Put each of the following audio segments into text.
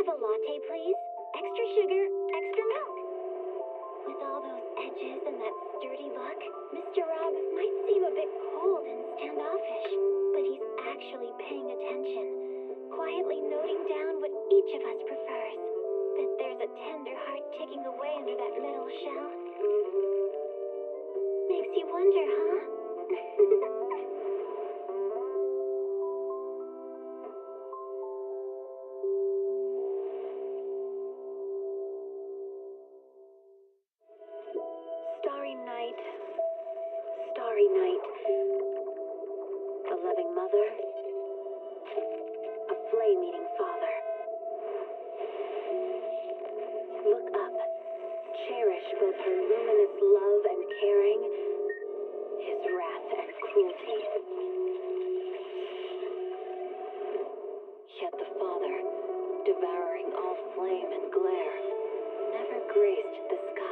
have a latte, please? Extra sugar, extra milk. With all those edges and that sturdy look, Mr. Rob might seem a bit cold and standoffish, but he's actually paying attention, quietly noting down what each of us prefers. Bet there's a tender heart ticking away under that metal shell. Makes you wonder, huh? Starry night, a loving mother, a flame-eating father. Look up, cherish both her luminous love and caring, his wrath and cruelty. Yet the Father, devouring all flame and glare, never graced the sky.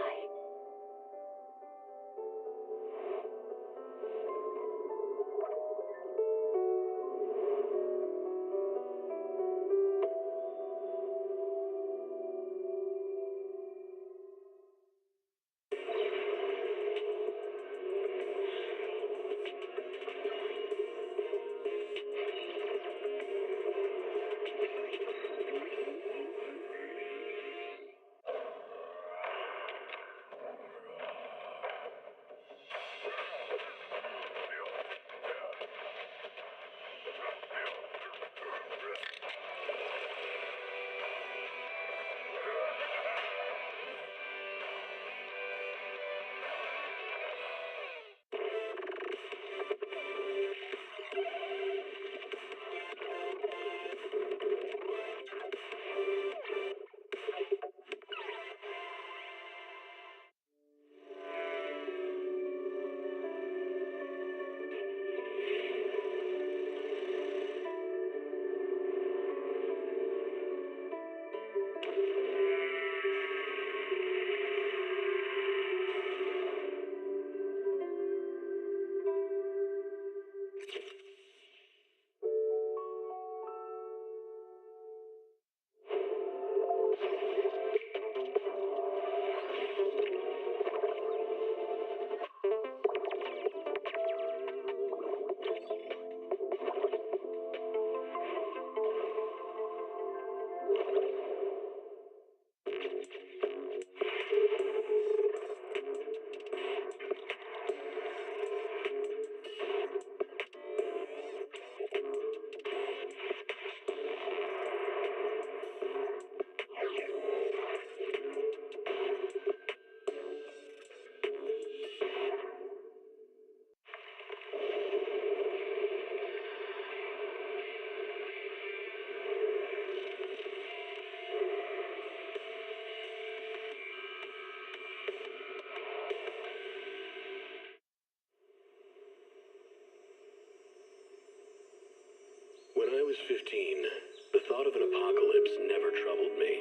When I was 15, the thought of an apocalypse never troubled me.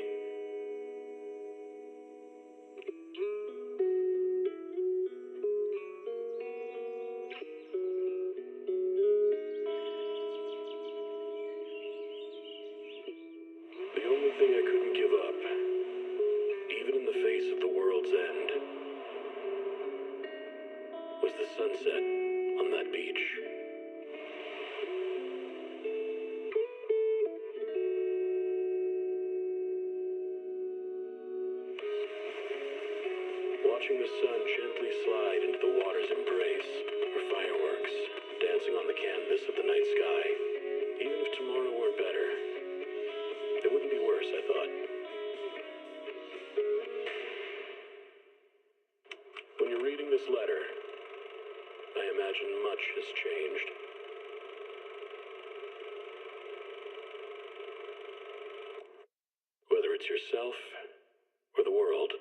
The only thing I couldn't give up, even in the face of the world's end, was the sunset on that beach. Watching the sun gently slide into the water's embrace, or fireworks dancing on the canvas of the night sky. Even if tomorrow weren't better, it wouldn't be worse, I thought. When you're reading this letter, I imagine much has changed. Whether it's yourself or the world.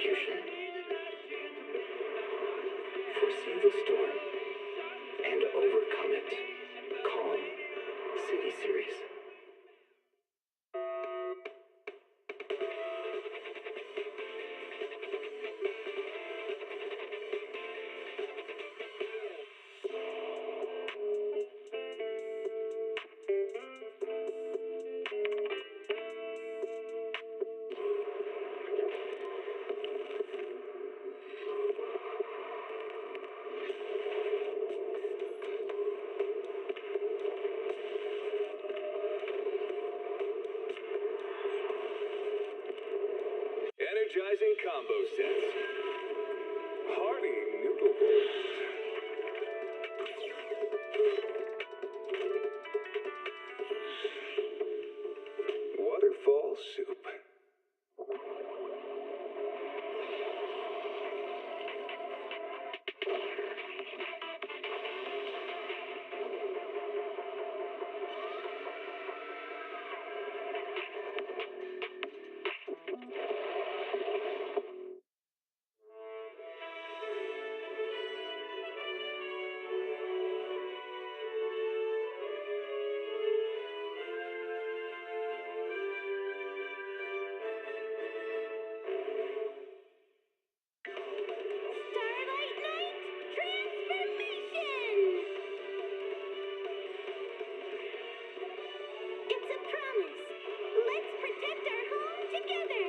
execution. Foresee the storm and overcome it. Calm City Series. Energizing combo sets. Hearty noodle bowls. Waterfall soup. Starlight Night transformation! It's a promise. Let's protect our home together.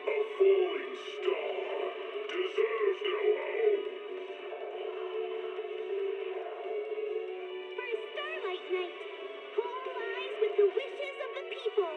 A falling star deserves no home. For Starlight Night, home lies with the wishes of the people.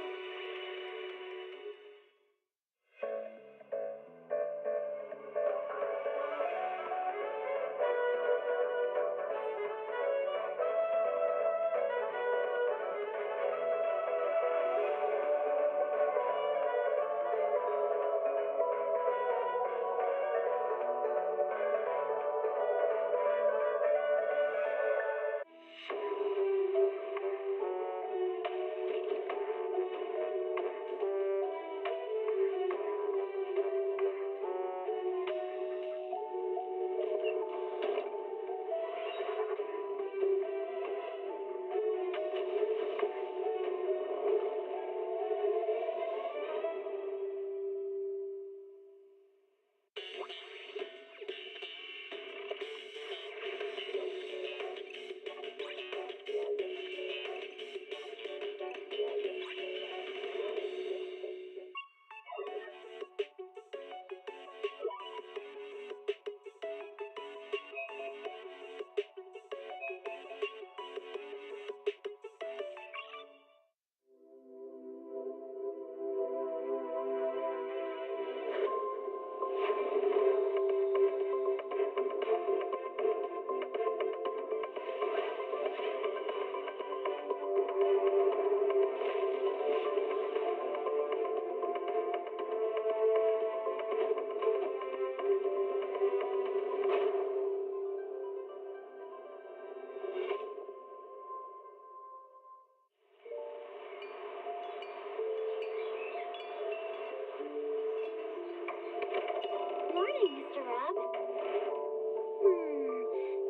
Morning, Mr. Rob.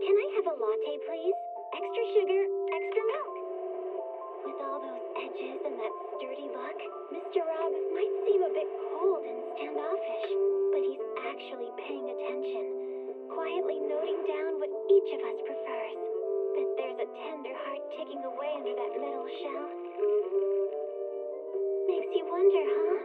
Can I have a latte, please? Extra sugar, extra milk. With all those edges and that sturdy look, Mr. Rob might seem a bit cold and standoffish, but he's actually paying attention, quietly noting down what each of us prefers. Bet there's a tender heart ticking away under that metal shell. Makes you wonder, huh?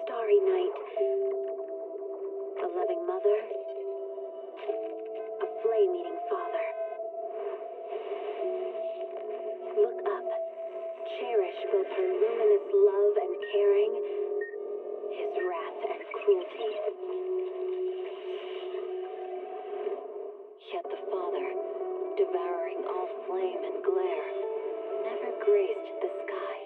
Starry night, a loving mother, a flame-eating father. Look up, cherish both her luminous love and caring, his wrath and cruelty. Yet the Father, devouring all flame and glare, never graced the sky.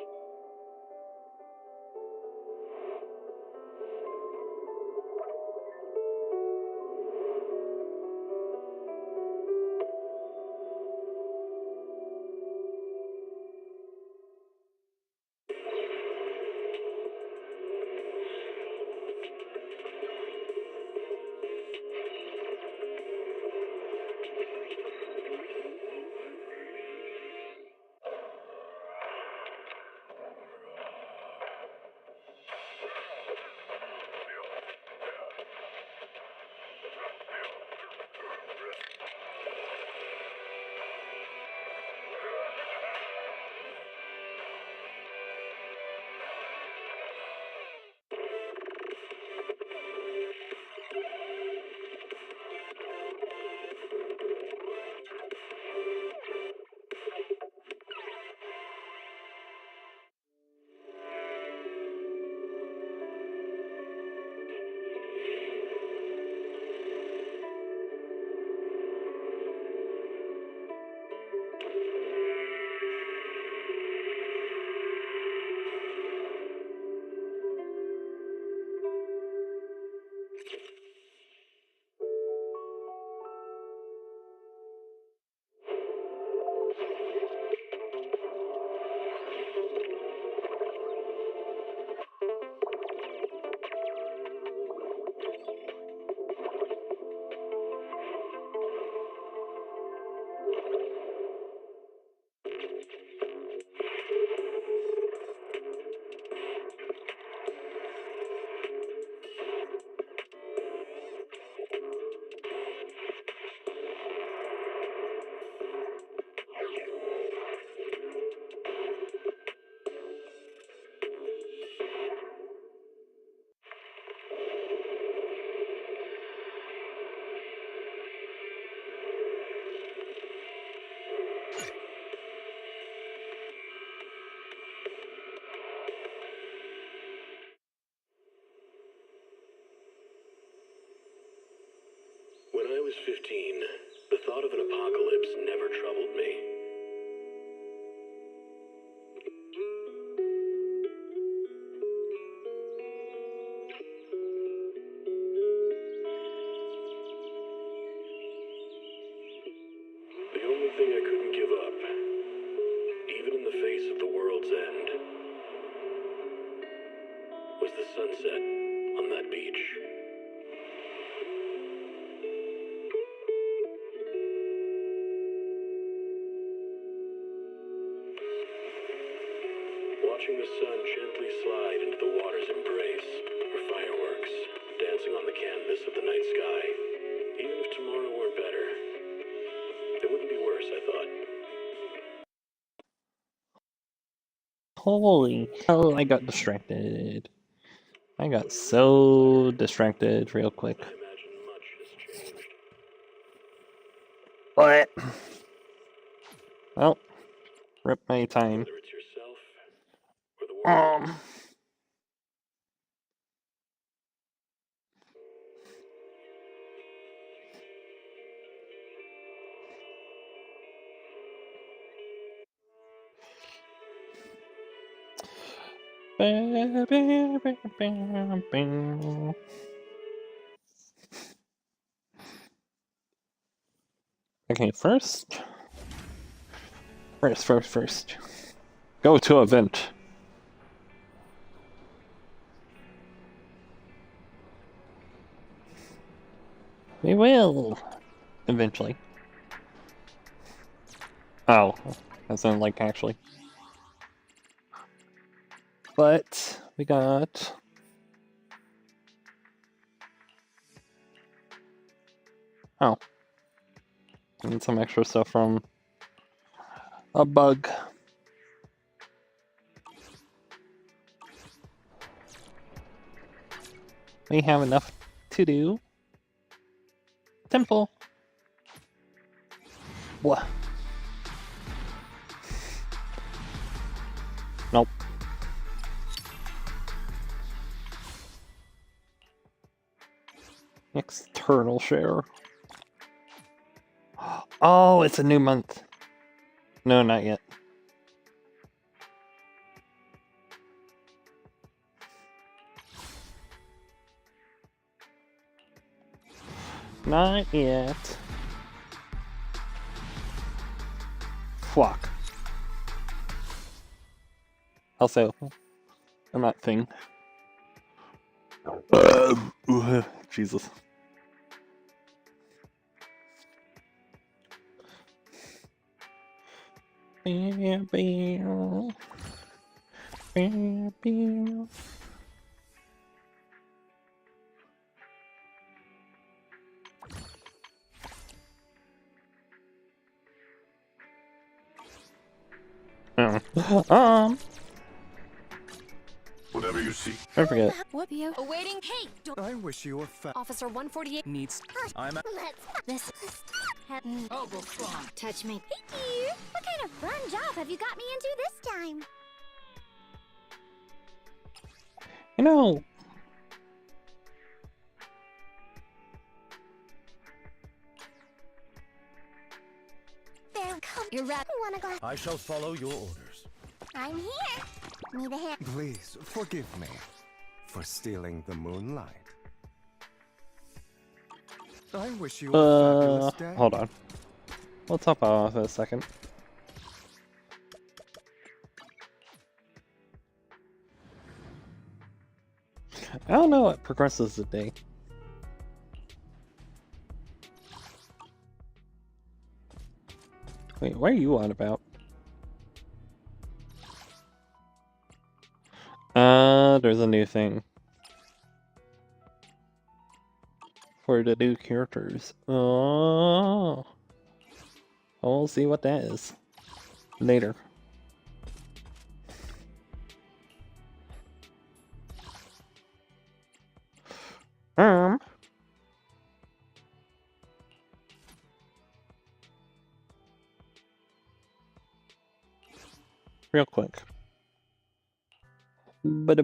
was 15, the thought of an apocalypse never troubled me. The only thing I couldn't give up, even in the face of the world's end, was the sunset on that beach. Watching the sun gently slide into the water's embrace, or fireworks dancing on the canvas of the night sky. Even if tomorrow weren't better, it wouldn't be worse, I thought. Holy hell, I got distracted. I got so distracted real quick. I imagine much has changed. What? Well, rip my time. Whether it's yourself or the world. Okay, first. Go to event. We will. Eventually. Oh, as in like actually. But we got I need some extra stuff from a bug. We have enough to do. Temple. What? Nope. External share. Oh, it's a new month. No, not yet. Not yet. Fuck. Also, I'm not thing. Jesus. Whatever you see. I forget. What you awaiting? Hey, don't. I wish you were Officer 148 needs. I'm a This. Oh, strong. Touch me. Hey dear, what kind of fun job have you got me into this time? You know, There, come. You're right. Wanna go? I shall follow your orders. I'm here. Need a hand? Please forgive me for stealing the moonlight. I wish you a fabulous day. hold on. We'll top off in a second. I don't know what progresses the day. Wait, what are you on about? There's a new thing. For the new characters. Oh. We'll see what that is. Later. Real quick. But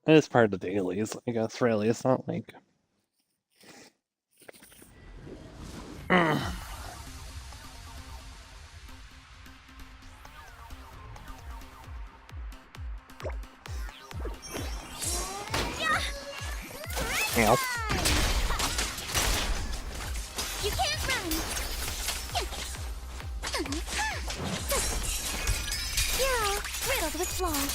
it's part of the dailies, I guess, really. It's not like... Ow. You can't run. You're all riddled with flaws.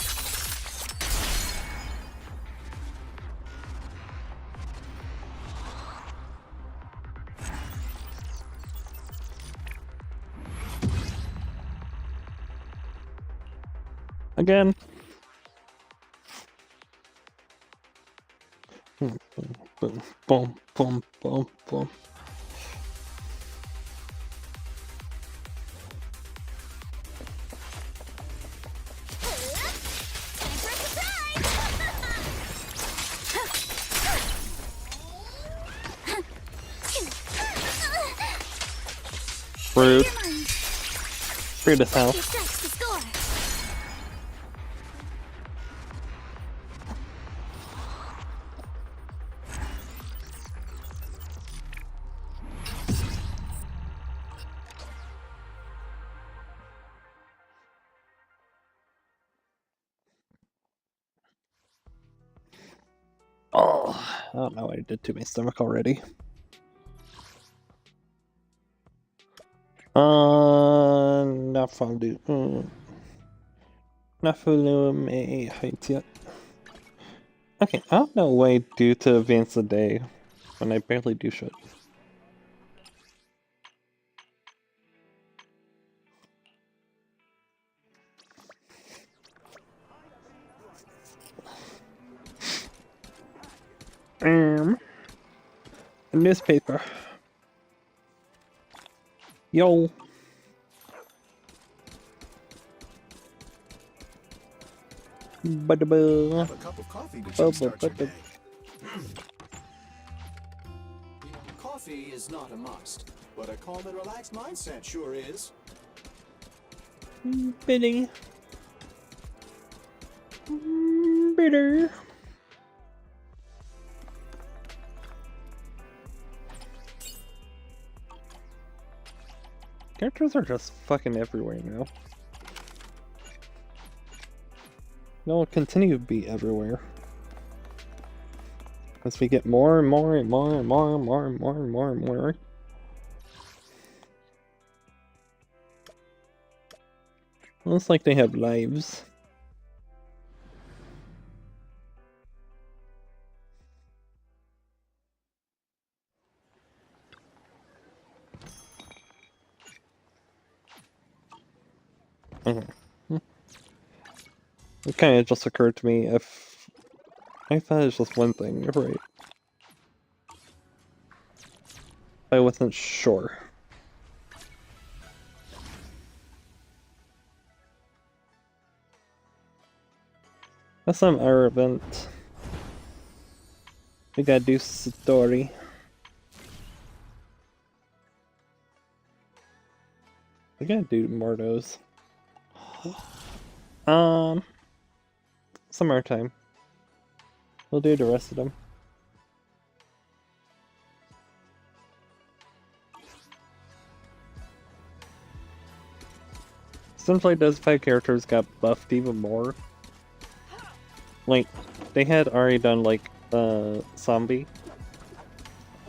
Again. Boom, boom, boom, boom, boom. Time for a surprise! Rude. Your mind. Rude as hell. He strikes the score. Oh, I don't know what I did to my stomach already. Not fondue. Not follow me height yet. Okay, I don't know what I do to advance the day when I barely do shit. A newspaper. Yo. Ba-da-ba. Have a cup of coffee to jumpstart your day. Coffee is not a must, but a calm and relaxed mindset sure is. Bitty. Bitter. Characters are just fucking everywhere now. They'll continue to be everywhere. As we get more and more and more and more and more and more and more and more. Looks like they have lives. Okay. It kind of just occurred to me if I thought it was just one thing, right? I wasn't sure. That's some our event. We gotta do story. We gotta do Mordos. Summertime. We'll do the rest of them. Seems like those 5 characters got buffed even more. Like, they had already done like Zombie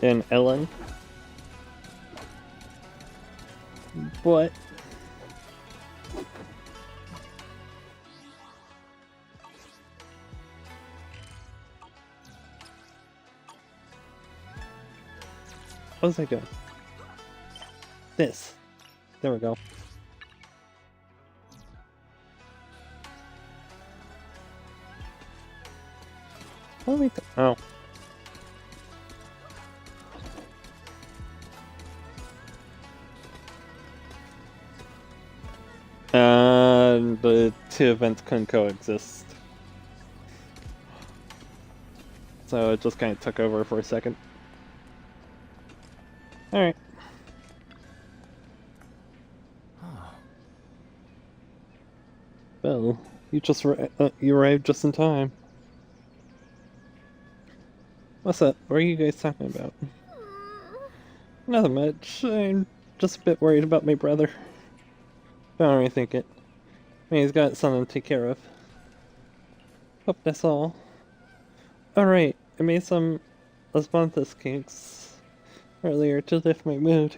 and Ellen. But what was I doing? This. There we go. What do we oh. The 2 events couldn't coexist. So it just kind of took over for a second. Alright. Well, you arrived just in time. What's up? What are you guys talking about? Nothing much. I'm just a bit worried about my brother. Don't really think it. I mean, he's got something to take care of. Hope that's all. Alright, I made some osmanthus cakes earlier to lift my mood.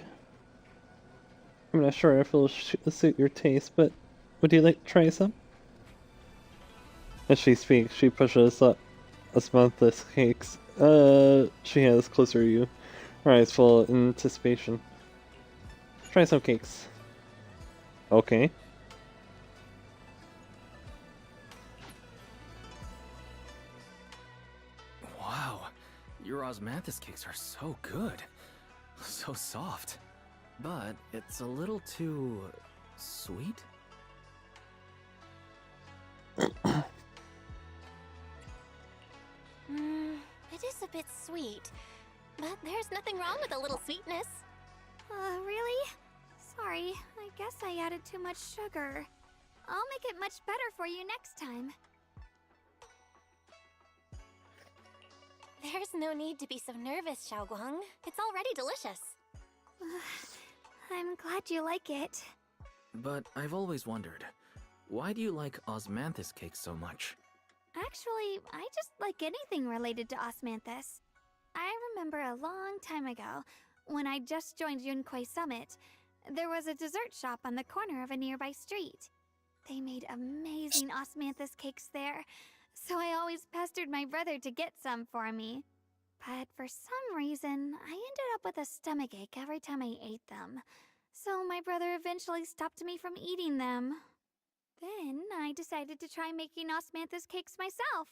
I'm not sure if it'll suit your taste, but would you like to try some? As she speaks, she pushes up osmanthus cakes. She has closer to you, her eyes full of anticipation. Try some cakes. Okay. Wow, your osmanthus cakes are so good. So soft. But it's a little too... sweet? It is a bit sweet, but there's nothing wrong with a little sweetness. Really? Sorry, I guess I added too much sugar. I'll make it much better for you next time. There's no need to be so nervous, Xiaoguang. It's already delicious. I'm glad you like it. But I've always wondered, why do you like osmanthus cakes so much? Actually, I just like anything related to osmanthus. I remember a long time ago, when I just joined Yunquai Summit, there was a dessert shop on the corner of a nearby street. They made amazing osmanthus cakes there, so I always pestered my brother to get some for me. But for some reason, I ended up with a stomachache every time I ate them. So my brother eventually stopped me from eating them. Then I decided to try making osmanthus cakes myself.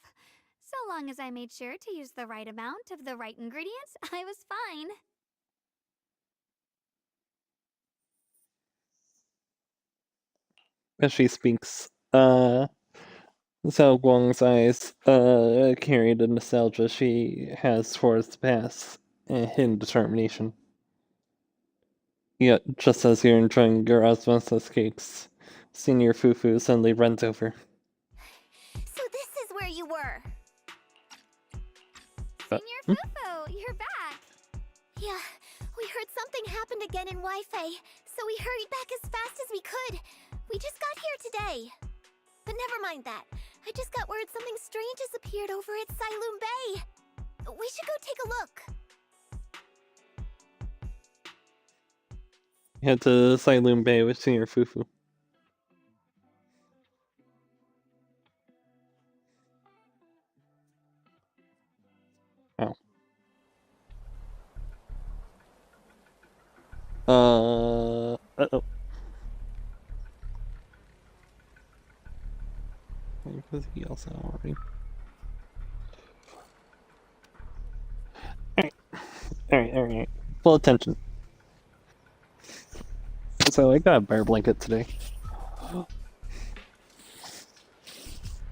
So long as I made sure to use the right amount of the right ingredients, I was fine. As she speaks, Xiao Guang's eyes carry the nostalgia she has towards the past and hidden determination. Yet, just as you're enjoying your osmosis cakes, Senior Fufu suddenly runs over. So this is where you were. Uh, Senior Fufu, you're back. Yeah, we heard something happened again in Wi-Fi, so we hurried back as fast as we could. We just got here today. But never mind that. I just got word something strange has appeared over at Sailoon Bay. We should go take a look. Head to Sailoon Bay with Senior Fufu. Oh. Uh-oh. Was he also already? Alright. Full attention. So I got a bear blanket today.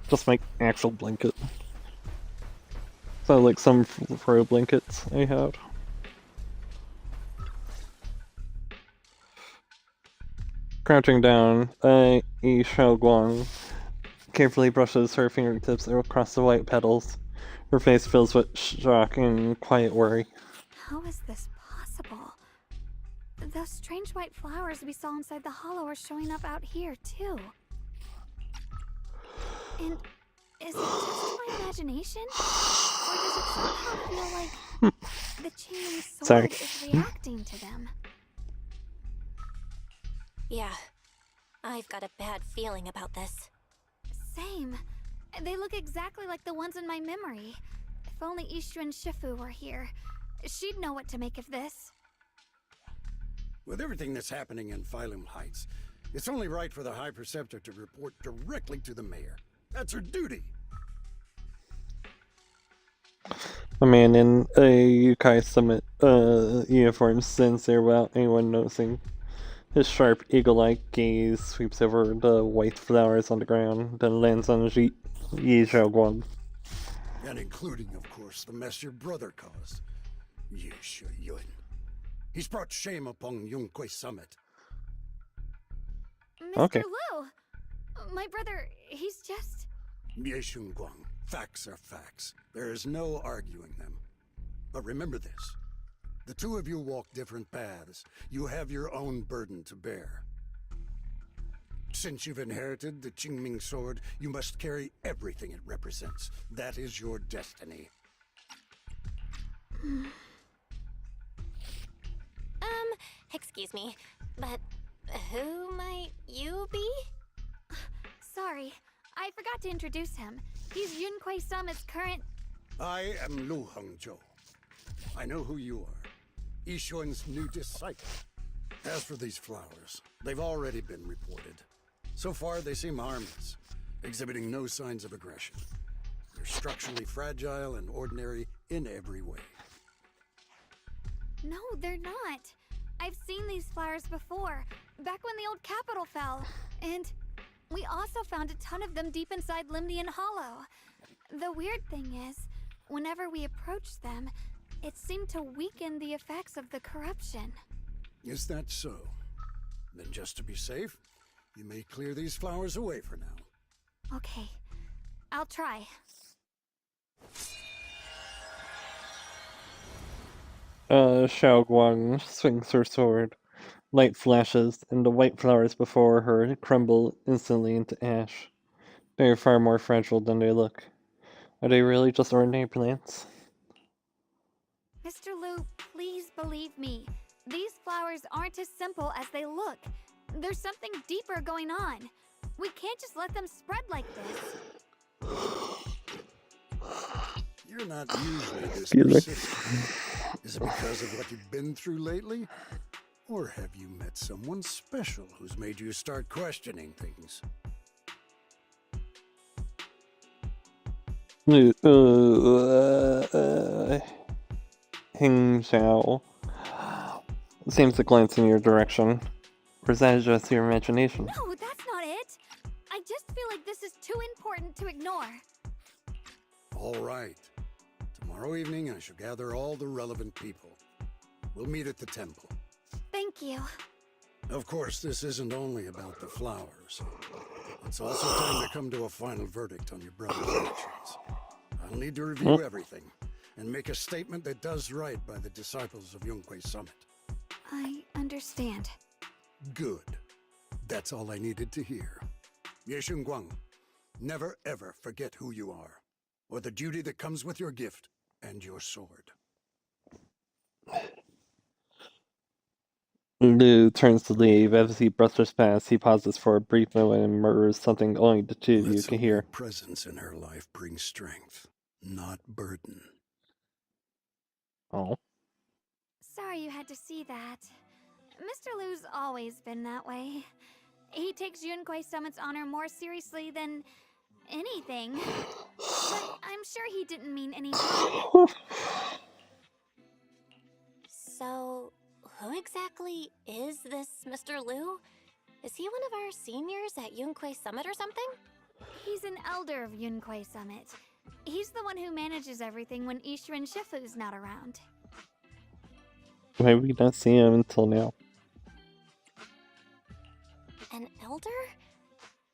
Just my actual blanket. So like some fur blankets I had. Crouching down, Yi Xiaoguang carefully brushes her fingertips across the white petals. Her face fills with shock and quiet worry. How is this possible? Those strange white flowers we saw inside the hollow are showing up out here, too. And is it just my imagination? Or does it somehow feel like the changing sword is reacting to them? Yeah, I've got a bad feeling about this. Same. They look exactly like the ones in my memory. If only Ishu and Shifu were here, she'd know what to make of this. With everything that's happening in Phylum Heights, it's only right for the High Preceptor to report directly to the mayor. That's her duty. A man in a Yukai Summit uniform stands there without anyone noticing. His sharp, eagle-eyed gaze sweeps over the white flowers on the ground, then lands on Yi Xiaoguang. And including, of course, the mess your brother caused. Ye Shu Yun. He's brought shame upon Yunquai Summit. Mr. Okay. Liu! My brother, he's just... Ye Shun Guang, facts are facts. There is no arguing them. But remember this. The two of you walk different paths. You have your own burden to bear. Since you've inherited the Qingming sword, you must carry everything it represents. That is your destiny. Excuse me, but who might you be? Sorry, I forgot to introduce him. He's Yunquei Summit's current... I am Lu Hengzhou. I know who you are. Yixuan's new disciple. As for these flowers, they've already been reported. So far, they seem harmless, exhibiting no signs of aggression. They're structurally fragile and ordinary in every way. No, they're not. I've seen these flowers before, back when the old capital fell. And we also found a ton of them deep inside Limnian Hollow. The weird thing is, whenever we approached them, it seemed to weaken the effects of the corruption. Is that so? Then just to be safe, you may clear these flowers away for now. Okay, I'll try. Xiaoguang swings her sword. Light flashes, and the white flowers before her crumble instantly into ash. They are far more fragile than they look. Are they really just ordinary plants? Mr. Liu, please believe me. These flowers aren't as simple as they look. There's something deeper going on. We can't just let them spread like this. You're not usually this Excuse me. persistent. Is it because of what you've been through lately? Or have you met someone special who's made you start questioning things? Heng Xiao seems to glance in your direction. Or is that just your imagination? No, that's not it. I just feel like this is too important to ignore. All right. Tomorrow evening, I shall gather all the relevant people. We'll meet at the temple. Thank you. Of course, this isn't only about the flowers. It's also time to come to a final verdict on your brother's actions. I'll need to review everything and make a statement that does right by the disciples of Yunquei Summit. I understand. Good. That's all I needed to hear. Yeshun Guang, never ever forget who you are, or the duty that comes with your gift and your sword. Liu turns to leave. As he brushes past, he pauses for a brief moment and murmurs something only the two of you Let's can hope hear. your presence in her life brings strength, not burden. Oh. Sorry you had to see that. Mr. Liu's always been that way. He takes Yunquei Summit's honor more seriously than anything. But I'm sure he didn't mean any harm. So, who exactly is this Mr. Liu? Is he one of our seniors at Yunquei Summit or something? He's an elder of Yunquei Summit. He's the one who manages everything when Yixuan Shifu's not around. Why have we not seen him until now? An elder?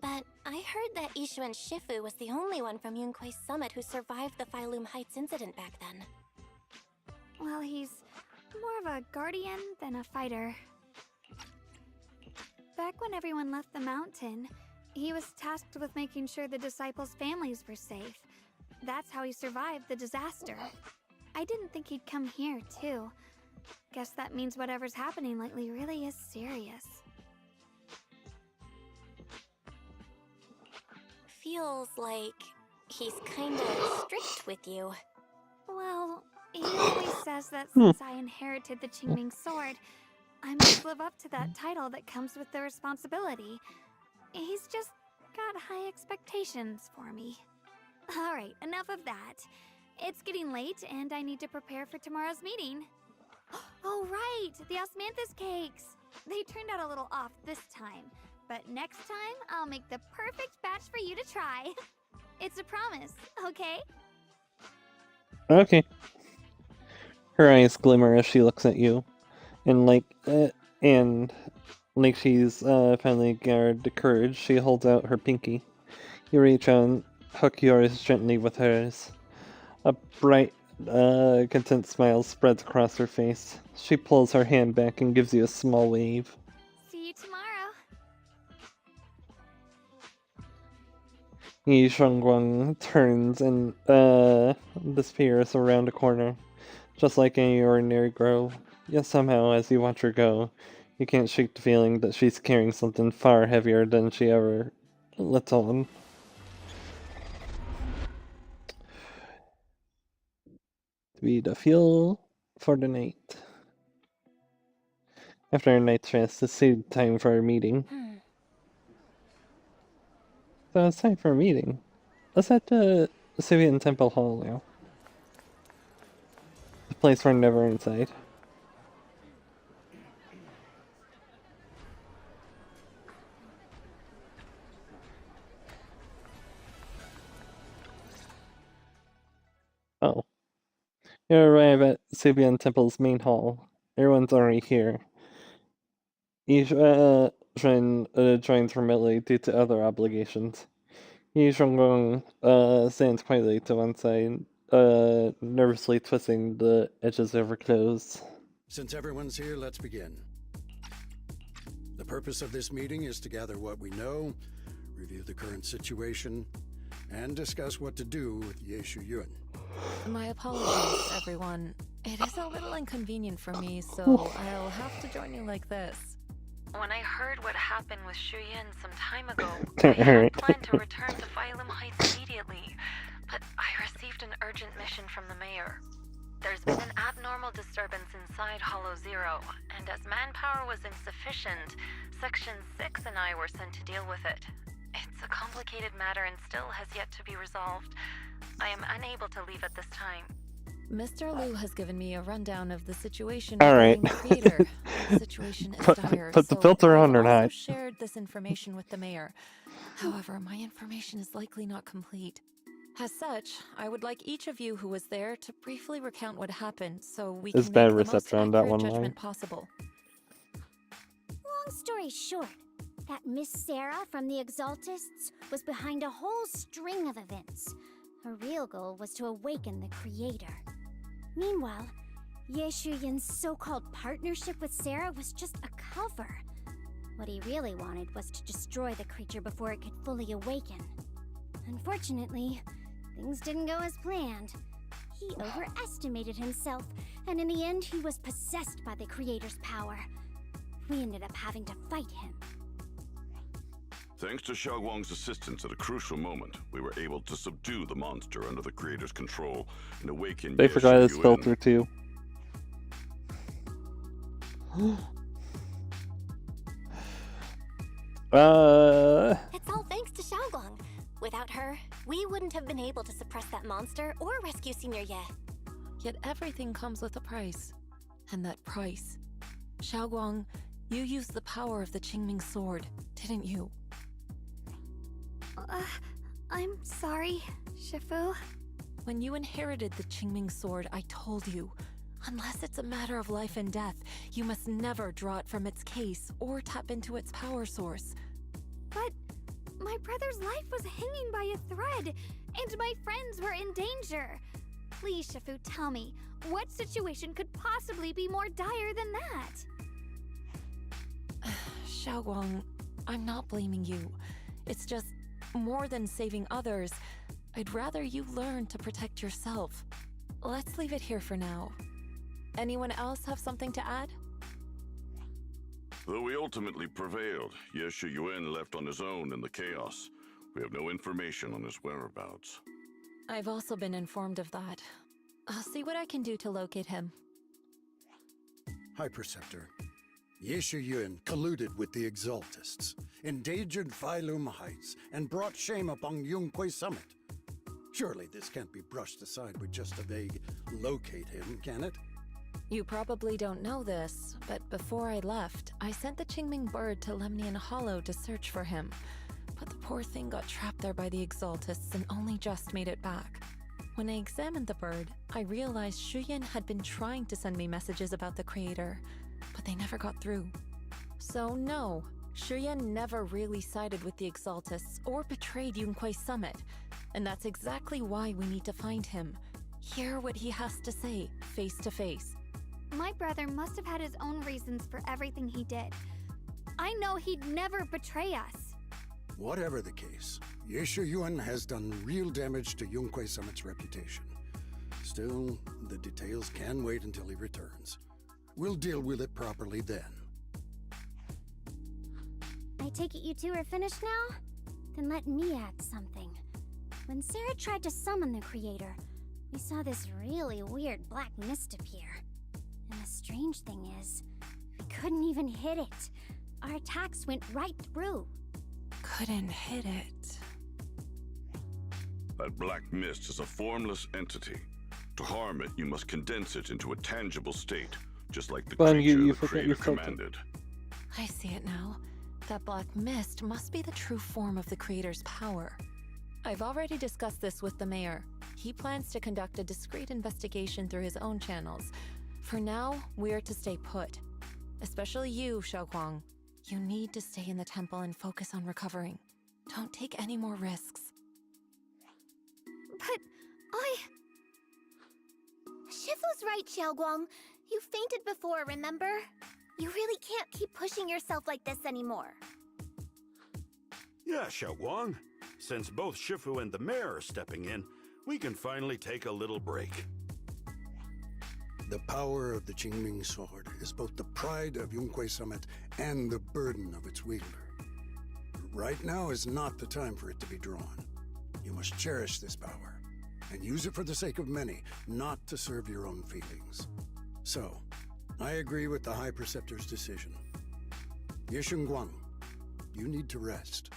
But I heard that Yixuan Shifu was the only one from Yunquei Summit who survived the Phylum Heights incident back then. Well, he's more of a guardian than a fighter. Back when everyone left the mountain, he was tasked with making sure the disciples' families were safe. That's how he survived the disaster. I didn't think he'd come here, too. Guess that means whatever's happening lately really is serious. Feels like he's kinda strict with you. Well, he always says that since I inherited the Qingming sword, I must live up to that title that comes with the responsibility. He's just got high expectations for me. Alright, enough of that. It's getting late and I need to prepare for tomorrow's meeting. Oh right, the osmanthus cakes! They turned out a little off this time, but next time I'll make the perfect batch for you to try. It's a promise, okay? Okay. Her eyes glimmer as she looks at you, and like she's finally gathered the courage, she holds out her pinky. You reach out and hook yours gently with hers. A bright A content smile spreads across her face. She pulls her hand back and gives you a small wave. See you tomorrow. Yi Shengguang turns and disappears around a corner, just like any ordinary girl. Yet somehow, as you watch her go, you can't shake the feeling that she's carrying something far heavier than she ever lets on. To be the fuel for the night. After a night's rest, it's time for a meeting. So it's time for a meeting. Let's head to Sivian Temple Hall now. The place we're never inside. Oh. You arrive at Sibian Temple's main hall. Everyone's already here. Each joins remotely due to other obligations. Yi Shengguang stands quietly to one side, nervously twisting the edges of her clothes. Since everyone's here, let's begin. The purpose of this meeting is to gather what we know, review the current situation, and discuss what to do with Ye Shuyun. My apologies, everyone. It is a little inconvenient for me, so I'll have to join you like this. When I heard what happened with Shuyan some time ago, I had planned to return to Phylum Heights immediately, but I received an urgent mission from the mayor. There's been an abnormal disturbance inside Hollow Zero, and as manpower was insufficient, Section 6 and I were sent to deal with it. It's a complicated matter and still has yet to be resolved. I am unable to leave at this time. Mr. Liu has given me a rundown of the situation regarding the creator. The situation is dire, put the filter on or I've also not? shared this information with the mayor. However, my information is likely not complete. As such, I would like each of you who was there to briefly recount what happened so we There's can bad make the most reception on that accurate one line. judgment possible. Long story short, that Miss Sarah from the Exaltists was behind a whole string of events. Her real goal was to awaken the creator. Meanwhile, Ye Shuyin's so-called partnership with Sarah was just a cover. What he really wanted was to destroy the creature before it could fully awaken. Unfortunately, things didn't go as planned. He overestimated himself, and in the end he was possessed by the creator's power. We ended up having to fight him. Thanks to Xiaoguang's assistance at a crucial moment, we were able to subdue the monster under the creator's control and awaken They Ye forgot his Shuyun. filter too. It's all thanks to Xiaoguang. Without her, we wouldn't have been able to suppress that monster or rescue Senior Ye. Yet everything comes with a price. And that price... Xiaoguang, you used the power of the Qingming sword, didn't you? I'm sorry, Shifu. When you inherited the Qingming sword, I told you, unless it's a matter of life and death, you must never draw it from its case or tap into its power source. But my brother's life was hanging by a thread, and my friends were in danger. Please, Shifu, tell me, what situation could possibly be more dire than that? Xiaoguang, I'm not blaming you. It's just, more than saving others, I'd rather you learn to protect yourself. Let's leave it here for now. Anyone else have something to add? Though we ultimately prevailed, Ye Shuyun left on his own in the chaos. We have no information on his whereabouts. I've also been informed of that. I'll see what I can do to locate him. High Preceptor, Ye Shuyun colluded with the Exaltists, endangered Phylum Heights, and brought shame upon Yunquay Summit. Surely this can't be brushed aside with just a vague locate him, can it? You probably don't know this, but before I left, I sent the Qingming bird to Lemnian Hollow to search for him. But the poor thing got trapped there by the Exaltists and only just made it back. When I examined the bird, I realized Shuyan had been trying to send me messages about the creator, but they never got through. So no, Shuyan never really sided with the Exaltists or betrayed Yunquay Summit, and that's exactly why we need to find him. Hear what he has to say, face to face. My brother must have had his own reasons for everything he did. I know he'd never betray us. Whatever the case, Yeshu Yuan has done real damage to Yunque Summit's reputation. Still, the details can wait until he returns. We'll deal with it properly then. I take it you two are finished now? Then let me add something. When Sarah tried to summon the creator, we saw this really weird black mist appear. And the strange thing is, we couldn't even hit it. Our attacks went right through. Couldn't hit it. That black mist is a formless entity. To harm it, you must condense it into a tangible state, just like the But creature you the forget creator your filter. commanded. I see it now. That black mist must be the true form of the creator's power. I've already discussed this with the mayor. He plans to conduct a discreet investigation through his own channels. For now, we're to stay put. Especially you, Xiaoguang. You need to stay in the temple and focus on recovering. Don't take any more risks. But Shifu's right, Xiaoguang. You fainted before, remember? You really can't keep pushing yourself like this anymore. Yeah, Xiaoguang. Since both Shifu and the mayor are stepping in, we can finally take a little break. The power of the Qingming sword is both the pride of Yunque Summit and the burden of its wielder. Right now is not the time for it to be drawn. You must cherish this power, and use it for the sake of many, not to serve your own feelings. So, I agree with the High Preceptor's decision. Yeshun Guang, you need to rest.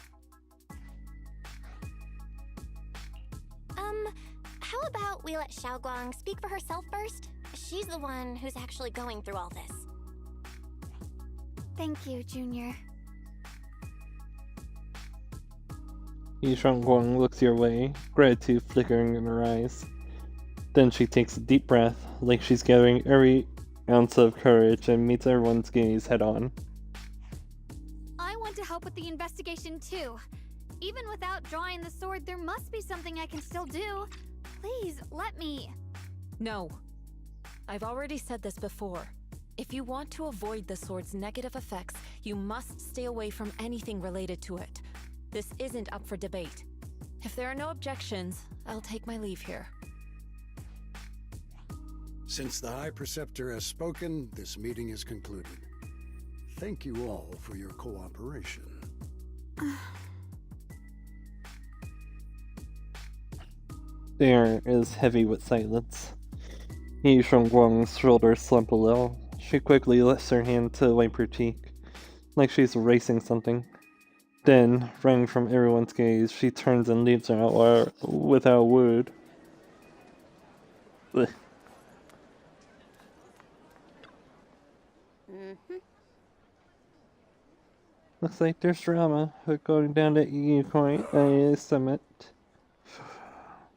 How about we let Xiaoguang speak for herself first? She's the one who's actually going through all this. thank you, Junior. Yishuang Guang looks your way, gratitude flickering in her eyes. Then she takes a deep breath, like she's gathering every ounce of courage, and meets everyone's gaze head on. I want to help with the investigation too. Even without drawing the sword, there must be something I can still do. Please, let me. No. I've already said this before. If you want to avoid the sword's negative effects, you must stay away from anything related to it. This isn't up for debate. If there are no objections, I'll take my leave here. Since the High Preceptor has spoken, this meeting is concluded. Thank you all for your cooperation. The air is heavy with silence. Yishuang Guang's shoulders slump a little. She quickly lifts her hand to wipe her cheek, like she's erasing something. Then, running from everyone's gaze, she turns and leaves her out without a word. Ugh. Looks like there's drama going down at Yukoi Summit.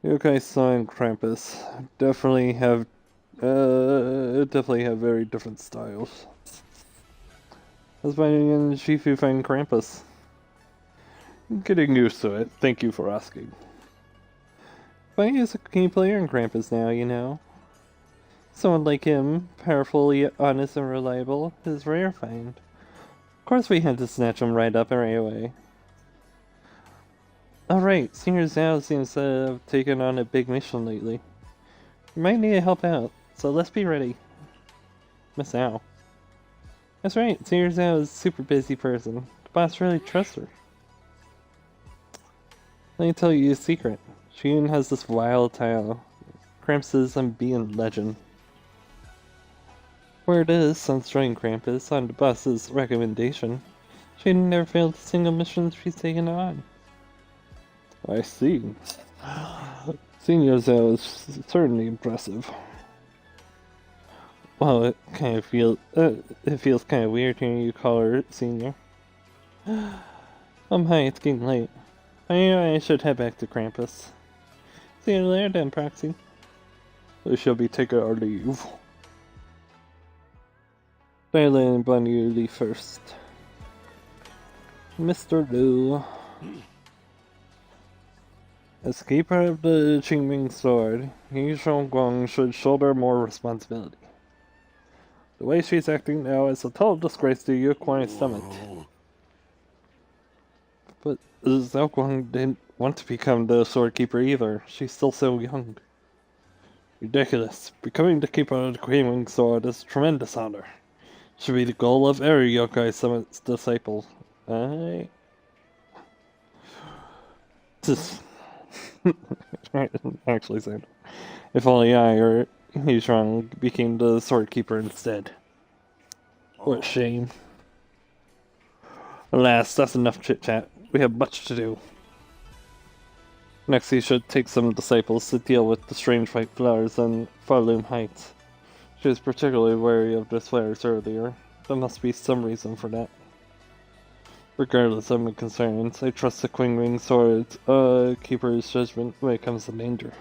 Yokai-san and Krampus definitely have very different styles. How's finding in Shifu find Krampus? Getting used to it, thank you for asking. But he is a key player in Krampus now, you know. Someone like him, powerful yet honest and reliable, is rare find. Of course we had to snatch him right up and right away. Alright, Senior Zhao seems to have taken on a big mission lately. We might need to help out, so let's be ready. Miss Zhao. That's right, Senior Zhao is a super busy person. The boss really trusts her. Let me tell you a secret. She even has this wild tile. Krampus' unbeaten legend. Where it is, since joining Krampus on the boss's recommendation, she never failed a single mission she's taken on. I see. Senior Zhao is certainly impressive. Well, it feels kind of weird hearing you call her Senior. Hi, it's getting late. I should head back to Krampus. See you later then, Proxy. We shall be taking our leave. Violet and Bunny leave first. Mr. Liu. As keeper of the Qingming sword, Yi Shongguang should shoulder more responsibility. The way she's acting now is a total disgrace to Yu Kuai's summit. But Zhao Guang didn't want to become the sword keeper either. She's still so young. Ridiculous. Becoming the keeper of the Qingming sword is a tremendous honor. Should be the goal of every Yokai Summit's disciple. I didn't actually say that. If only I or Yizhuang became the sword keeper instead. What a shame. Alas, that's enough chit-chat. We have much to do. Next, he should take some disciples to deal with the strange white flowers on Farloom Heights. She was particularly wary of the flowers earlier. There must be some reason for that. Regardless of my concerns, I trust the Qingming Sword's keeper's judgment when it comes to danger.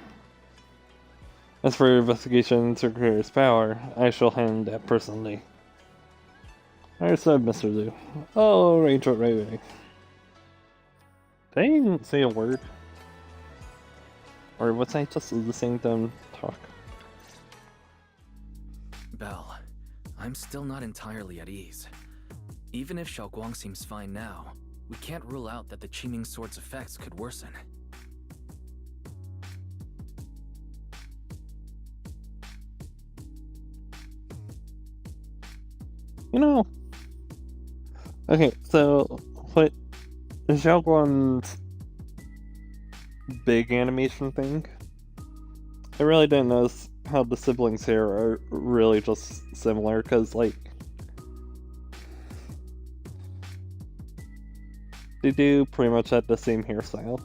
As for investigation into Career's power, I shall handle that personally. I said, Mr. Liu. I'll arrange it right away. They didn't say a word. Or was I just listening to them talk? Belle, I'm still not entirely at ease. Even if Xiaoguang seems fine now, we can't rule out that the Qingming Sword's effects could worsen. You know... Okay, so... what... Xiaoguang's big animation thing? I really didn't notice how the siblings here are really just similar, because, like... they do pretty much have the same hairstyle.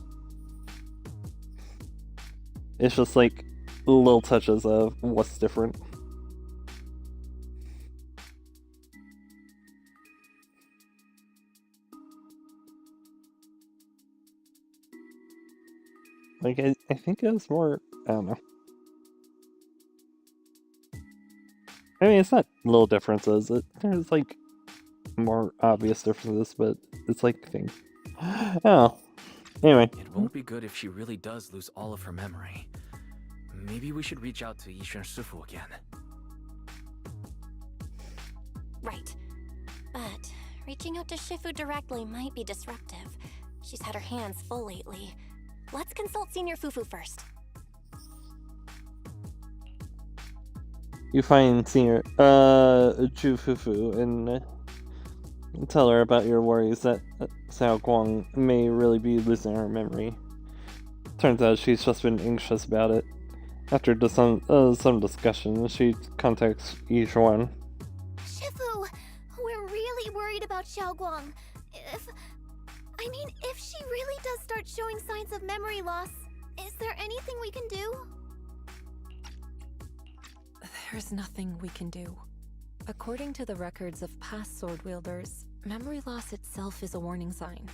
It's just like little touches of what's different. Like, I think it was more, I don't know. I mean, it's not little differences. There's like more obvious differences, but it's like thing. Oh, anyway. It won't be good if she really does lose all of her memory. Maybe we should reach out to Yishan Shifu again. Right. But reaching out to Shifu directly might be disruptive. She's had her hands full lately. Let's consult Senior Fufu first. You find Senior Chu Fufu and tell her about your worries that Xiao Guang may really be losing her memory. Turns out she's just been anxious about it. After some discussion, she contacts Yizhuan. Shifu, we're really worried about Xiaoguang. If she really does start showing signs of memory loss, is there anything we can do? There's nothing we can do. According to the records of past sword wielders, memory loss itself is a warning sign.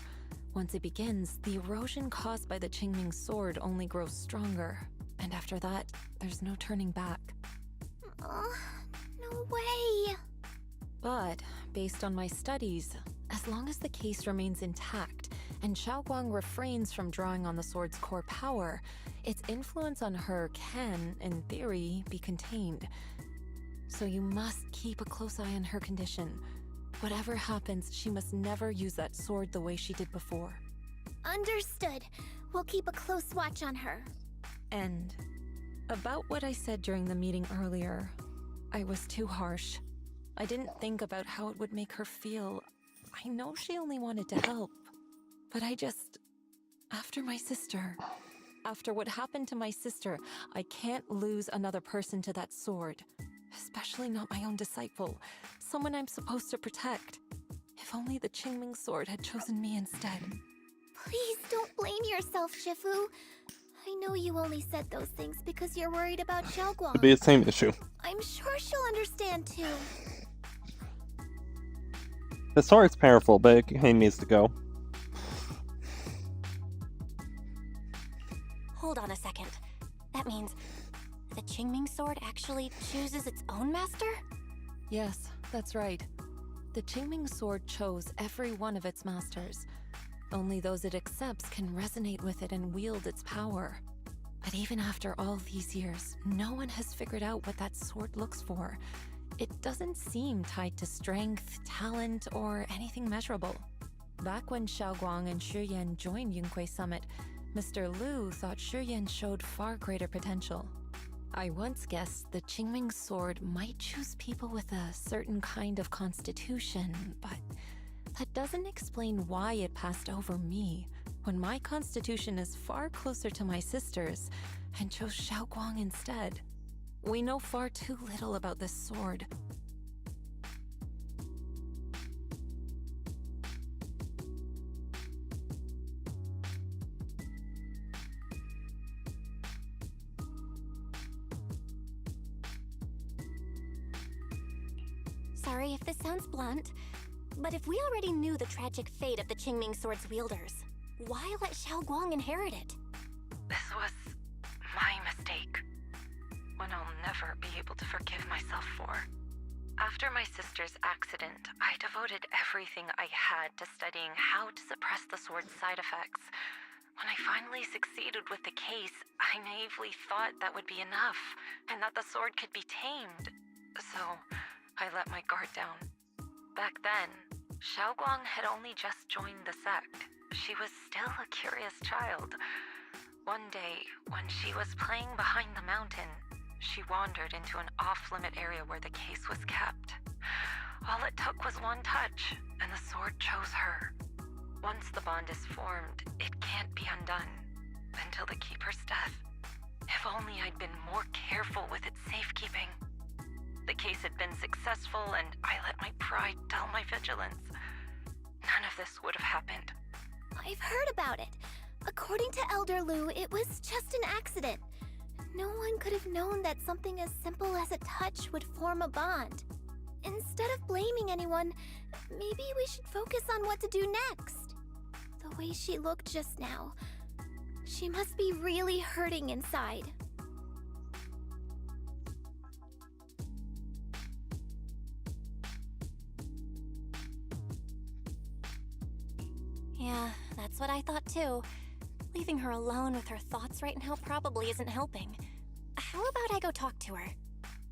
Once it begins, the erosion caused by the Qingming sword only grows stronger, and after that, there's no turning back. No way! But, based on my studies, as long as the case remains intact, and Xiaoguang refrains from drawing on the sword's core power, its influence on her can, in theory, be contained. So you must keep a close eye on her condition. Whatever happens, she must never use that sword the way she did before. Understood. We'll keep a close watch on her. And about what I said during the meeting earlier, I was too harsh. I didn't think about how it would make her feel. I know she only wanted to help, but after what happened to my sister, I can't lose another person to that sword. Especially not my own disciple, someone I'm supposed to protect. If only the Qingming sword had chosen me instead. Please don't blame yourself, Shifu. I know you only said those things because you're worried about Xiaoguang. It'll be the same issue. I'm sure she'll understand too. The sword's powerful, but it needs to go. Hold on a second. That means the Qingming sword actually chooses its own master? Yes, that's right. The Qingming sword chose every one of its masters. Only those it accepts can resonate with it and wield its power. But even after all these years, no one has figured out what that sword looks for. It doesn't seem tied to strength, talent, or anything measurable. Back when Xiaoguang and Shiyan joined Yunque Summit, Mr. Liu thought Shiyan showed far greater potential. I once guessed the Qingming sword might choose people with a certain kind of constitution, but that doesn't explain why it passed over me, when my constitution is far closer to my sister's, and chose Xiaoguang instead. We know far too little about this sword. Sorry if this sounds blunt, but if we already knew the tragic fate of the Qingming sword's wielders, why let Xiaoguang inherit it? This was my mistake. One I'll never be able to forgive myself for. After my sister's accident, I devoted everything I had to studying how to suppress the sword's side effects. When I finally succeeded with the case, I naively thought that would be enough, and that the sword could be tamed. So, I let my guard down. Back then, Xiaoguang had only just joined the sect. She was still a curious child. One day, when she was playing behind the mountain, she wandered into an off-limit area where the case was kept. All it took was one touch, and the sword chose her. Once the bond is formed, it can't be undone until the keeper's death. If only I'd been more careful with its safekeeping. The case had been successful, and I let my pride dull my vigilance. None of this would have happened. I've heard about it. According to Elder Liu, it was just an accident. No one could have known that something as simple as a touch would form a bond. Instead of blaming anyone, maybe we should focus on what to do next. The way she looked just now, she must be really hurting inside. Yeah, that's what I thought too. Leaving her alone with her thoughts right now probably isn't helping. How about I go talk to her?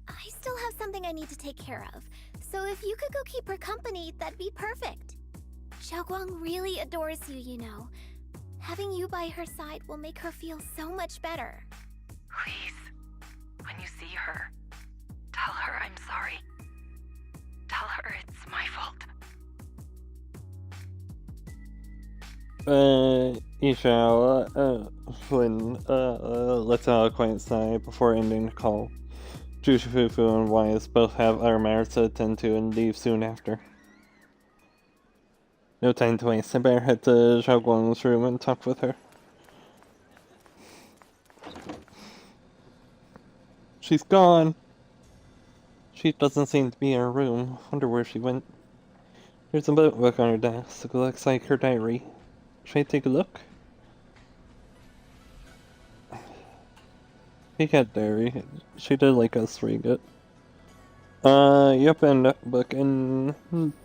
I still have something I need to take care of, so if you could go keep her company, that'd be perfect. Xiaoguang really adores you, you know. Having you by her side will make her feel so much better. Please, when you see her, tell her I'm sorry. Tell her it's my fault. Yishao, Flynn, lets out a quiet sigh before ending the call. Jushifufu and Wise both have other matters to attend to and leave soon after. No time to waste, I better head to Xiaoguang's room and talk with her. She's gone! She doesn't seem to be in her room. Wonder where she went. There's a notebook on her desk. It looks like her diary. Should I take a look? He got diary. She did like us read it. You open the book and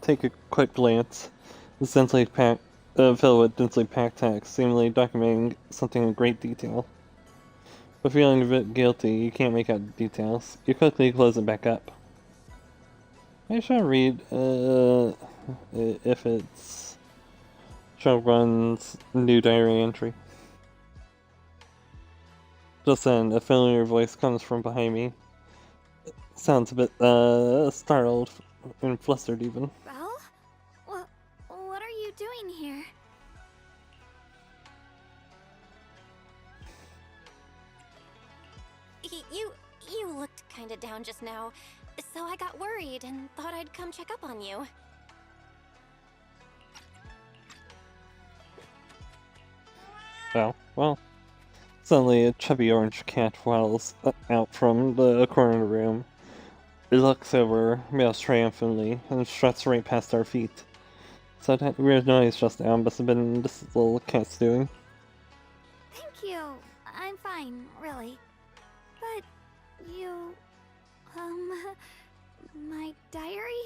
take a quick glance. It's densely packed, filled with densely packed text, seemingly documenting something in great detail. But feeling a bit guilty, you can't make out the details. You quickly close it back up. I shall read, if it's Xiaoguang's new diary entry. Just then, a familiar voice comes from behind me. Sounds a bit, startled and flustered even. Well, what are you doing here? You looked kinda down just now, so I got worried and thought I'd come check up on you. Oh, well. Suddenly, a chubby orange cat waddles out from the corner of the room. It looks over, meows triumphantly, and struts right past our feet. So that weird noise just now must have been this little cat's doing. Thank you. I'm fine, really. But you... my diary?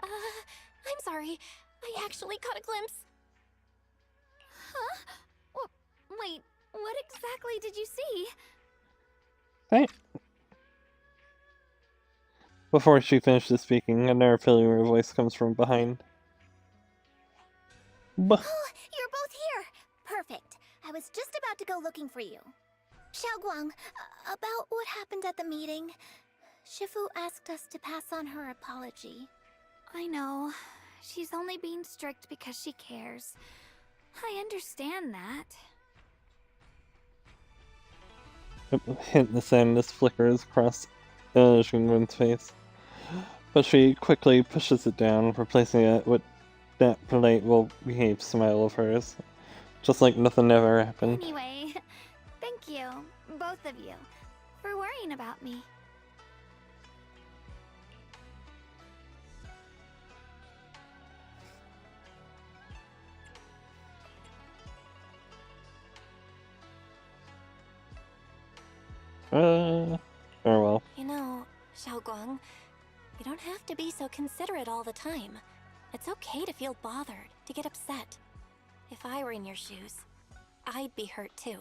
I'm sorry. I actually caught a glimpse. Huh? Wait, what exactly did you see? Right. Before she finishes speaking, another familiar voice comes from behind. Oh, you're both here! Perfect. I was just about to go looking for you. Xiaoguang, about what happened at the meeting. Shifu asked us to pass on her apology. I know. She's only being strict because she cares. I understand that. Hint the sadness flickers across Xingwen's face, but she quickly pushes it down, replacing it with that polite, well-behaved smile of hers, just like nothing ever happened. Anyway, thank you, both of you, for worrying about me. Oh well. You know, Xiaoguang, you don't have to be so considerate all the time. It's okay to feel bothered, to get upset. If I were in your shoes, I'd be hurt too.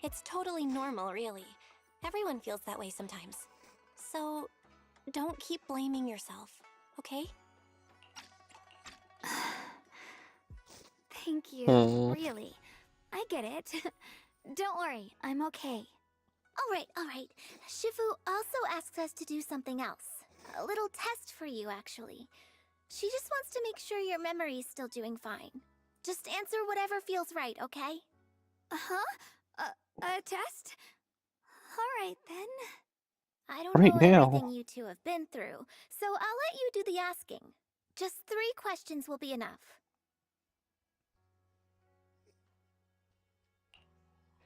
It's totally normal, really. Everyone feels that way sometimes. So, don't keep blaming yourself, okay? Thank you, really. I get it. Don't worry, I'm okay. Alright. Shifu also asks us to do something else. A little test for you, actually. She just wants to make sure your memory's still doing fine. Just answer whatever feels right, okay? Huh? A test? Alright then. I don't Right know now. everything you two have been through, so I'll let you do the asking. Just 3 questions will be enough.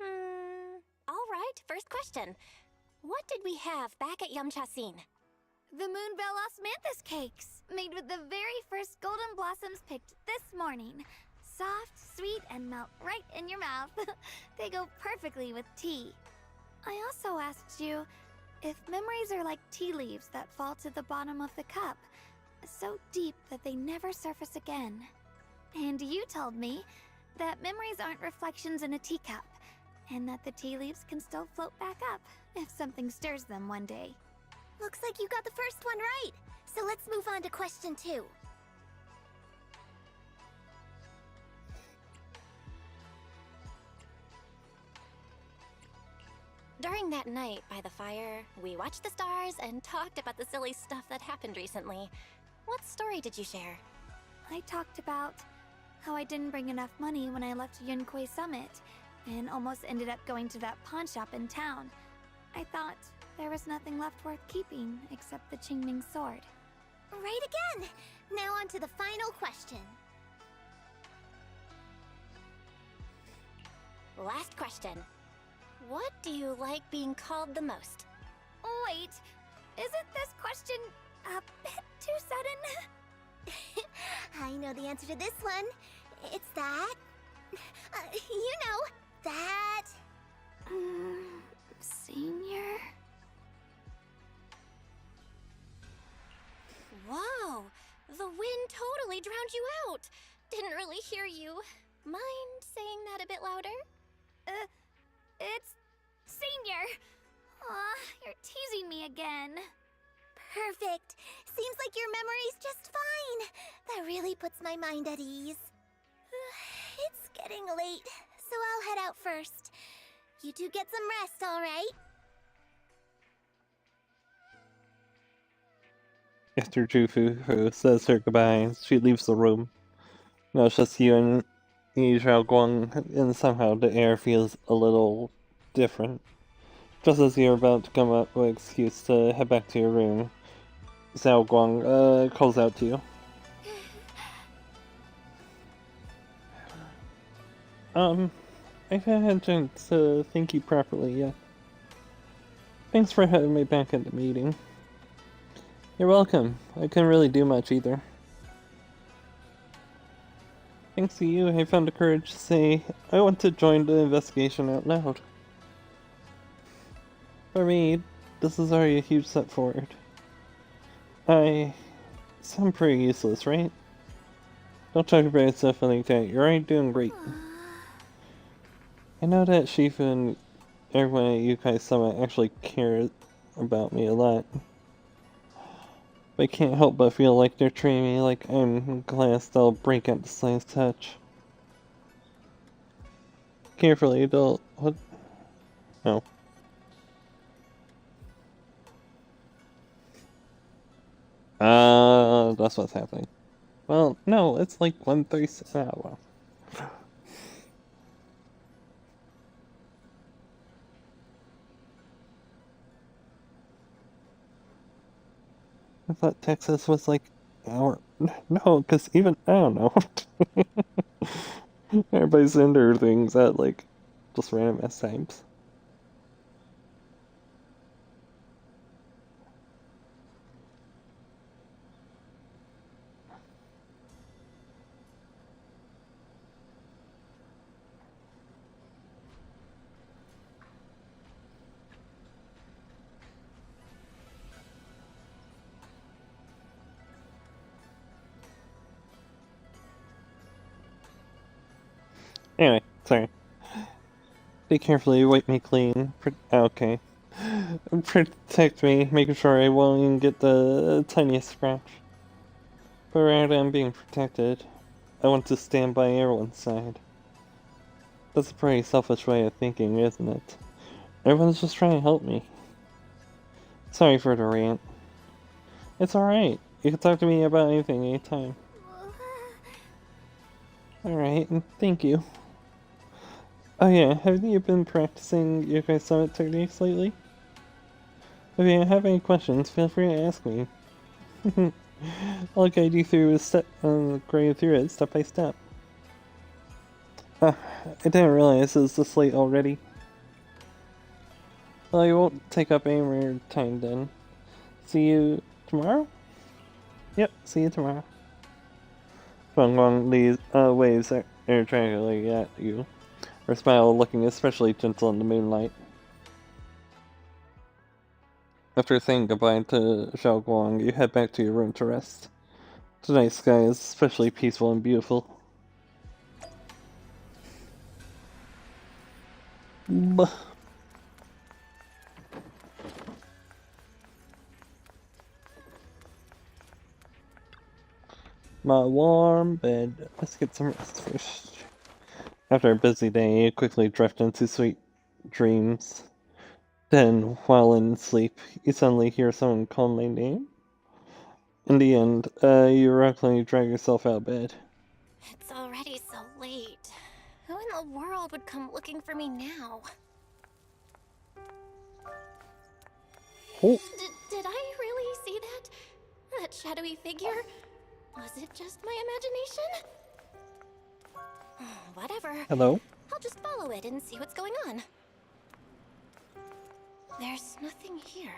Alright, first question. What did we have back at Yamchasin? The Moonbell Osmanthus cakes, made with the very first golden blossoms picked this morning. Soft, sweet, and melt right in your mouth. They go perfectly with tea. I also asked you if memories are like tea leaves that fall to the bottom of the cup, so deep that they never surface again. And you told me that memories aren't reflections in a teacup, and that the tea leaves can still float back up if something stirs them one day. Looks like you got the first one right. So let's move on to question 2. During that night by the fire, we watched the stars and talked about the silly stuff that happened recently. What story did you share? I talked about how I didn't bring enough money when I left Yunquei Summit, and almost ended up going to that pawn shop in town. I thought there was nothing left worth keeping except the Qingming sword. Right again! Now on to the final question. Last question. What do you like being called the most? Wait, isn't this question a bit too sudden? I know the answer to this one. It's that... you know, that... Senior? Whoa! The wind totally drowned you out! Didn't really hear you. Mind saying that a bit louder? It's... Senior! Aw, you're teasing me again. Perfect. Seems like your memory's just fine. That really puts my mind at ease. It's getting late, so I'll head out first. You two get some rest, alright? After Jufu says her goodbyes, she leaves the room. Now it's just you and Yi Guang, and somehow the air feels a little different. Just as you're about to come up with an excuse to head back to your room, Xiao Guang calls out to you. I haven't had a chance to thank you properly yet. Thanks for having me back at the meeting. You're welcome. I couldn't really do much either. Thanks to you, I found the courage to say I want to join the investigation out loud. For me, this is already a huge step forward. I sound pretty useless, right? Don't talk about yourself like that. You're already doing great. I know that Shifu and everyone at Yukai Summit actually cares about me a lot. But I can't help but feel like they're treating me like I'm glass that'll break at the slightest touch. Carefully, they'll... What? No. That's what's happening. Well, no, it's like 1:36. Ah, well. I thought Texas was like our... No, because even... I don't know. Everybody's into things at like just random ass times. Anyway, sorry. Be carefully, wipe me clean. Okay. Protect me, making sure I won't even get the tiniest scratch. But rather than being protected, I want to stand by everyone's side. That's a pretty selfish way of thinking, isn't it? Everyone's just trying to help me. Sorry for the rant. It's alright. You can talk to me about anything anytime. Alright, thank you. Oh yeah, have you been practicing Yokai Summit techniques lately? If you have any questions, feel free to ask me. I'll guide you through it step by step. I didn't realize it was this late already. Well, I won't take up any more time then. See you tomorrow? Yep, see you tomorrow. Guang waves energetically at you, her smile looking especially gentle in the moonlight. After saying goodbye to Xiao Guang, you head back to your room to rest. Tonight's sky is especially peaceful and beautiful. Bah. My warm bed. Let's get some rest first. After a busy day, you quickly drift into sweet dreams. Then, while in sleep, you suddenly hear someone call my name. In the end, you reluctantly drag yourself out of bed. It's already so late. Who in the world would come looking for me now? Oh. Did I really see that? That shadowy figure? Was it just my imagination? Whatever. Hello? I'll just follow it and see what's going on. There's nothing here.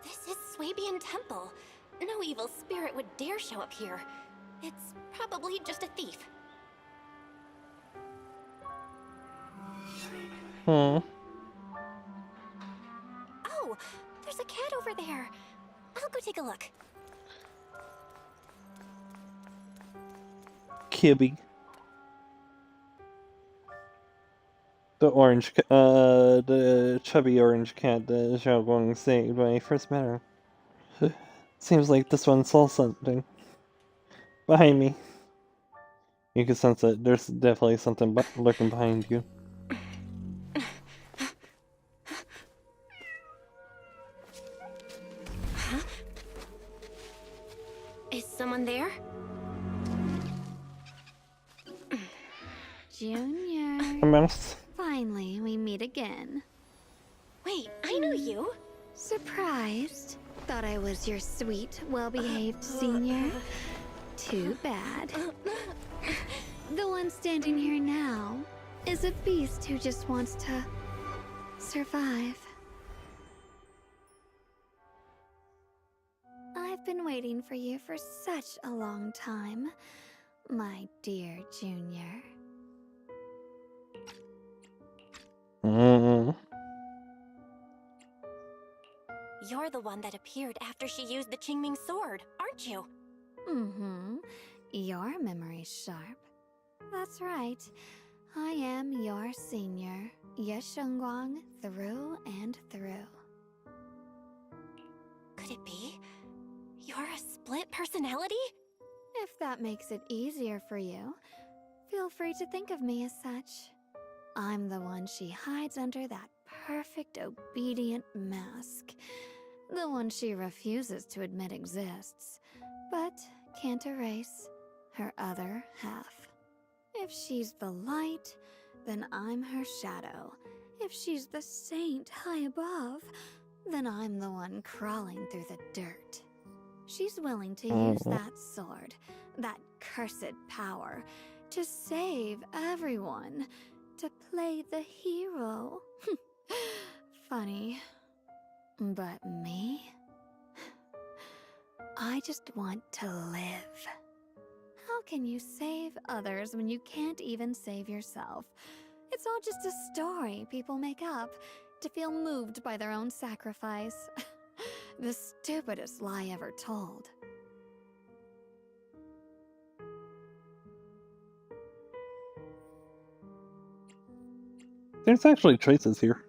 This is Swabian Temple. No evil spirit would dare show up here. It's probably just a thief. Hmm. Oh, there's a cat over there. I'll go take a look. Kibby. The chubby orange cat that Xiao Guang saved when I first met her. Seems like this one saw something. Behind me. You can sense it. There's definitely something lurking behind you. Huh? Is someone there? Junior. A mouse. Finally, we meet again. Wait, I know you. Surprised? Thought I was your sweet, well-behaved senior? Too bad. The one standing here now is a beast who just wants to survive. I've been waiting for you for such a long time, my dear Junior. 。You're the one that appeared after she used the Qingming sword, aren't you? Mm-hmm. Your memory's sharp. That's right. I am your senior, Ye Shengguang, through and through. Could it be? You're a split personality? If that makes it easier for you, feel free to think of me as such. I'm the one she hides under that perfect obedient mask. The one she refuses to admit exists, but can't erase her other half. If she's the light, then I'm her shadow. If she's the saint high above, then I'm the one crawling through the dirt. She's willing to use that sword, that cursed power, to save everyone, to play the hero. Funny. But me? I just want to live. How can you save others when you can't even save yourself? It's all just a story people make up to feel moved by their own sacrifice. The stupidest lie ever told. There's actually traces here.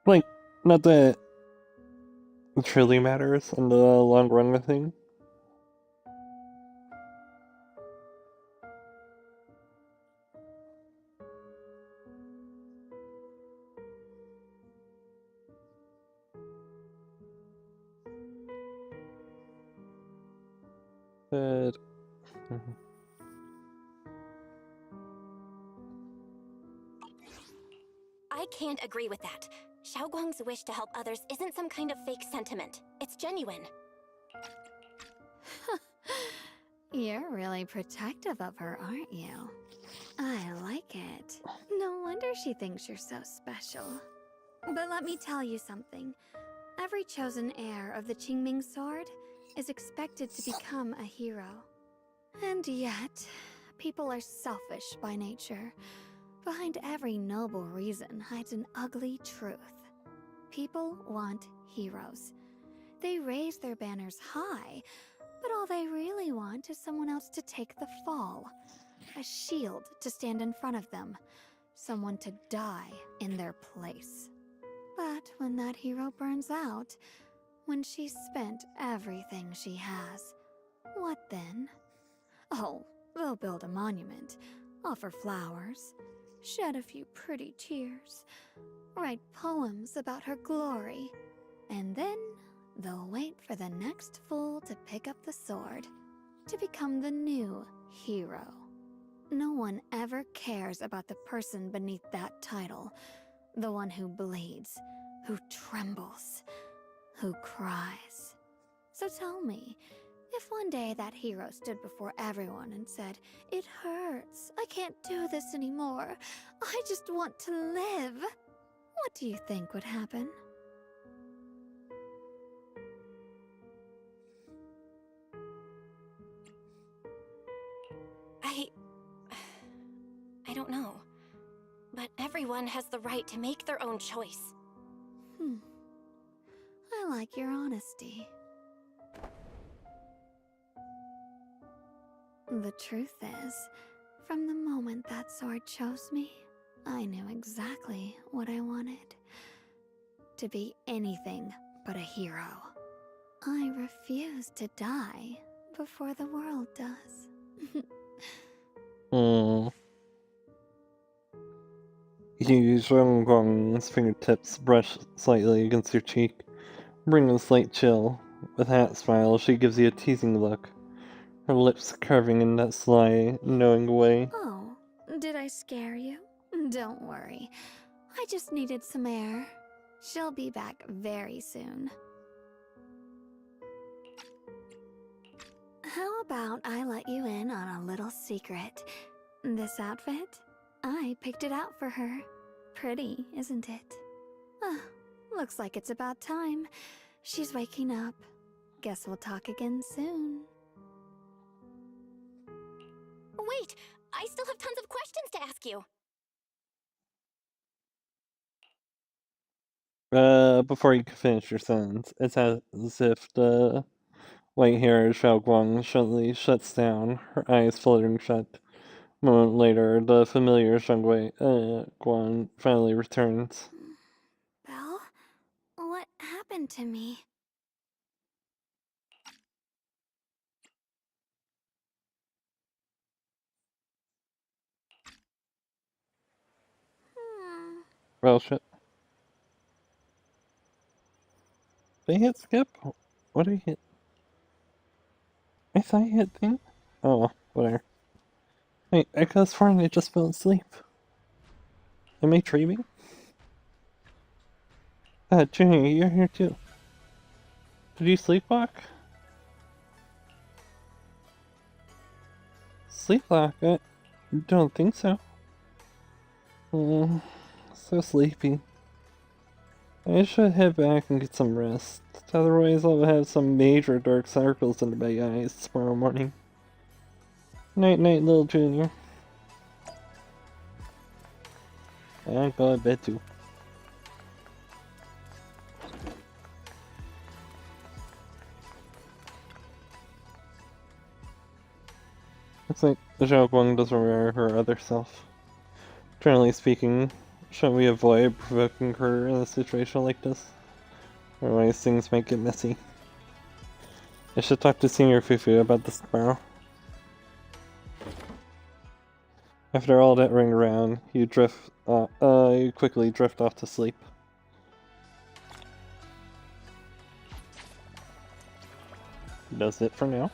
Like, not that it truly matters in the long run of things. But... I can't agree with that. Xiaoguang's wish to help others isn't some kind of fake sentiment. It's genuine. You're really protective of her, aren't you? I like it. No wonder she thinks you're so special. But let me tell you something. Every chosen heir of the Qingming sword is expected to become a hero. And yet, people are selfish by nature. Behind every noble reason hides an ugly truth. People want heroes. They raise their banners high, but all they really want is someone else to take the fall. A shield to stand in front of them. Someone to die in their place. But when that hero burns out, when she's spent everything she has, what then? Oh, they'll build a monument, offer flowers, shed a few pretty tears, write poems about her glory, and then they'll wait for the next fool to pick up the sword, to become the new hero. No one ever cares about the person beneath that title, the one who bleeds, who trembles, who cries. So tell me, if one day that hero stood before everyone and said, "It hurts, I can't do this anymore, I just want to live," what do you think would happen? I don't know. But everyone has the right to make their own choice. I like your honesty. The truth is, from the moment that sword chose me, I knew exactly what I wanted. To be anything but a hero. I refuse to die before the world does. Yu Zhongguang's fingertips brush slightly against your cheek, bringing a slight chill. With that smile, she gives you a teasing look, her lips curving in that sly, knowing way. Oh, did I scare you? Don't worry. I just needed some air. She'll be back very soon. How about I let you in on a little secret? This outfit? I picked it out for her. Pretty, isn't it? Looks like it's about time. She's waking up. Guess we'll talk again soon. Wait! I still have tons of questions to ask you! Before you can finish your sentence, it's as if the white-haired Xiao Guang suddenly shuts down, her eyes fluttering shut. A moment later, the familiar Shangwei Guan finally returns. Belle? What happened to me? Well, shit. Did I hit skip? What did I hit? I thought I hit thing? Oh, whatever. Wait, I could have sworn I just fell asleep. Am I dreaming? Junior, you're here too. Did you sleepwalk? Sleepwalk? I don't think so. So sleepy. I should head back and get some rest. Otherwise, I'll have some major dark circles under my eyes tomorrow morning. Night, night, little Junior. I'll go to bed too. Looks like Zhao Guang doesn't remember her other self. Generally speaking, shouldn't we avoid provoking her in a situation like this? Otherwise things might get messy. I should talk to Senior Fufu about this tomorrow. After all that ring around, you quickly drift off to sleep. That's it for now.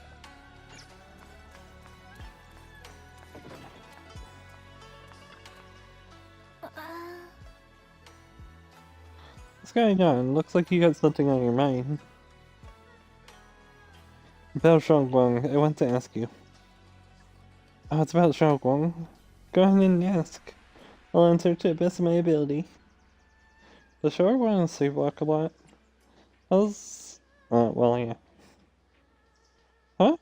What's going on? Looks like you got something on your mind. About Xiaoguang, I want to ask you. Oh, it's about Xiaoguang? Go ahead and ask. I'll answer to the best of my ability. Does Xiaoguang sleepwalk a lot? Well, yeah. Huh?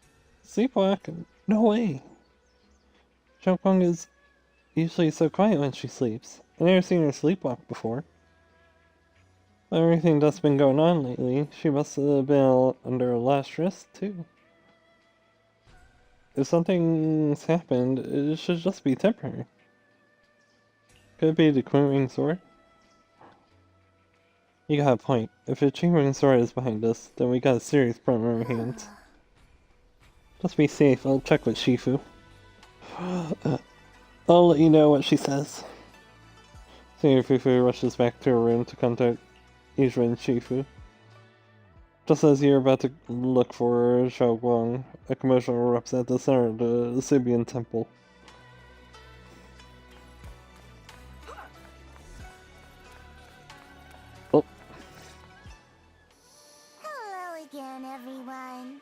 Sleepwalk? No way. Xiaoguang is usually so quiet when she sleeps. I've never seen her sleepwalk before. Everything that's been going on lately, she must have been under a lot of stress, too. If something's happened, it should just be temporary. Could it be the Queen Sword? You got a point. If the Queen Sword is behind us, then we got a serious problem on our hands. Just be safe, I'll check with Shifu. I'll let you know what she says. Senior Fufu rushes back to her room to contact Izra and Shifu. Just as you're about to look for Xiao Guang, a commotion erupts at the center of the Sibian temple. Oh. Hello again, everyone.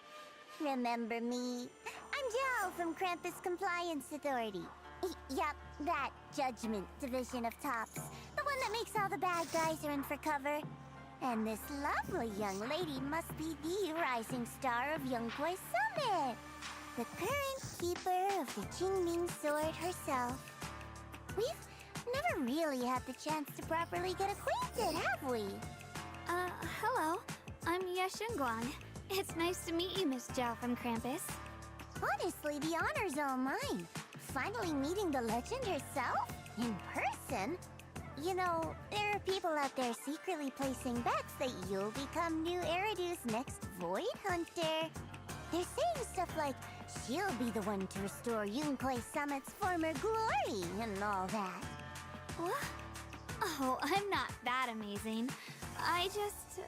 Remember me? I'm Zhao from Krampus Compliance Authority. Yup, that Judgment Division of Tops. The one that makes all the bad guys run for cover. And this lovely young lady must be the rising star of Yongguai Summit. The current keeper of the Qingming Sword herself. We've never really had the chance to properly get acquainted, have we? Hello. I'm Yashun Guang. It's nice to meet you, Miss Zhao from Krampus. Honestly, the honor's all mine. Finally meeting the legend herself? In person? You know, there are people out there secretly placing bets that you'll become new Eridu's next Void Hunter. They're saying stuff like, she'll be the one to restore Yongguai Summit's former glory and all that. What? Oh, I'm not that amazing. I just...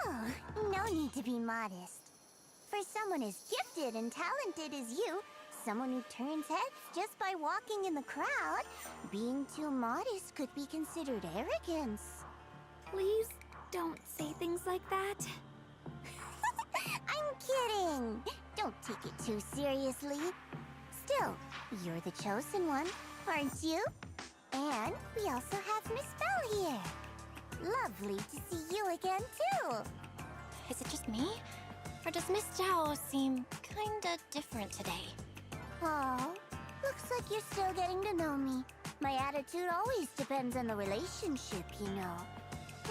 Oh, no need to be modest. For someone as gifted and talented as you, someone who turns heads just by walking in the crowd, being too modest could be considered arrogance. Please don't say things like that. I'm kidding! Don't take it too seriously. Still, you're the chosen one, aren't you? And we also have Miss Belle here. Lovely to see you again, too. Is it just me? Or does Miss Zhao seem kinda different today? Oh, looks like you're still getting to know me. My attitude always depends on the relationship, you know.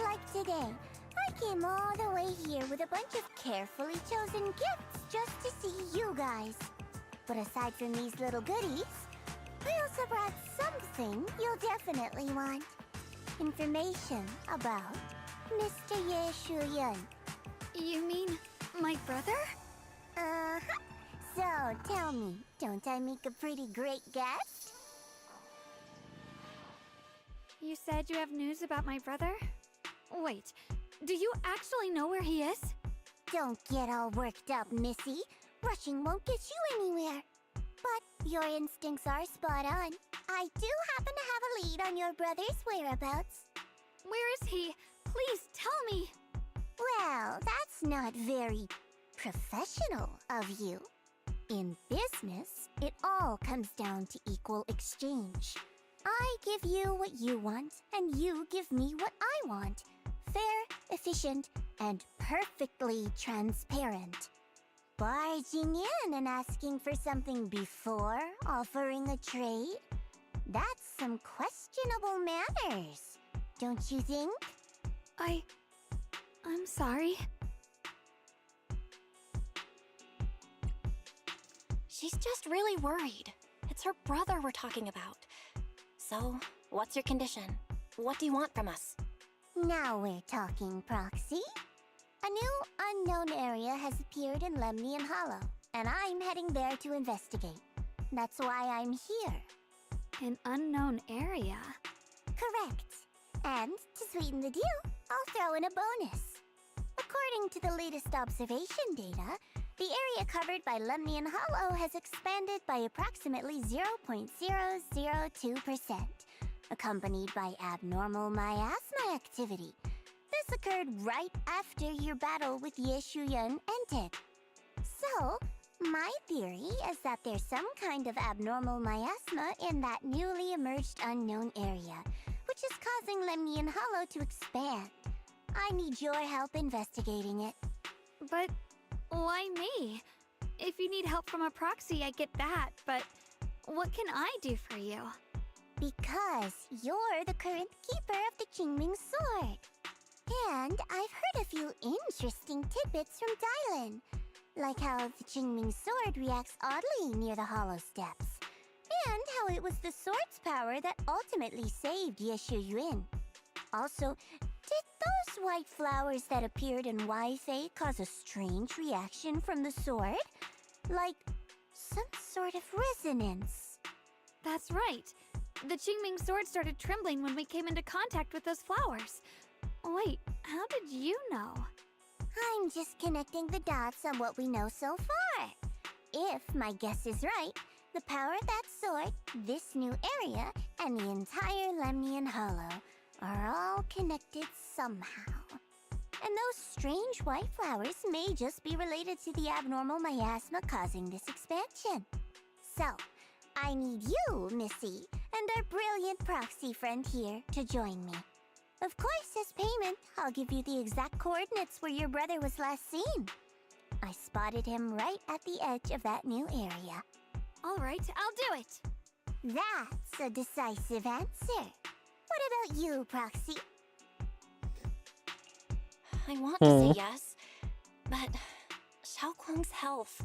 Like today, I came all the way here with a bunch of carefully chosen gifts just to see you guys. But aside from these little goodies, I also brought something you'll definitely want. Information about Mr. Ye Shuyun. You mean my brother? Uh-huh. So, tell me, don't I make a pretty great guest? You said you have news about my brother? Wait, do you actually know where he is? Don't get all worked up, Missy. Rushing won't get you anywhere. But your instincts are spot on. I do happen to have a lead on your brother's whereabouts. Where is he? Please tell me. Well, that's not very professional of you. In business, it all comes down to equal exchange. I give you what you want, and you give me what I want. Fair, efficient, and perfectly transparent. Barging in and asking for something before offering a trade? That's some questionable manners, don't you think? I'm sorry. She's just really worried. It's her brother we're talking about. So, what's your condition? What do you want from us? Now we're talking, Proxy. A new unknown area has appeared in Lemnian Hollow, and I'm heading there to investigate. That's why I'm here. An unknown area? Correct. And to sweeten the deal, I'll throw in a bonus. According to the latest observation data, the area covered by Lemnian Hollow has expanded by approximately 0.002%, accompanied by abnormal miasma activity. This occurred right after your battle with Ye Shuyun ended. So, my theory is that there's some kind of abnormal miasma in that newly emerged unknown area, which is causing Lemnian Hollow to expand. I need your help investigating it. But why me? If you need help from a proxy, I get that, but what can I do for you? Because you're the current keeper of the Qingming Sword. And I've heard a few interesting tidbits from Dylan, like how the Qingming Sword reacts oddly near the Hollow Steps, and how it was the sword's power that ultimately saved Ye Shuyun. Also, did those white flowers that appeared in Waifei cause a strange reaction from the sword? Like some sort of resonance. That's right. The Qingming Sword started trembling when we came into contact with those flowers. Wait, how did you know? I'm just connecting the dots on what we know so far. If my guess is right, the power of that sword, this new area, and the entire Lemnian Hollow are all connected somehow. And those strange white flowers may just be related to the abnormal miasma causing this expansion. So, I need you, Missy, and our brilliant proxy friend here to join me. Of course, as payment, I'll give you the exact coordinates where your brother was last seen. I spotted him right at the edge of that new area. All right, I'll do it. That's a decisive answer. What about you, Proxy? I want to say yes, but Xiaoguang's health.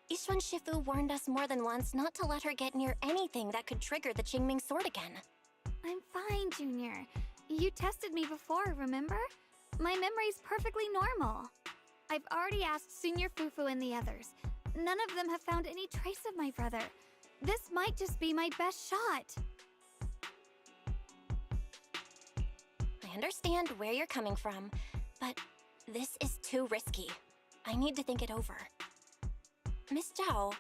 Yishuan Shifu warned us more than once not to let her get near anything that could trigger the Qingming Sword again. I'm fine, Junior. You tested me before, remember? My memory's perfectly normal. I've already asked Senior Fufu and the others. None of them have found any trace of my brother. This might just be my best shot. I understand where you're coming from, but this is too risky. I need to think it over. Miss Zhao,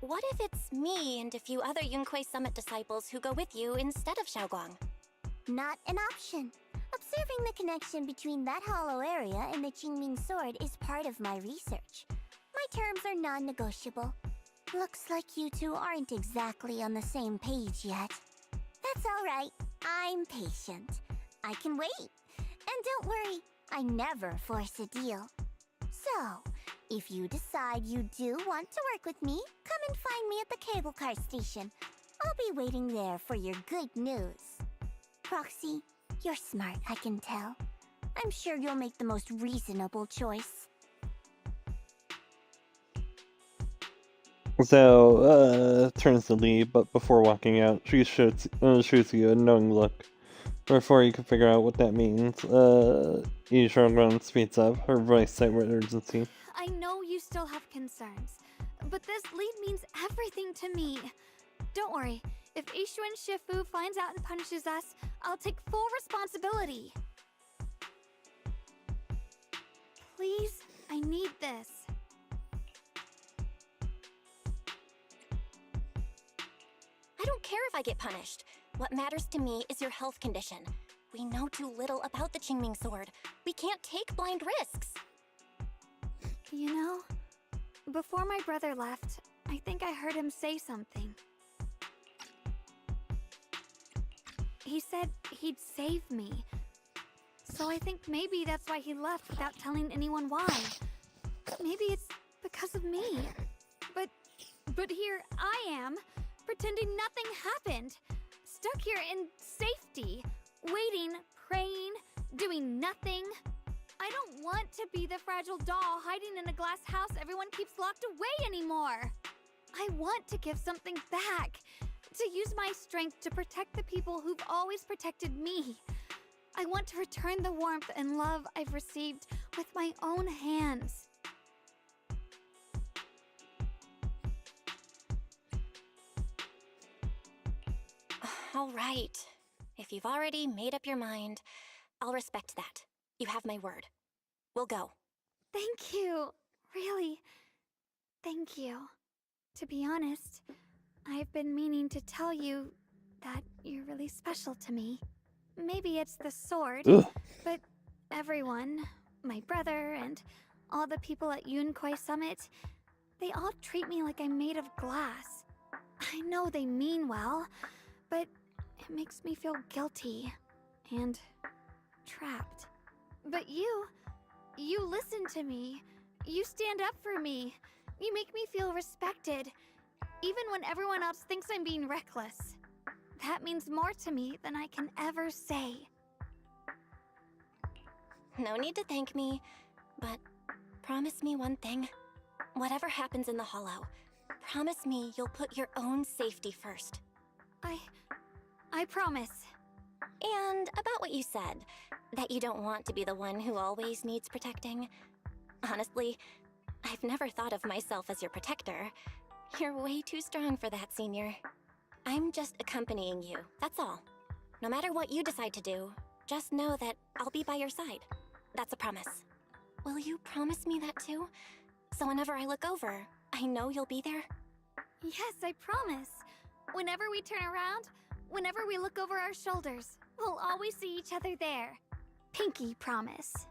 what if it's me and a few other Yunquei Summit disciples who go with you instead of Xiaoguang? Not an option. Observing the connection between that hollow area and the Qingming Sword is part of my research. My terms are non-negotiable. Looks like you two aren't exactly on the same page yet. That's all right. I'm patient. I can wait. And don't worry, I never force a deal. So, If you decide you do want to work with me, come and find me at the cable car station. I'll be waiting there for your good news. Proxy, you're smart, I can tell. I'm sure you'll make the most reasonable choice. So, turns to leave, but before walking out, she shoots you a knowing look. Before you can figure out what that means, Yishuan speeds up, her voice set with urgency. I know you still have concerns, but this lead means everything to me. Don't worry, if Ishuan Shifu finds out and punishes us, I'll take full responsibility. Please, I need this. I don't care if I get punished. What matters to me is your health condition. We know too little about the Qingming sword. We can't take blind risks. You know, before my brother left, I think I heard him say something. He said he'd save me. So I think maybe that's why he left without telling anyone why. Maybe it's because of me. But here I am, pretending nothing happened. Stuck here in safety, waiting, praying, doing nothing. I don't want to be the fragile doll hiding in a glass house everyone keeps locked away anymore. I want to give something back, to use my strength to protect the people who've always protected me. I want to return the warmth and love I've received with my own hands. All right. If you've already made up your mind, I'll respect that. You have my word. We'll go. Thank you. Really, thank you. To be honest, I've been meaning to tell you that you're really special to me. Maybe it's the sword, but everyone, my brother and all the people at Yunkoi Summit, they all treat me like I'm made of glass. I know they mean well, but it makes me feel guilty and trapped. But you listen to me. You stand up for me. You make me feel respected, even when everyone else thinks I'm being reckless. That means more to me than I can ever say. No need to thank me, but promise me one thing. Whatever happens in the Hollow, promise me you'll put your own safety first. I promise. And about what you said, that you don't want to be the one who always needs protecting. Honestly, I've never thought of myself as your protector. You're way too strong for that, Senior. I'm just accompanying you, that's all. No matter what you decide to do, just know that I'll be by your side. That's a promise. Will you promise me that too? So whenever I look over, I know you'll be there? Yes, I promise. Whenever we turn around, whenever we look over our shoulders, we'll always see each other there. Pinky promise.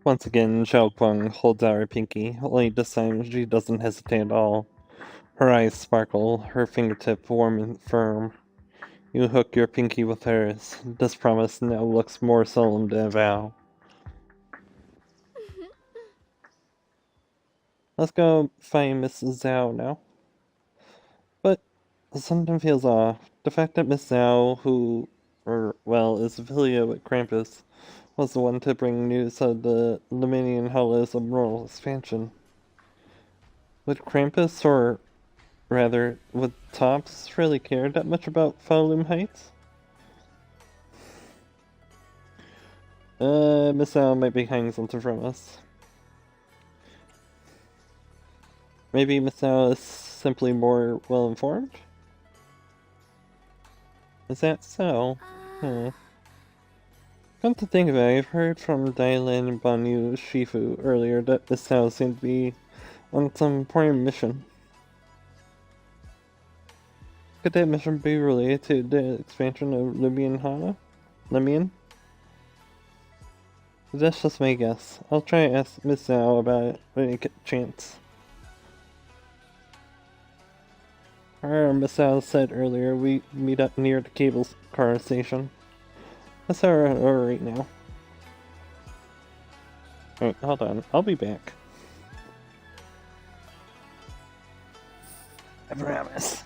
Once again, Xiao Guang holds out her pinky, only this time she doesn't hesitate at all. Her eyes sparkle, her fingertip warm and firm. You hook your pinky with hers. This promise now looks more solemn than a vow. Let's go find Mrs. Zhao now. But something feels off. The fact that Miss Zhao, who, is affiliated with Krampus, was the one to bring news of the Lemanian Hollow's rural expansion. Would Krampus, or rather, would Tops really care that much about Falloom Heights? Miss Zhao might be hiding something from us. Maybe Miss Zhao is simply more well-informed? Is that so? Come to think of it, I've heard from Dylan and Banyu Shifu earlier that Miss Zhao seemed to be on some important mission. Could that mission be related to the expansion of Lumion Hana? Lumion? That's just my guess. I'll try to ask Miss Zhao about it when I get a chance. Miss Zhao said earlier we meet up near the cable car station. Let's head over right now. Alright, hold on. I'll be back. I promise.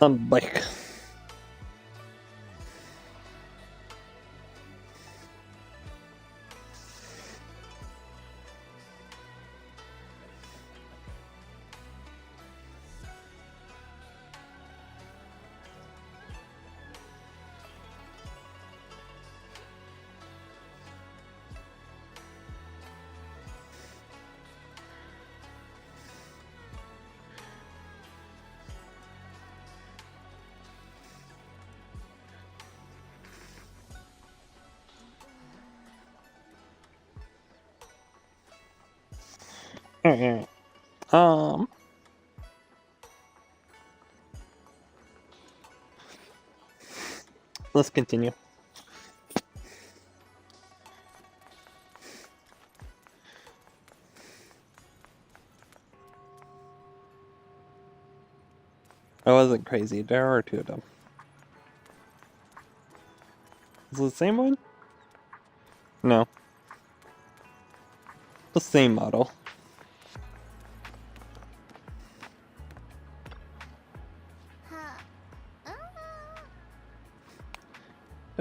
on the bike. Alright. Let's continue. I wasn't crazy. There are two of them. Is it the same one? No. The same model.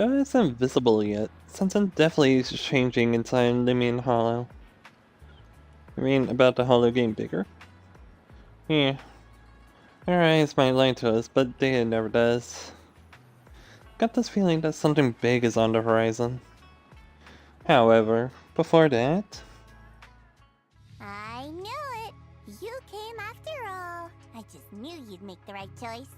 It's invisible yet. Something definitely is changing inside Limian Hollow. I mean, about the Hollow game bigger? Yeah. Our eyes might lie to us, but data never does. Got this feeling that something big is on the horizon. However, before that... I knew it! You came after all. I just knew you'd make the right choice.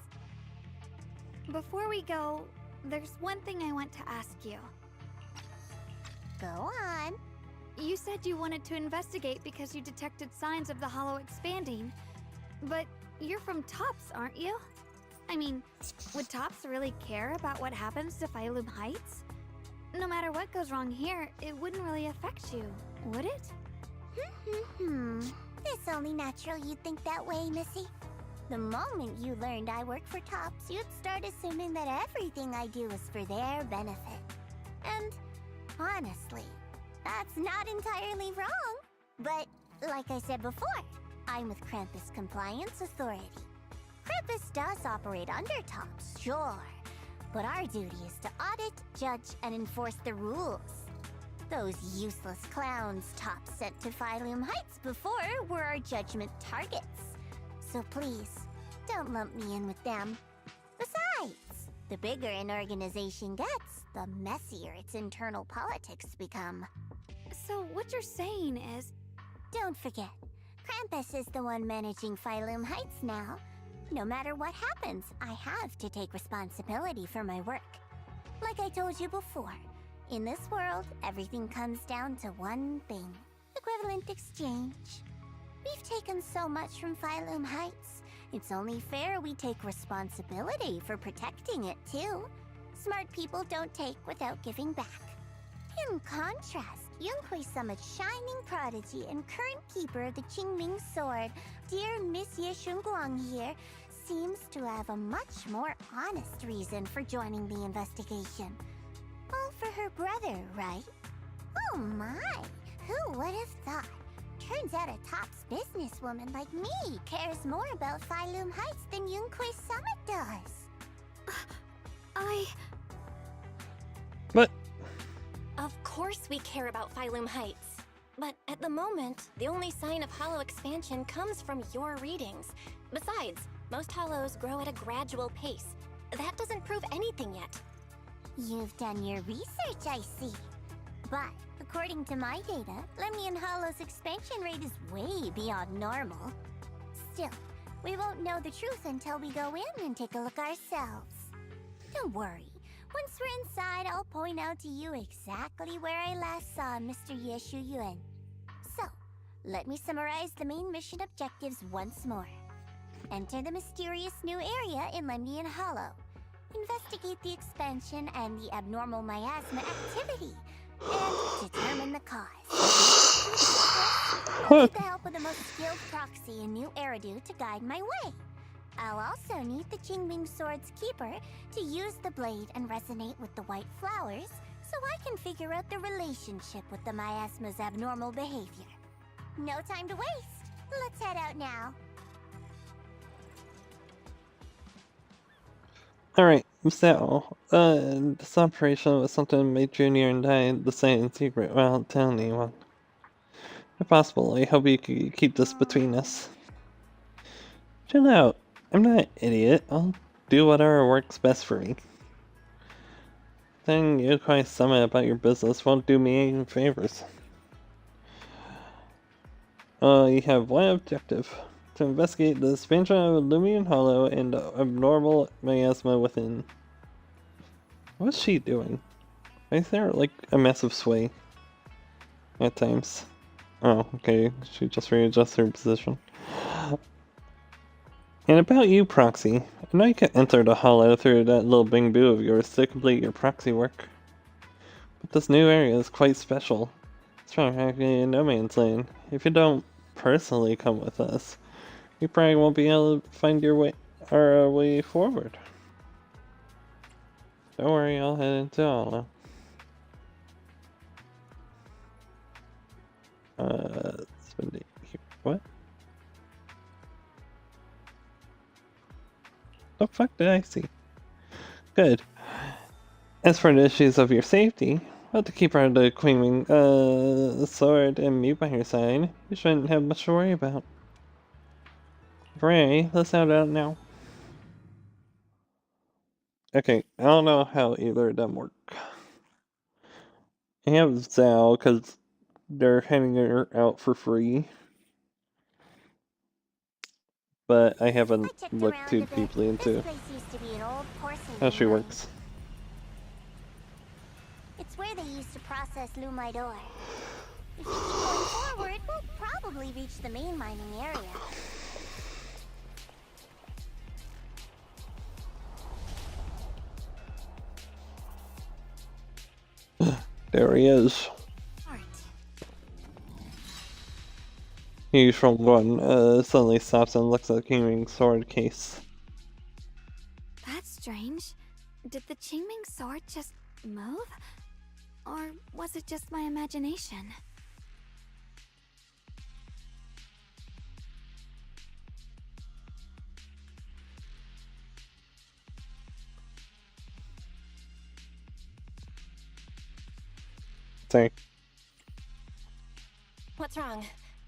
Before we go, there's one thing I want to ask you. Go on. You said you wanted to investigate because you detected signs of the Hollow expanding. But you're from Tops, aren't you? I mean, would Tops really care about what happens to Phylum Heights? No matter what goes wrong here, it wouldn't really affect you, would it? It's only natural you'd think that way, Missy. The moment you learned I work for Tops, you'd start assuming that everything I do is for their benefit. And honestly, that's not entirely wrong. But like I said before, I'm with Krampus Compliance Authority. Krampus does operate under Tops, sure. But our duty is to audit, judge, and enforce the rules. Those useless clowns Tops sent to Phylum Heights before were our judgment targets. So please, don't lump me in with them. Besides, the bigger an organization gets, the messier its internal politics become. So what you're saying is... Don't forget, Krampus is the one managing Phylum Heights now. No matter what happens, I have to take responsibility for my work. Like I told you before, in this world, everything comes down to one thing. Equivalent exchange. We've taken so much from Phylum Heights. It's only fair we take responsibility for protecting it, too. Smart people don't take without giving back. In contrast, Yunhui Summit's shining prodigy and current keeper of the Qingming Sword, dear Miss Ye Shunguang here, seems to have a much more honest reason for joining the investigation. All for her brother, right? Oh my! Who would have thought? Turns out a Tops businesswoman like me cares more about Phylum Heights than Yunhui Summit does. But... Of course we care about Phylum Heights. But at the moment, the only sign of Hollow expansion comes from your readings. Besides, most Hollows grow at a gradual pace. That doesn't prove anything yet. You've done your research, I see. But according to my data, Limian Hollow's expansion rate is way beyond normal. Still, we won't know the truth until we go in and take a look ourselves. Don't worry. Once we're inside, I'll point out to you exactly where I last saw Mr. Ye Shuyuan. So, let me summarize the main mission objectives once more. Enter the mysterious new area in Limian Hollow. Investigate the expansion and the abnormal miasma activity, and determine the cause. I'll need the help of the most skilled proxy in New Eridu to guide my way. I'll also need the Qingming Sword's keeper to use the blade and resonate with the white flowers so I can figure out the relationship with the miasma's abnormal behavior. No time to waste. Let's head out now. Alright, so, this operation was something my junior and I decided in secret without telling anyone. If possible, I hope you could keep this between us. Chill out. I'm not an idiot. I'll do whatever works best for me. Telling you quite something about your business won't do me any favors. You have one objective. To investigate the expansion of Lumion Hollow and abnormal miasma within. What's she doing? Why is there, like, a massive sway? At times. Oh, okay. She just readjusts her position. And about you, Proxy. I know you can enter the Hollow through that little bing-boo of yours to complete your proxy work. But this new area is quite special. It's practically a no man's land. If you don't personally come with us, you probably won't be able to find our way forward. Don't worry, I'll head into Hollow. Spend it here. What? The fuck did I see? Good. As for the issues of your safety, well, to keep out the Queen sword and me by your side, you shouldn't have much to worry about. Ray, let's head out now. Okay, I don't know how either of them work. I have Zao, because they're handing her out for free. But I haven't looked too deeply into how she works. It's where they used to process Lumide ore. If you keep going forward, we'll probably reach the main mining area. There he is. He's from one, suddenly stops and looks at the Qingming sword case. That's strange. Did the Qingming sword just move? Or was it just my imagination? Sorry. What's wrong?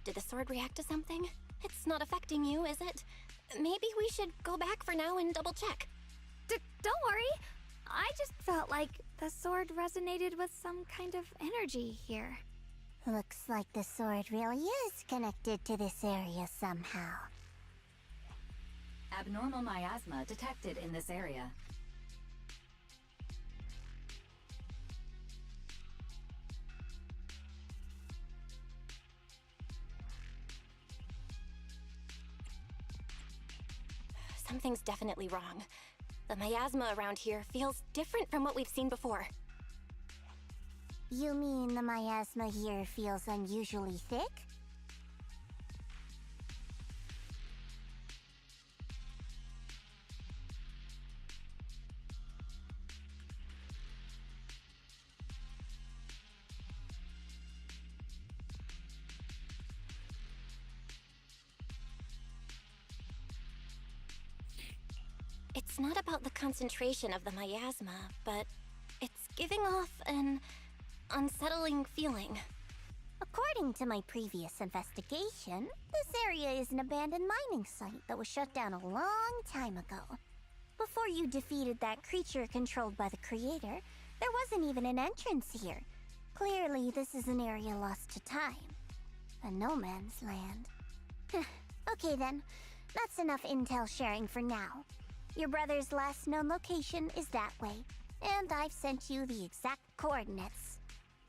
Did the sword react to something? It's not affecting you, is it? Maybe we should go back for now and double check. Don't worry. I just felt like the sword resonated with some kind of energy here. Looks like the sword really is connected to this area somehow. Abnormal miasma detected in this area. Something's definitely wrong. The miasma around here feels different from what we've seen before. You mean the miasma here feels unusually thick? It's not about the concentration of the miasma, but it's giving off an unsettling feeling. According to my previous investigation, this area is an abandoned mining site that was shut down a long time ago. Before you defeated that creature controlled by the creator, there wasn't even an entrance here. Clearly, this is an area lost to time. A no man's land. Okay then, that's enough intel sharing for now. Your brother's last known location is that way, and I've sent you the exact coordinates.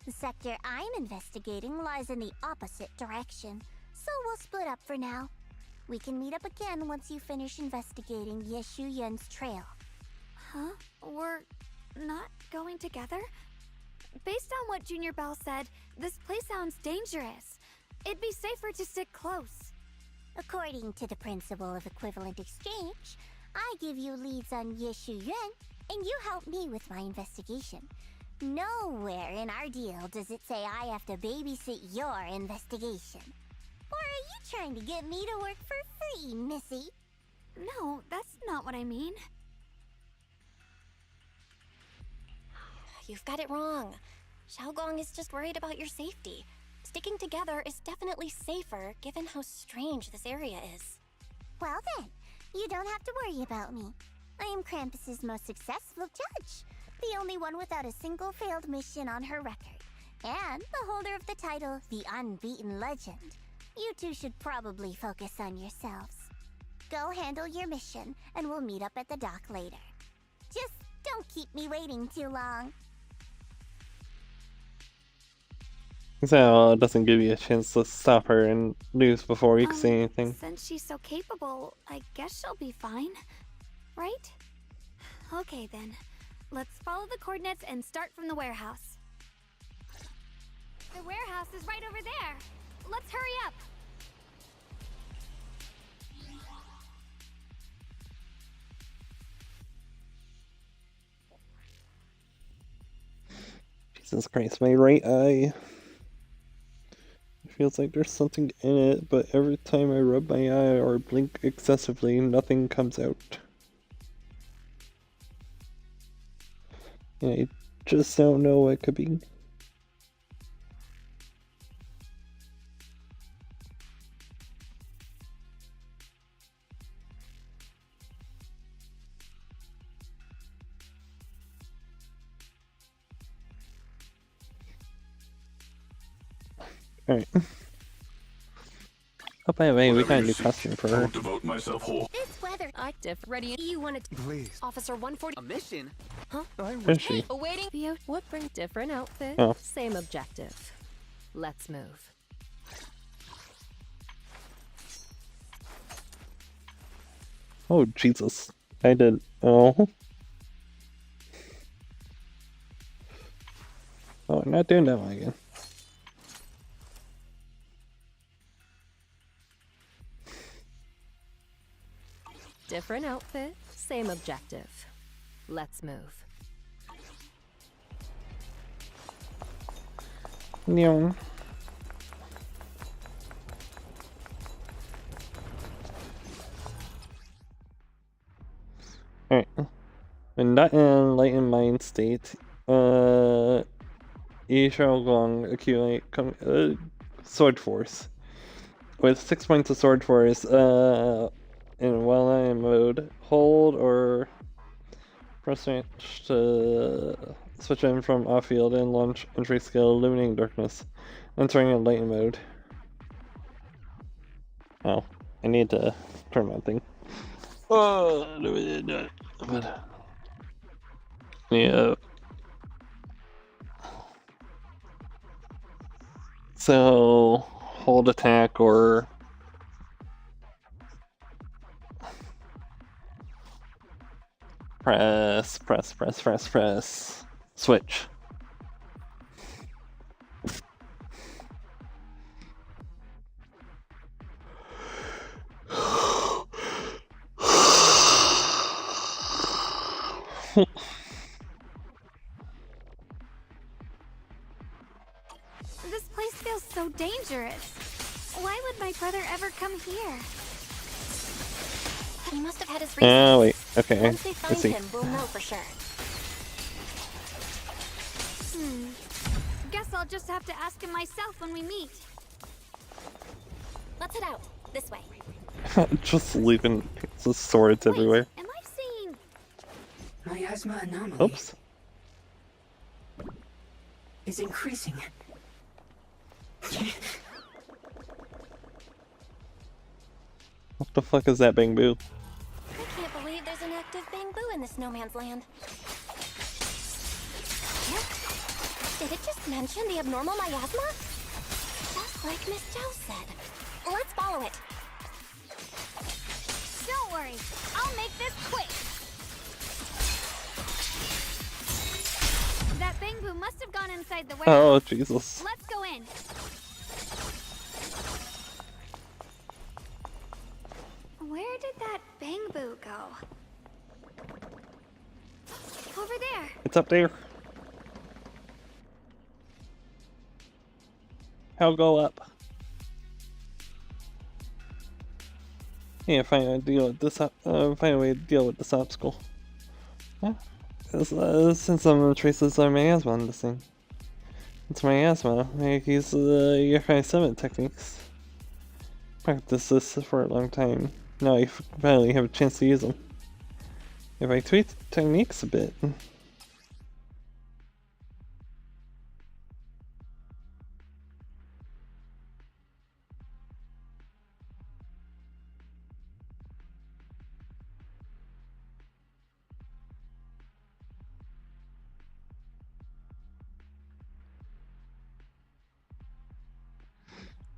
The sector I'm investigating lies in the opposite direction, so we'll split up for now. We can meet up again once you finish investigating Yeshu Yen's trail. Huh? We're not going together? Based on what Junior Bell said, this place sounds dangerous. It'd be safer to stick close. According to the principle of equivalent exchange, I give you leads on Yeshu Yuan, and you help me with my investigation. Nowhere in our deal does it say I have to babysit your investigation. Or are you trying to get me to work for free, Missy? No, that's not what I mean. you've got it wrong. Xiaogong is just worried about your safety. Sticking together is definitely safer, given how strange this area is. Well then, you don't have to worry about me. I am Krampus's most successful judge. The only one without a single failed mission on her record. And the holder of the title, the Unbeaten Legend. You two should probably focus on yourselves. Go handle your mission, and we'll meet up at the dock later. Just don't keep me waiting too long. So it doesn't give you a chance to stop her and lose before you can say anything. Since she's so capable, I guess she'll be fine. Right? Okay then. Let's follow the coordinates and start from the warehouse. The warehouse is right over there. Let's hurry up. Jesus Christ, my right eye. It feels like there's something in it, but every time I rub my eye or blink excessively, nothing comes out. I just don't know what it could be. Alright. Oh, by the way, we got a new costume for her. Devote myself whole. This weather active ready. You wanted to Please. Officer 140 A mission? Huh? Is she? Awaiting What brings different outfit? Oh. Same objective. Let's move. Oh, Jesus. I did. Oh. Oh, I'm not doing that one again. Different outfit, same objective. Let's move. Yeah. Alright. When not in enlightened mind state, you shall long accumulate sword force. With 6 points of sword force, in while-in mode, hold or press switch to switch in from off-field and launch entry skill Illuminating Darkness, entering enlightened mode. Oh, I need to turn that thing. Oh, but yeah. So hold attack or press, switch. This place feels so dangerous. Why would my brother ever come here? He must have had his reasons. Ah, wait. Okay. Once they I find see. him, we'll know for sure. Guess I'll just have to ask him myself when we meet. Let's head out. This way. Just leaving the swords everywhere. Am I seeing... Miasma anomaly Oops. is increasing. What the fuck is that, Bang Boo? I can't believe there's an active bamboo in this no man's land. Did it just mention the abnormal miasma? Just like Miss Zhao said. Let's follow it. Don't worry, I'll make this quick. That bamboo must have gone inside the warehouse. Oh, Jesus. Let's go in. Where did that bamboo go? Over there. It's up there. I'll go up. Yeah, find a way to deal with this find a way to deal with this obstacle. Huh? Since I'm gonna trace this on miasma on this thing. It's miasma. I use the year 5-7 techniques. Practice this for a long time. Now I finally have a chance to use them. If I tweak the techniques a bit.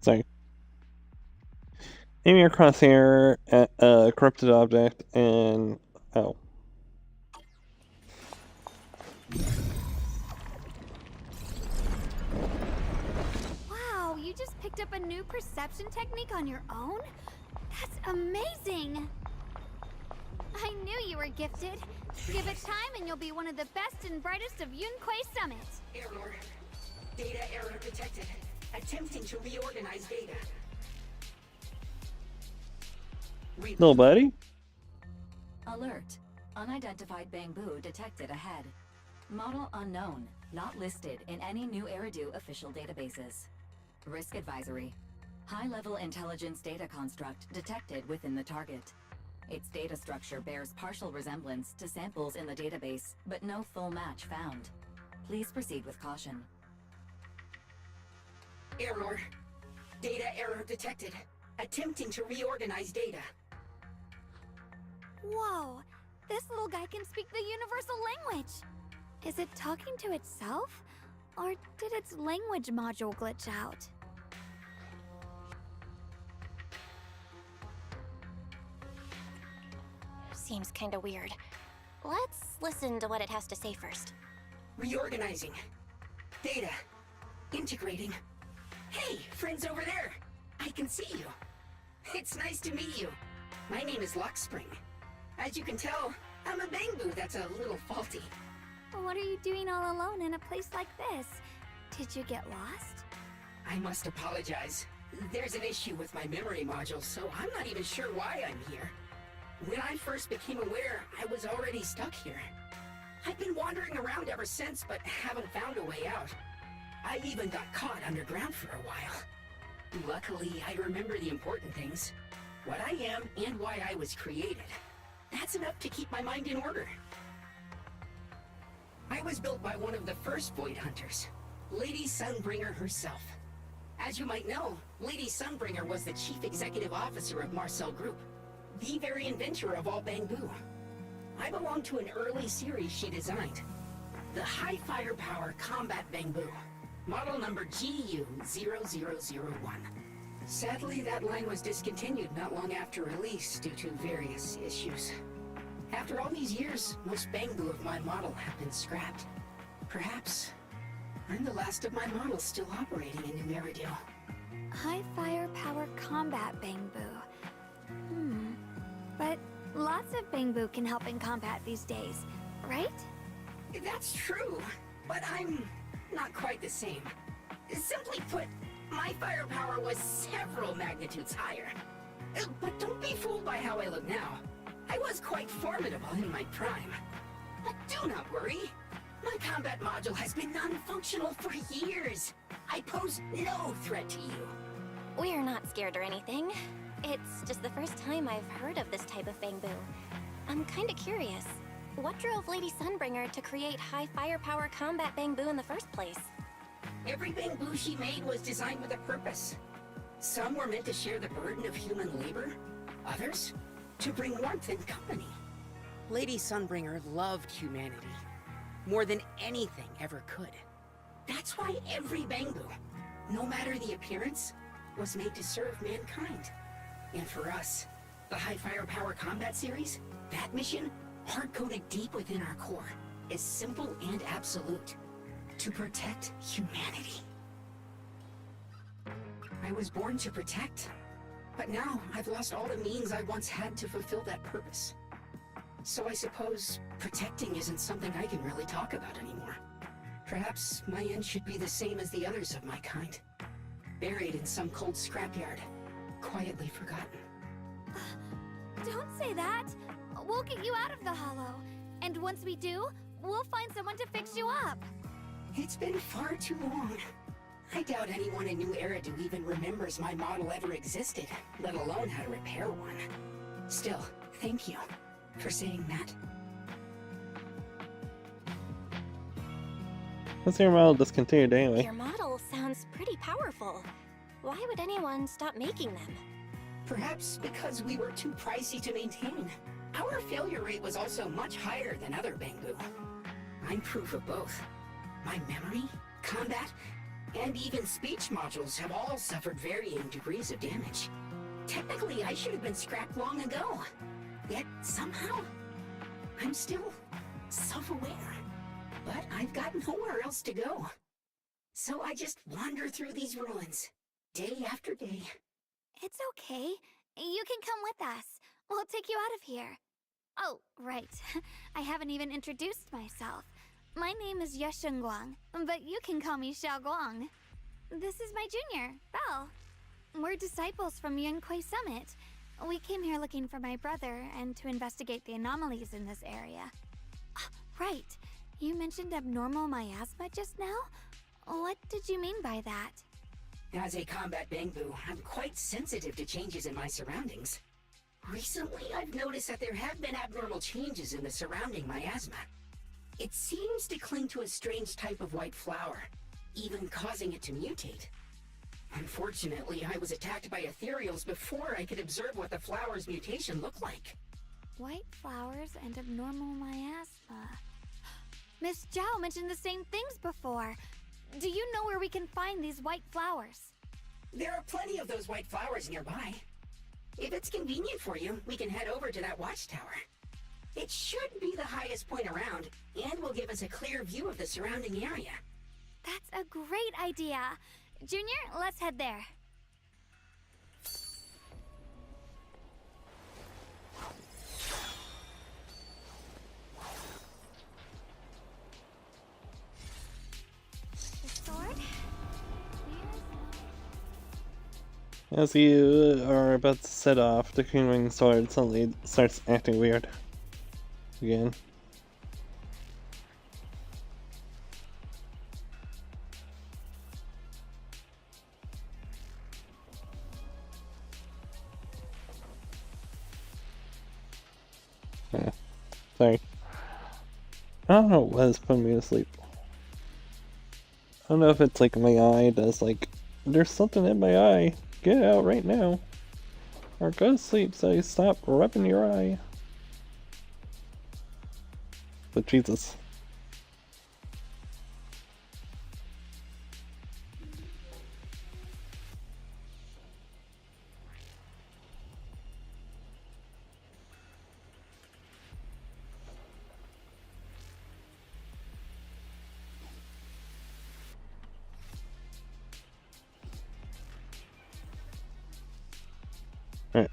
Sorry. Aim your crosshair at a corrupted object and... oh. Wow, you just picked up a new perception technique on your own? That's amazing! I knew you were gifted. Give it time and you'll be one of the best and brightest of Yunquay Summit. Error. Data error detected. Attempting to reorganize data. Little buddy? Alert. Unidentified bamboo detected ahead. Model unknown. Not listed in any new Eridu official databases. Risk advisory. High-level intelligence data construct detected within the target. Its data structure bears partial resemblance to samples in the database, but no full match found. Please proceed with caution. Error. Data error detected. Attempting to reorganize data. Whoa, this little guy can speak the universal language. Is it talking to itself? Or did its language module glitch out? Seems kinda weird. Let's listen to what it has to say first. Reorganizing. Data. Integrating. Hey, friends over there! I can see you. It's nice to meet you. My name is Luckspring. As you can tell, I'm a bamboo that's a little faulty. What are you doing all alone in a place like this? Did you get lost? I must apologize. There's an issue with my memory module, so I'm not even sure why I'm here. When I first became aware, I was already stuck here. I've been wandering around ever since, but haven't found a way out. I even got caught underground for a while. Luckily, I remember the important things. What I am and why I was created. That's enough to keep my mind in order. I was built by one of the first Void Hunters, Lady Sunbringer herself. As you might know, Lady Sunbringer was the chief executive officer of Marcel Group, the very inventor of all bamboo. I belong to an early series she designed, the High Firepower Combat Bamboo, model number GU0001. Sadly, that line was discontinued not long after release due to various issues. After all these years, most bamboo of my model have been scrapped. Perhaps I'm the last of my models still operating in New Meridale. High firepower combat bamboo. But lots of bamboo can help in combat these days, right? That's true, but I'm not quite the same. Simply put, my firepower was several magnitudes higher. But don't be fooled by how I look now. I was quite formidable in my prime. But do not worry. My combat module has been non-functional for years. I pose no threat to you. We're not scared or anything. It's just the first time I've heard of this type of bamboo. I'm kinda curious. What drove Lady Sunbringer to create high firepower combat bamboo in the first place? Every bamboo she made was designed with a purpose. Some were meant to share the burden of human labor. Others, to bring warmth and company. Lady Sunbringer loved humanity. More than anything ever could. That's why every bamboo, no matter the appearance, was made to serve mankind. And for us, the High Firepower Combat Series, that mission, hard-coded deep within our core, is simple and absolute. To protect humanity. I was born to protect, but now I've lost all the means I once had to fulfill that purpose. So I suppose protecting isn't something I can really talk about anymore. Perhaps my end should be the same as the others of my kind. Buried in some cold scrapyard, quietly forgotten. Don't say that! We'll get you out of the hollow. And once we do, We'll find someone to fix you up. It's been far too long. I doubt anyone in New Eridu even remembers my model ever existed, let alone how to repair one. Still, thank you for saying that. Let's your model discontinued anyway. Your model sounds pretty powerful. Why would anyone stop making them? Perhaps because we were too pricey to maintain. Our failure rate was also much higher than other Bangbu. I'm proof of both. My memory, combat, and even speech modules have all suffered varying degrees of damage. Technically, I should have been scrapped long ago. Yet, somehow, I'm still self-aware. But I've got nowhere else to go. So I just wander through these ruins, day after day. It's okay. You can come with us. We'll take you out of here. Oh, right. I haven't even introduced myself. My name is Yusheng Guang, but you can call me Xiao Guang. This is my junior, Belle. We're disciples from Yunquei Summit. We came here looking for my brother and to investigate the anomalies in this area. Right. You mentioned abnormal miasma just now? What did you mean by that? As a combat Bangbu, I'm quite sensitive to changes in my surroundings. Recently, I've noticed that there have been abnormal changes in the surrounding miasma. It seems to cling to a strange type of white flower, even causing it to mutate. Unfortunately, I was attacked by ethereals before I could observe what the flower's mutation looked like. White flowers and abnormal miasma. Miss Zhao mentioned the same things before. Do you know where we can find these white flowers? There are plenty of those white flowers nearby. If it's convenient for you, we can head over to that watchtower. It should be the highest point around, and will give us a clear view of the surrounding area. That's a great idea. Junior, let's head there. The sword? As you are about to set off, the Queen sword suddenly starts acting weird. Again. Sorry. I don't know what is putting me to sleep. I don't know if it's like my eye does like, there's something in my eye. Get it out right now. Or go to sleep so you stop rubbing your eye. But Jesus. Alright.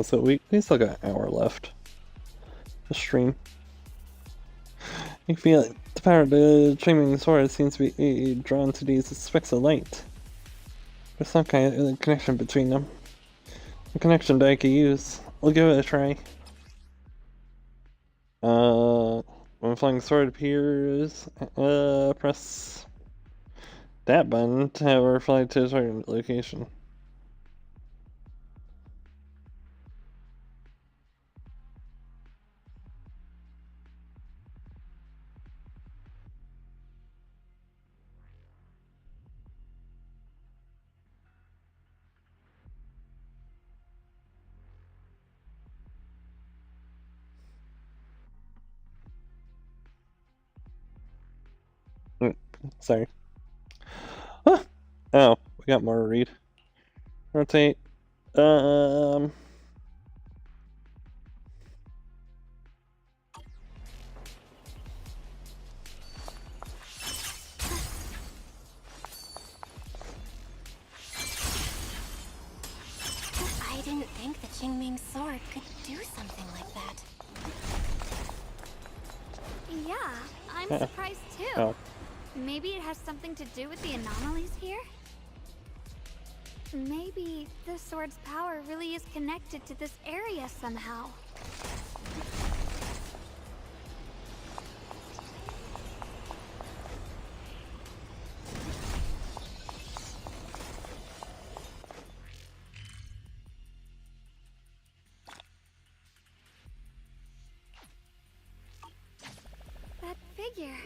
So we still got an hour left. The stream. You feel it. The power of the streaming sword seems to be drawn to these specks of light. There's some kind of connection between them. A connection that I could use. We'll give it a try. When a flying sword appears, press that button to have her fly to a certain location. Sorry. Ah! Oh, we got more to read. Rotate. I didn't think the Qingming sword could do something like that. Yeah, I'm surprised too. Oh. Maybe it has something to do with the anomalies here? Maybe the sword's power really is connected to this area somehow. That figure.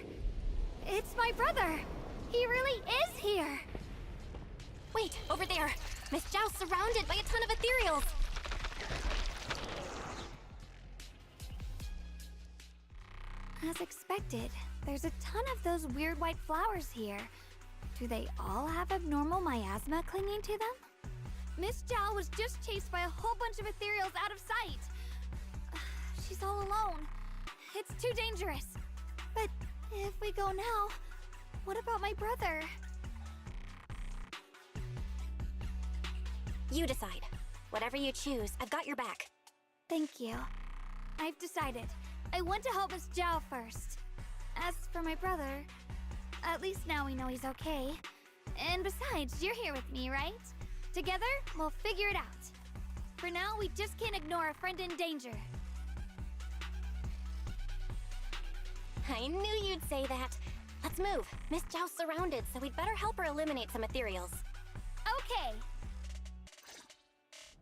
It's my brother! He really is here! Wait, over there! Miss Zhao's surrounded by a ton of ethereals! As expected, there's a ton of those weird white flowers here. Do they all have abnormal miasma clinging to them? Miss Zhao was just chased by a whole bunch of ethereals out of sight. She's all alone. It's too dangerous. But if we go now, what about my brother? You decide. Whatever you choose, I've got your back. Thank you. I've decided. I want to help Miss Zhao first. As for my brother, at least now we know he's okay. And besides, you're here with me, right? Together, we'll figure it out. For now, we just can't ignore a friend in danger. I knew you'd say that. Let's move. Miss Zhao's surrounded, so we'd better help her eliminate some ethereals. Okay.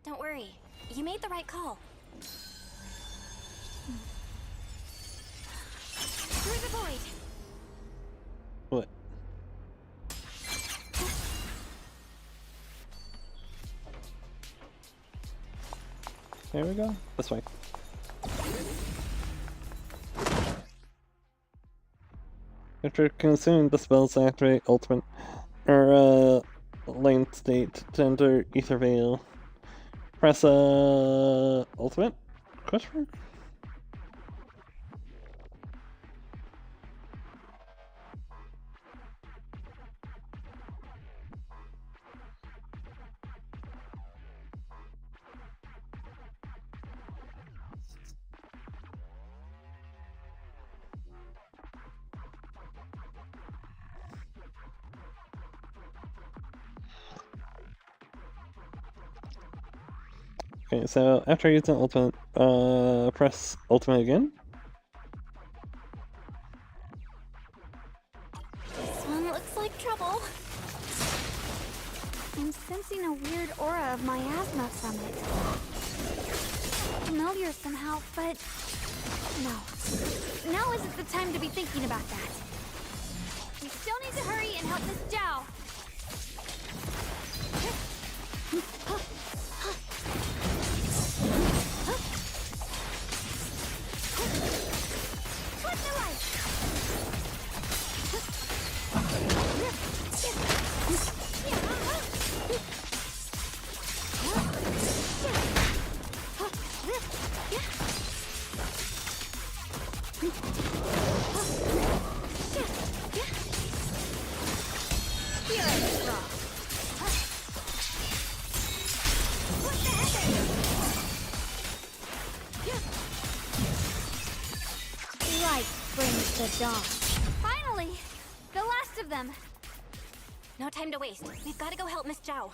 Don't worry. You made the right call. Through the void. What? There we go. This way. After consuming the spells, activate ultimate or lane state to enter Ether Veil. Press ultimate? Question mark? Okay, so after using ultimate, press ultimate again. This one looks like trouble. I'm sensing a weird aura of miasma from it. Familiar somehow, but no. Now isn't the time to be thinking about that. We still need to hurry and help Miss Zhao. Finally! The last of them! No time to waste. We've got to go help Miss Zhao.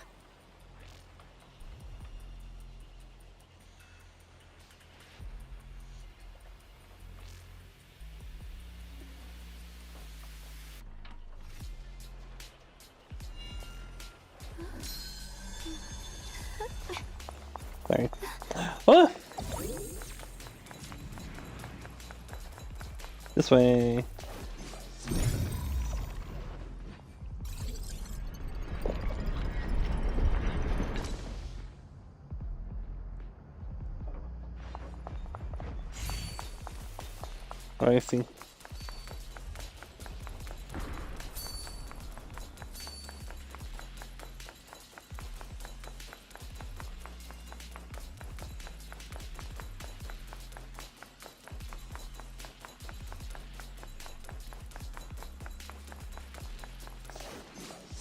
Sorry. Oh! This way. Oh, I see.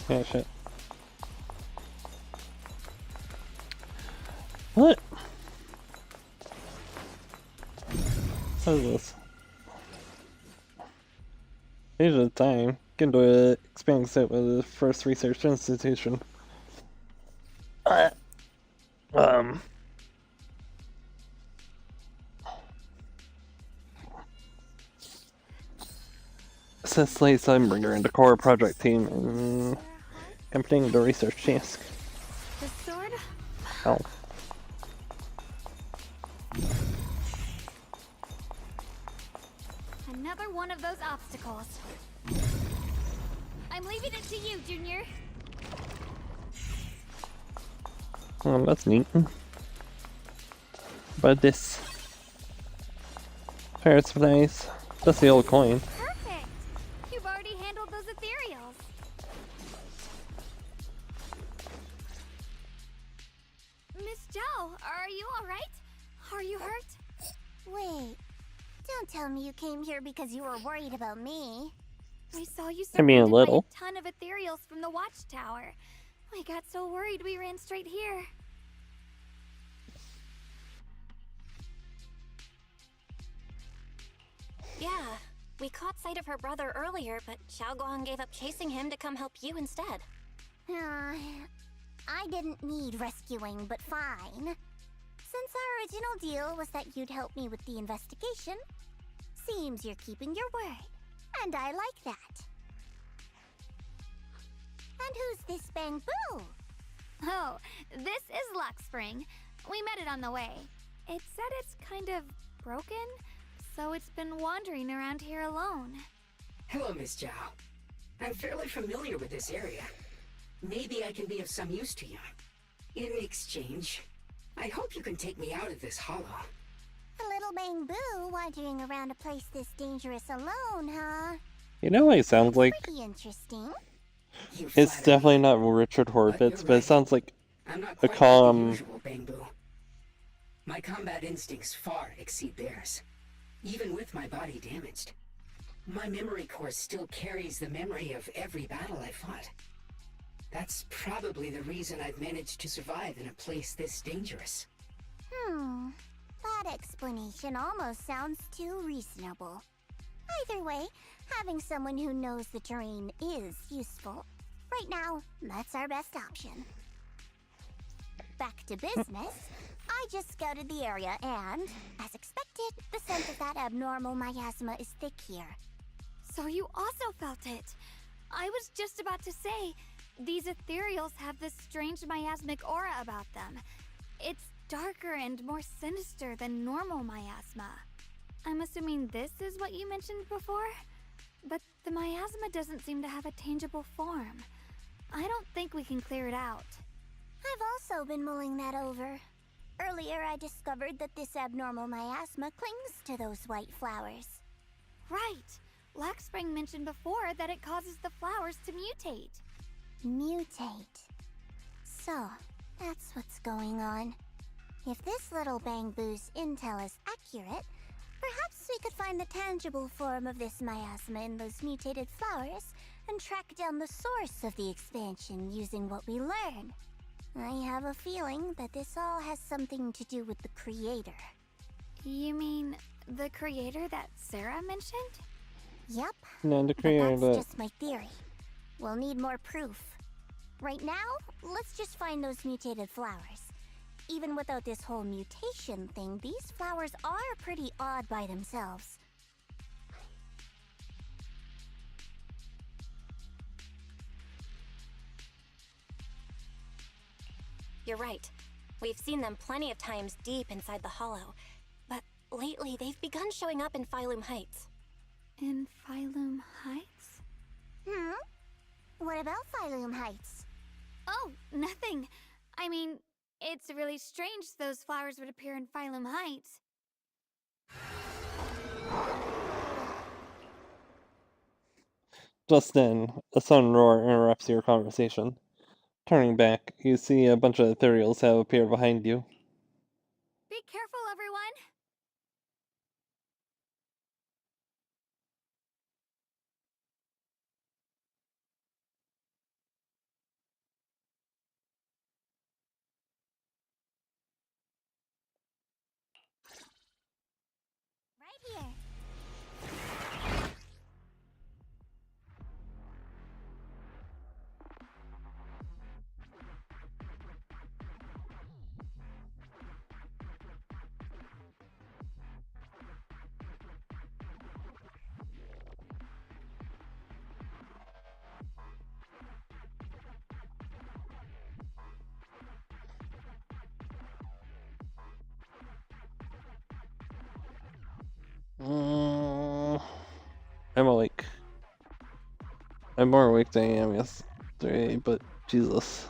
Yeah, shit. What? What is this? Page at a time. Get into an expanding set with the first research institution. assist Lady Sunbringer and the core project team in completing the research task. The sword? Oh. Another one of those obstacles. I'm leaving it to you, Junior. That's neat. But this... Parrot supplies. That's the old coin. Perfect! You've already handled those ethereals. Miss Zhao, are you alright? Are you hurt? Wait. Don't tell me you came here because you were worried about me. I saw you I mean, a surrounded by little. a ton of ethereals from the watchtower. I got so worried we ran straight here. Yeah, we caught sight of her brother earlier, but Xiaoguang gave up chasing him to come help you instead. I didn't need rescuing, but fine. Since our original deal was that you'd help me with the investigation, seems you're keeping your word, and I like that. And who's this Bamboo? Oh, this is Luckspring. We met it on the way. It said it's kind of broken, so it's been wandering around here alone. Hello, Miss Zhao. I'm fairly familiar with this area. Maybe I can be of some use to you. In exchange, I hope you can take me out of this hollow. A little Bamboo wandering around a place this dangerous alone, huh? You know what it sounds like? Pretty interesting. It's definitely not Richard Horvitz, but it sounds like I'm not a quite like the calm... usual Bamboo. My combat instincts far exceed theirs, even with my body damaged. My memory core still carries the memory of every battle I fought. That's probably the reason I've managed to survive in a place this dangerous. That explanation almost sounds too reasonable. Either way, having someone who knows the terrain is useful. Right now, that's our best option. Back to business. I just scouted the area and, as expected, the scent of that abnormal miasma is thick here. So you also felt it. I was just about to say, these ethereals have this strange miasmic aura about them. It's darker and more sinister than normal miasma. I'm assuming this is what you mentioned before? But the miasma doesn't seem to have a tangible form. I don't think we can clear it out. I've also been mulling that over. Earlier, I discovered that this abnormal miasma clings to those white flowers. Right! Luckspring mentioned before that it causes the flowers to mutate. Mutate. So, that's what's going on. If this little Bamboo's intel is accurate, perhaps we could find the tangible form of this miasma in those mutated flowers and track down the source of the expansion using what we learn. I have a feeling that this all has something to do with the creator. You mean the creator that Sarah mentioned? Yep. No, the creator But that's that... just my theory. We'll need more proof. Right now, let's just find those mutated flowers. Even without this whole mutation thing, these flowers are pretty odd by themselves. You're right. We've seen them plenty of times deep inside the hollow. But lately, they've begun showing up in Phylum Heights. In Phylum Heights? What about Phylum Heights? Oh, nothing. I mean, it's really strange those flowers would appear in Phylum Heights. Just then, a sudden roar interrupts your conversation. Turning back, you see a bunch of ethereals have appeared behind you. Be careful, everyone! Right here. I'm awake. I'm more awake than I am yesterday, but Jesus.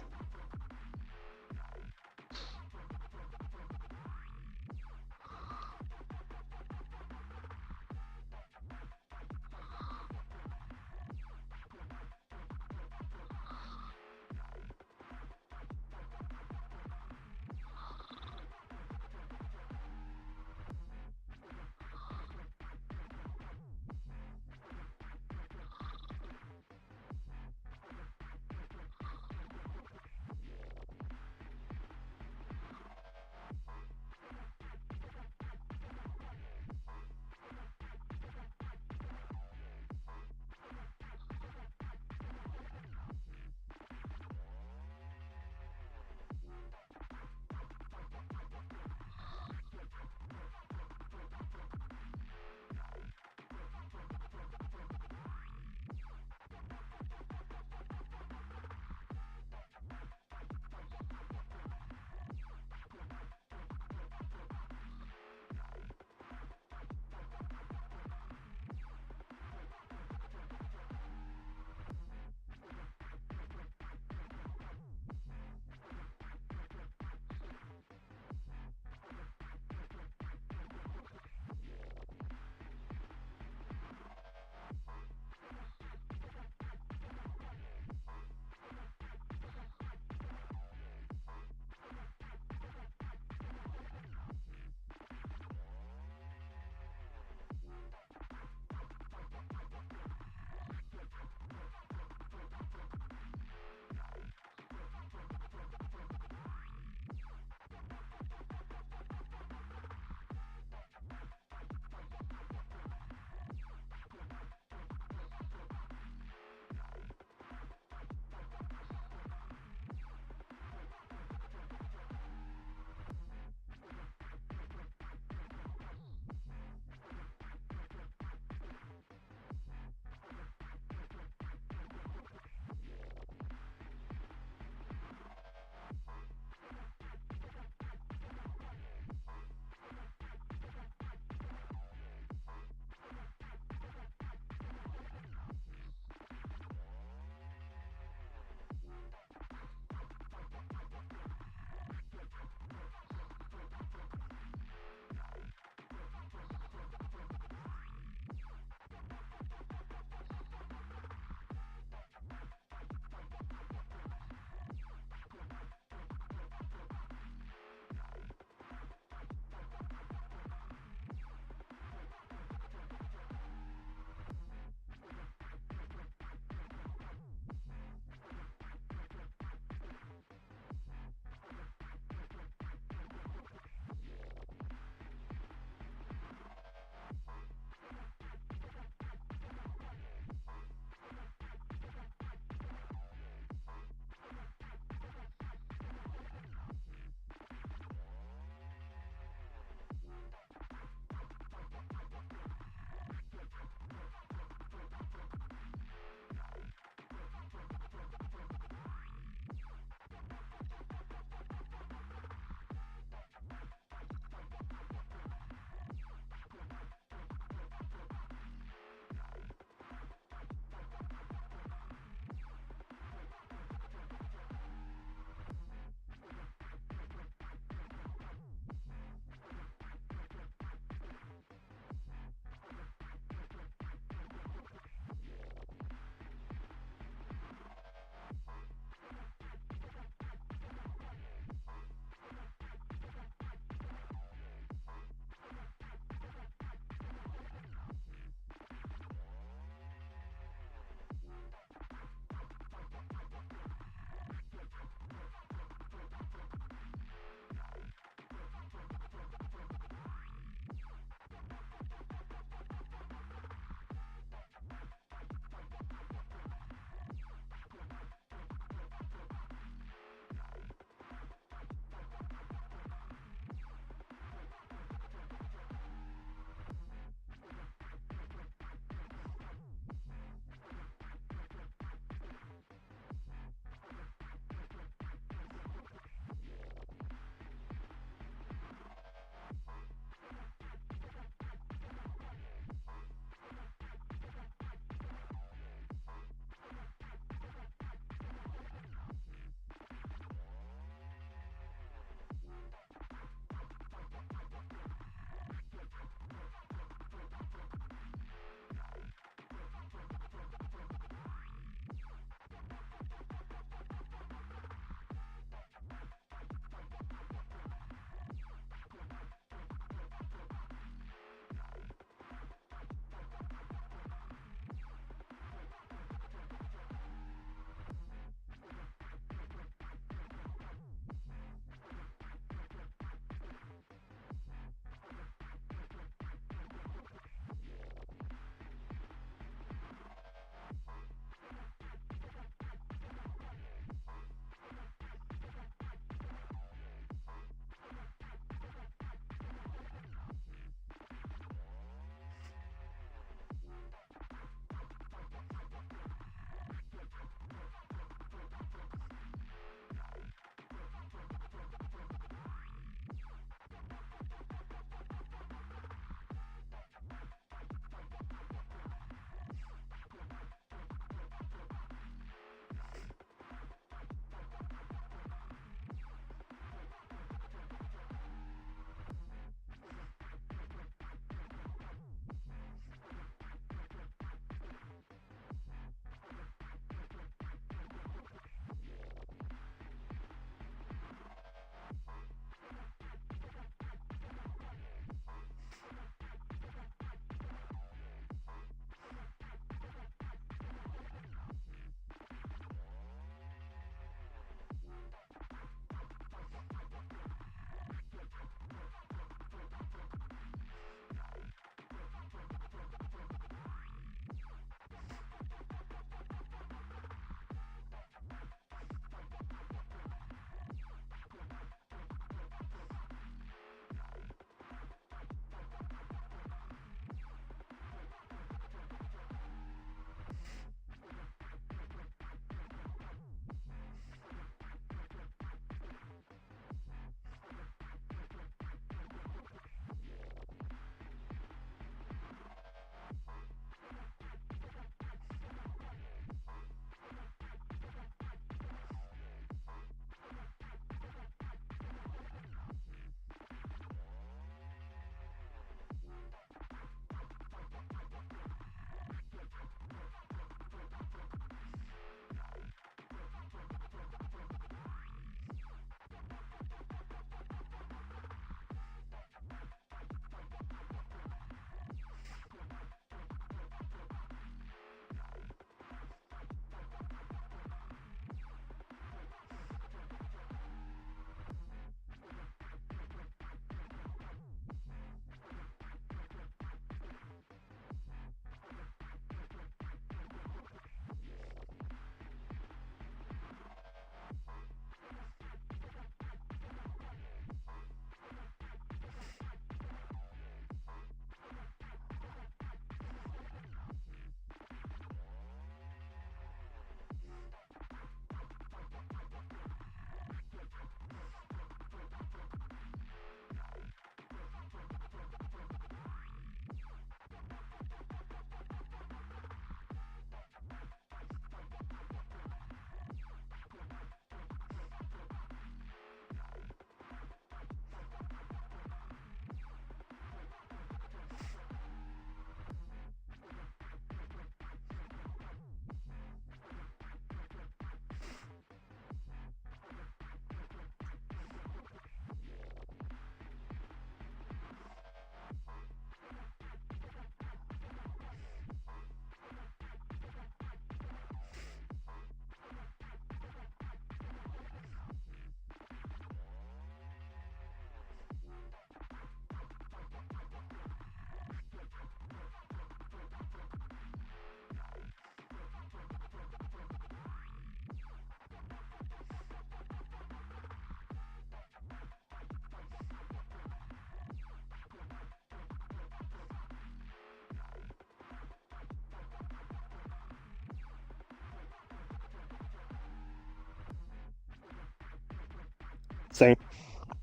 Same.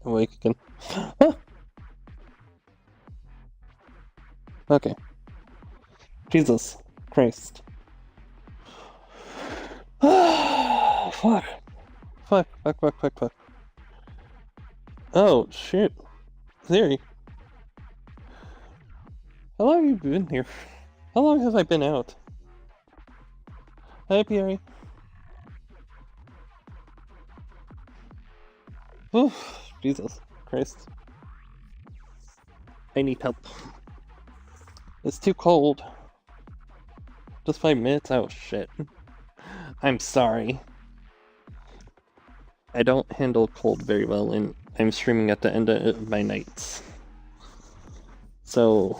Awake again. Huh. Okay. Jesus Christ. Fuck. Fuck. Oh, shit. Theory. How long have you been here? How long have I been out? Hi, Pierre. Oof, Jesus Christ. I need help. It's too cold. Just 5 minutes? Oh, shit. I'm sorry. I don't handle cold very well, and I'm streaming at the end of my nights. So...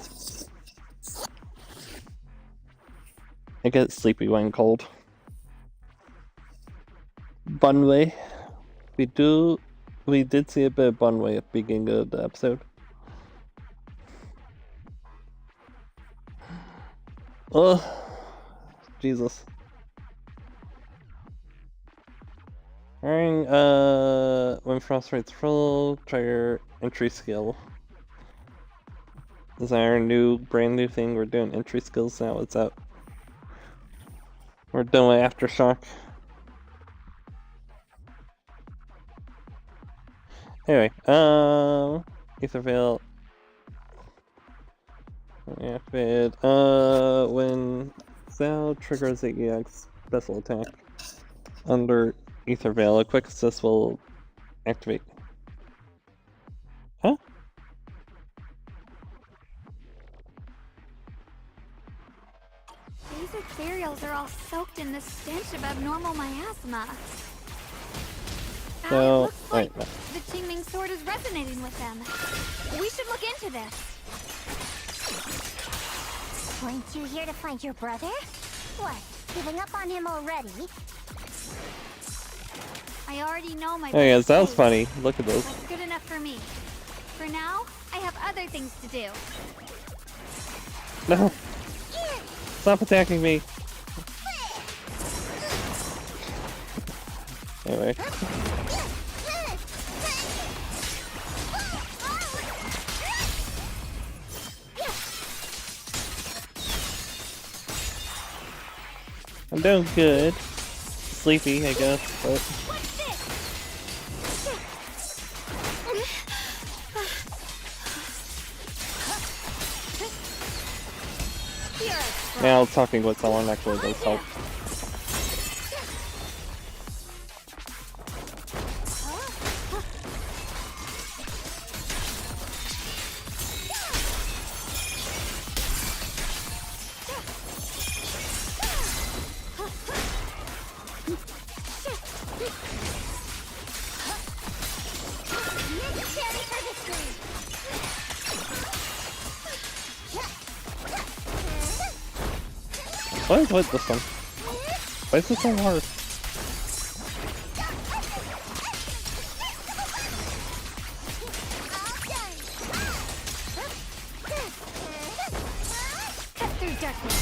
I get sleepy when cold. Bunway. We did see a bit of Bunway at the beginning of the episode. Ugh. Jesus. Alright, when frost rates full, try your entry skill. Is that our brand new thing? We're doing entry skills now, what's up? We're done with Aftershock. Anyway, Etherveil. When Zal triggers the EX special attack under Etherveil, a quick assist will activate. Huh? These ethereals are all soaked in the stench of abnormal miasma. So, It looks like the Qingming sword is resonating with them. We should look into this. Weren't you here to find your brother? What, giving up on him already? I already know my Oh yeah, brother's that was fate. funny. Look at those. That's good enough for me. For now, I have other things to do. No! Stop attacking me! Anyway. I'm doing good. Sleepy, I guess, but... Now talking with someone actually does help. What is with this one? Why is this so hard? Cut through darkness.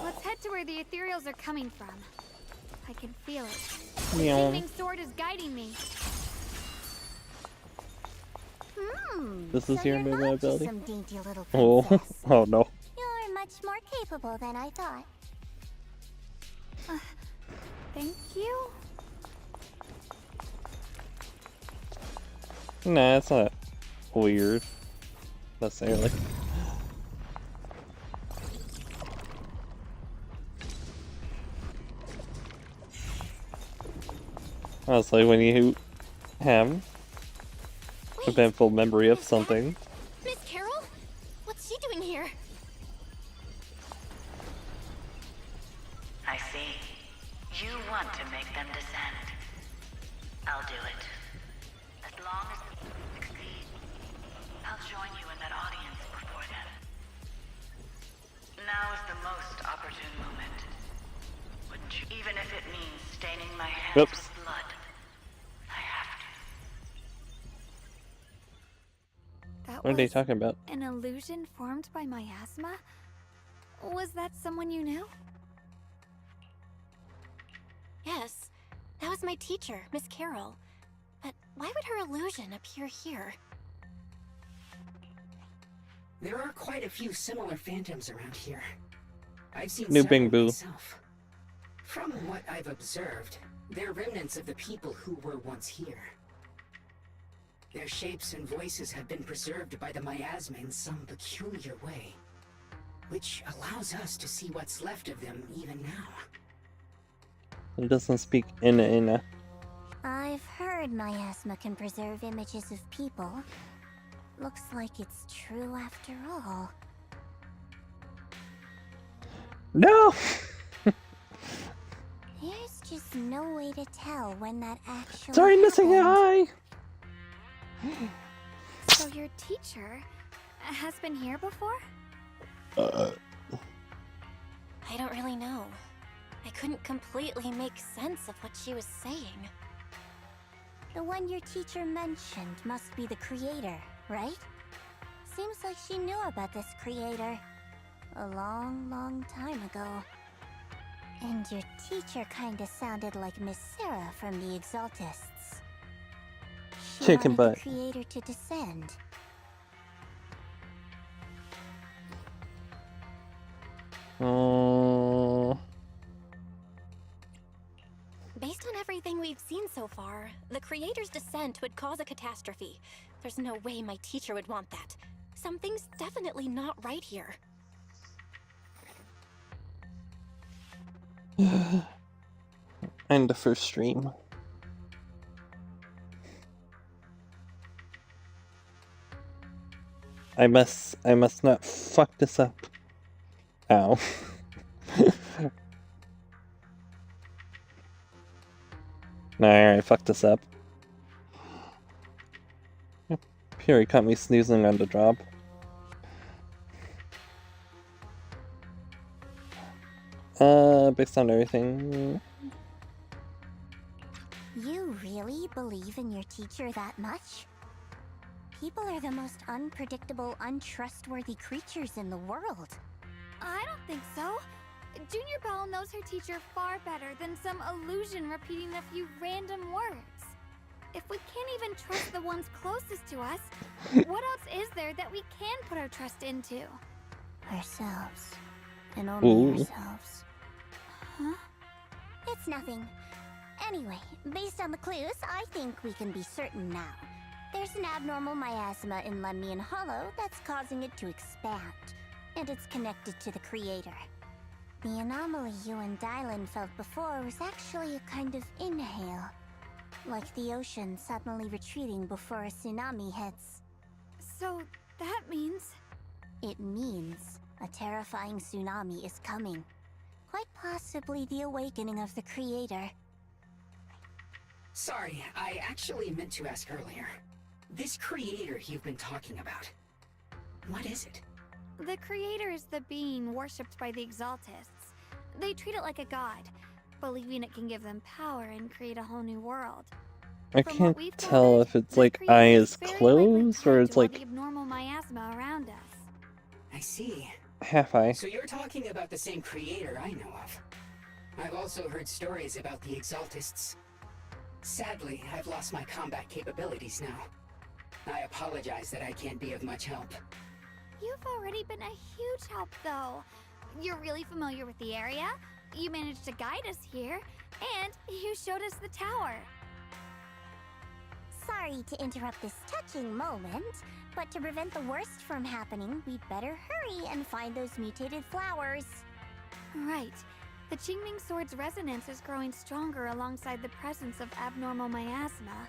Let's head to where the ethereals are coming from. I can feel it. The Meow. Qingming sword is guiding me. This is your movement ability? Some dainty little Oh, princess. oh no. You're much more capable than I thought. Thank you. Nah, it's not weird. Necessarily. Honestly, when you have a painful memory of something. Miss Carol? What's she doing here? I see. You want to make them descend. I'll do it. As long as they succeed, I'll join you in that audience before them. Now is the most opportune moment. Wouldn't you? Even if it means staining my hands Oops. with blood. I have to. That What are they was talking about? an illusion formed by miasma? Was that someone you knew? Yes, that was my teacher, Miss Carroll. But why would her illusion appear here? There are quite a few similar phantoms around here. I've seen New several Bing Boo. myself. From what I've observed, they're remnants of the people who were once here. Their shapes and voices have been preserved by the miasma in some peculiar way, which allows us to see what's left of them even now. It doesn't speak Ina. I've heard miasma can preserve images of people. Looks like it's true after all. No! There's just no way to tell when that actually Sorry, missing it. happened. Hi! So your teacher has been here before? I don't really know. I couldn't completely make sense of what she was saying. The one your teacher mentioned must be the creator, right? Seems like she knew about this creator a long, long time ago. And your teacher kinda sounded like Miss Sarah from the Exaltists. She Chicken wanted butt. the creator to descend. Oh. Based on everything we've seen so far, the creator's descent would cause a catastrophe. There's no way my teacher would want that. Something's definitely not right here. And the first stream. I must not fuck this up. Ow. Nah, I fucked this up. Puri caught me snoozing on the drop. Based on everything. You really believe in your teacher that much? People are the most unpredictable, untrustworthy creatures in the world. I don't think so. Junior Belle knows her teacher far better than some illusion repeating a few random words. If we can't even trust the ones closest to us, what else is there that we can put our trust into? Ourselves. And only Ooh. ourselves. Huh? It's nothing. Anyway, based on the clues, I think we can be certain now. There's an abnormal miasma in Lemnian Hollow that's causing it to expand, and it's connected to the creator. The anomaly you and Dylan felt before was actually a kind of inhale, like the ocean suddenly retreating before a tsunami hits. So that means... It means a terrifying tsunami is coming. Quite possibly the awakening of the creator. Sorry, I actually meant to ask earlier. This creator you've been talking about, what is it? The creator is the being worshipped by the Exaltists. They treat it like a god, believing it can give them power and create a whole new world. I From can't what we've tell gathered, if it's the like creator eyes is very likely closed or tied it's to all like the abnormal miasma around us. I see. half eye. So you're talking about the same creator I know of. I've also heard stories about the Exaltists. Sadly, I've lost my combat capabilities now. I apologize that I can't be of much help. You've already been a huge help, though. You're really familiar with the area, you managed to guide us here, and you showed us the tower. Sorry to interrupt this touching moment, but to prevent the worst from happening, we'd better hurry and find those mutated flowers. Right. The Qingming Sword's resonance is growing stronger alongside the presence of abnormal miasma.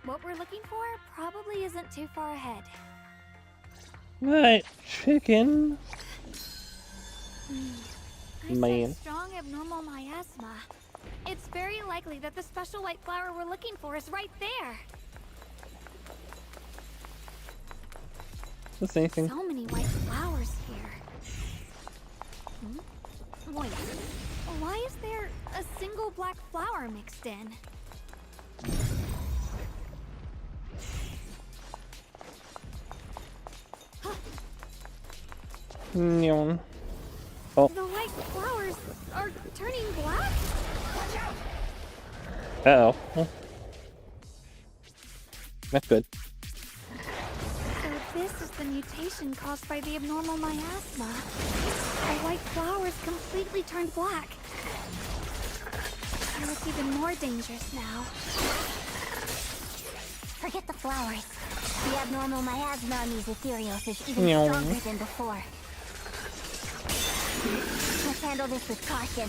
What we're looking for probably isn't too far ahead. Right, chicken. I Man. sense strong abnormal miasma. It's very likely that the special white flower we're looking for is right there. Just anything. So many white flowers here. Wait, why is there a single black flower mixed in? Nyon. Oh. The white flowers are turning black? Uh-oh. Oh. Not good. So this is the mutation caused by the abnormal miasma. The white flowers completely turned black. They look even more dangerous now. Forget the flowers. The abnormal miasma on these ethereals is even stronger than before. Let's handle this with caution.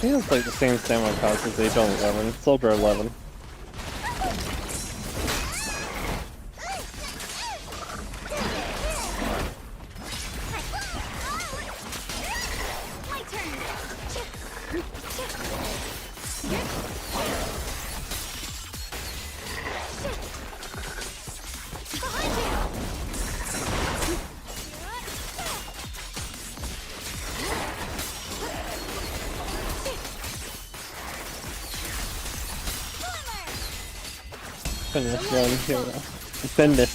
She has like the same stamina cost as Age 11, Soldier 11. Finish run here. Finish.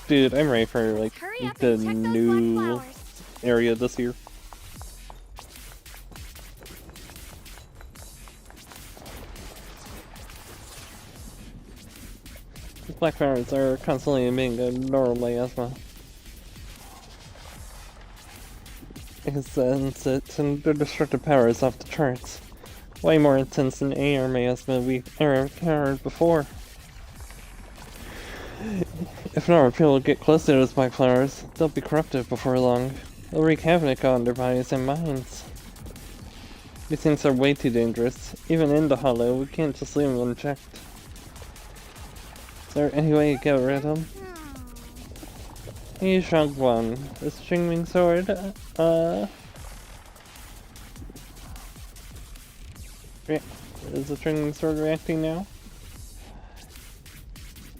Dude, I'm ready for like the new area this year. Black flowers are constantly emitting a normal miasma. It sends it and their destructive power is off the charts. Way more intense than air miasma we've ever encountered before. If normal people get close to those black flowers, they'll be corrupted before long. They'll wreak havoc on their bodies and minds. These things are way too dangerous. Even in the hollow, we can't just leave them unchecked. Is there any way to get rid of them? Hey, Shangguan, this Qingming sword, is the Qingming sword reacting now?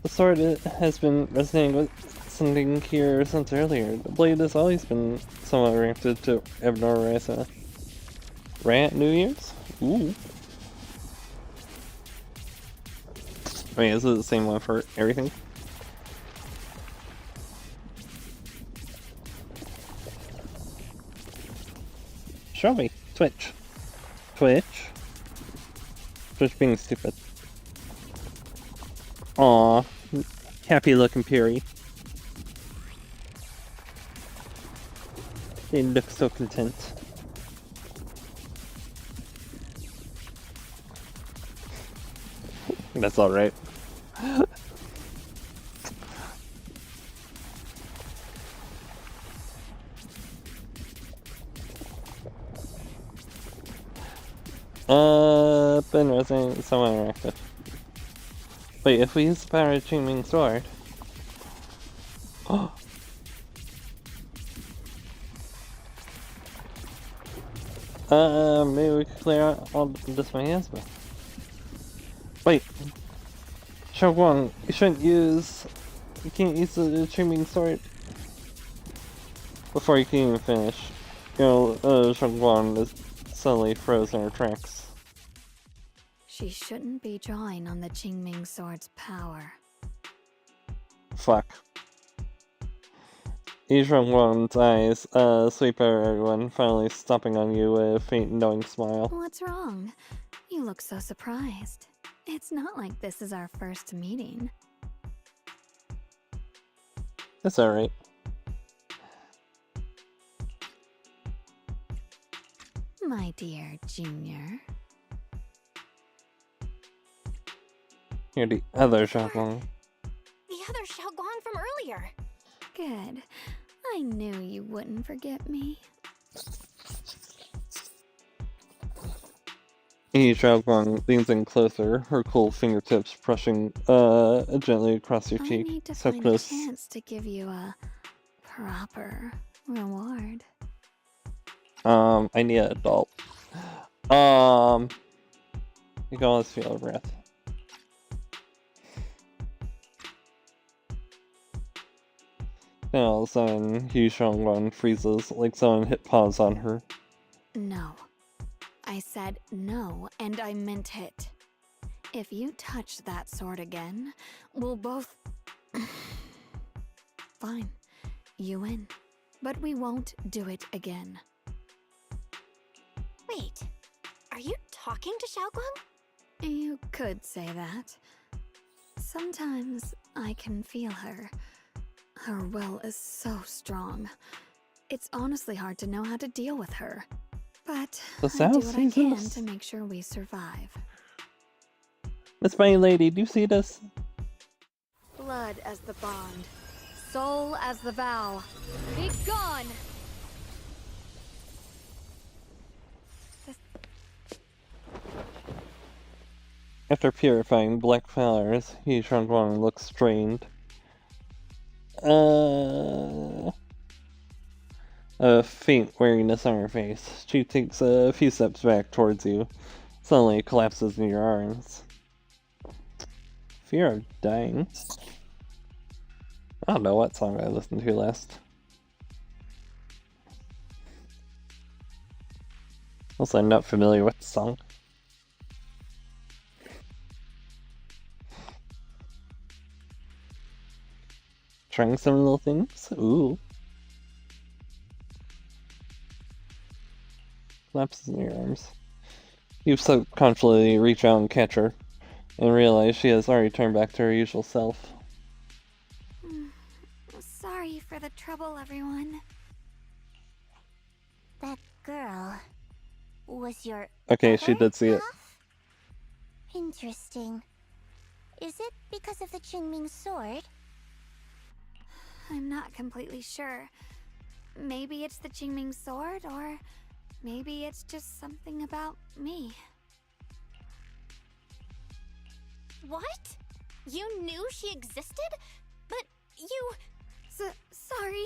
The sword has been resonating with something here since earlier. The blade has always been somewhat reacted to abnormal miasma. Rat New Year's? Ooh. Wait, is it the same one for everything? Show me. Twitch. Twitch. Twitch being stupid. Aw. Happy looking Piri. They look so content. That's alright. Been resonating somewhat interactive. Wait, if we use the power of Qingming sword... maybe we could clear out all this miasma. Wait. Shangguan, you shouldn't use... You can't use the Qingming sword before you can even finish. You know, Shangguan is suddenly frozen in her tracks. She shouldn't be drawing on the Qingming sword's power. Fuck. Shangguan's eyes sweep over everyone, finally stopping on you with a faint knowing smile. What's wrong? You look so surprised. It's not like this is our first meeting. That's alright. My dear Junior. You're the other Shangguan. The other Shangguan from earlier. Good. I knew you wouldn't forget me. Shangguan leans in closer, her cool fingertips brushing gently across your cheek. I need to So find close. a chance to give you a proper reward. I need an adult. You can always feel a breath. Then all of a sudden, Yu Shangguan freezes like someone hit pause on her. No. I said no, and I meant it. If you touch that sword again, we'll both... Fine. You win. But we won't do it again. Wait, are you talking to Xiaoguang? You could say that. Sometimes I can feel her. Her will is so strong. It's honestly hard to know how to deal with her. But I do what I can to make sure we survive. Miss Bunny Lady, do you see this? Blood as the bond. Soul as the vow. Be gone! After purifying black flowers, Yu Shangguan looks strained. A faint weariness on her face. She takes a few steps back towards you, suddenly collapses in your arms. Fear of dying? I don't know what song I listened to last. Also, I'm not familiar with the song. Trying some little things? Ooh. Collapses in your arms. You subconsciously reach out and catch her, and realize she has already turned back to her usual self. Sorry for the trouble, everyone. That girl was your Okay, she did see it. Interesting. Is it because of the Qingming sword? I'm not completely sure. Maybe it's the Qingming sword, or maybe it's just something about me. What? You knew she existed? But you... Sorry.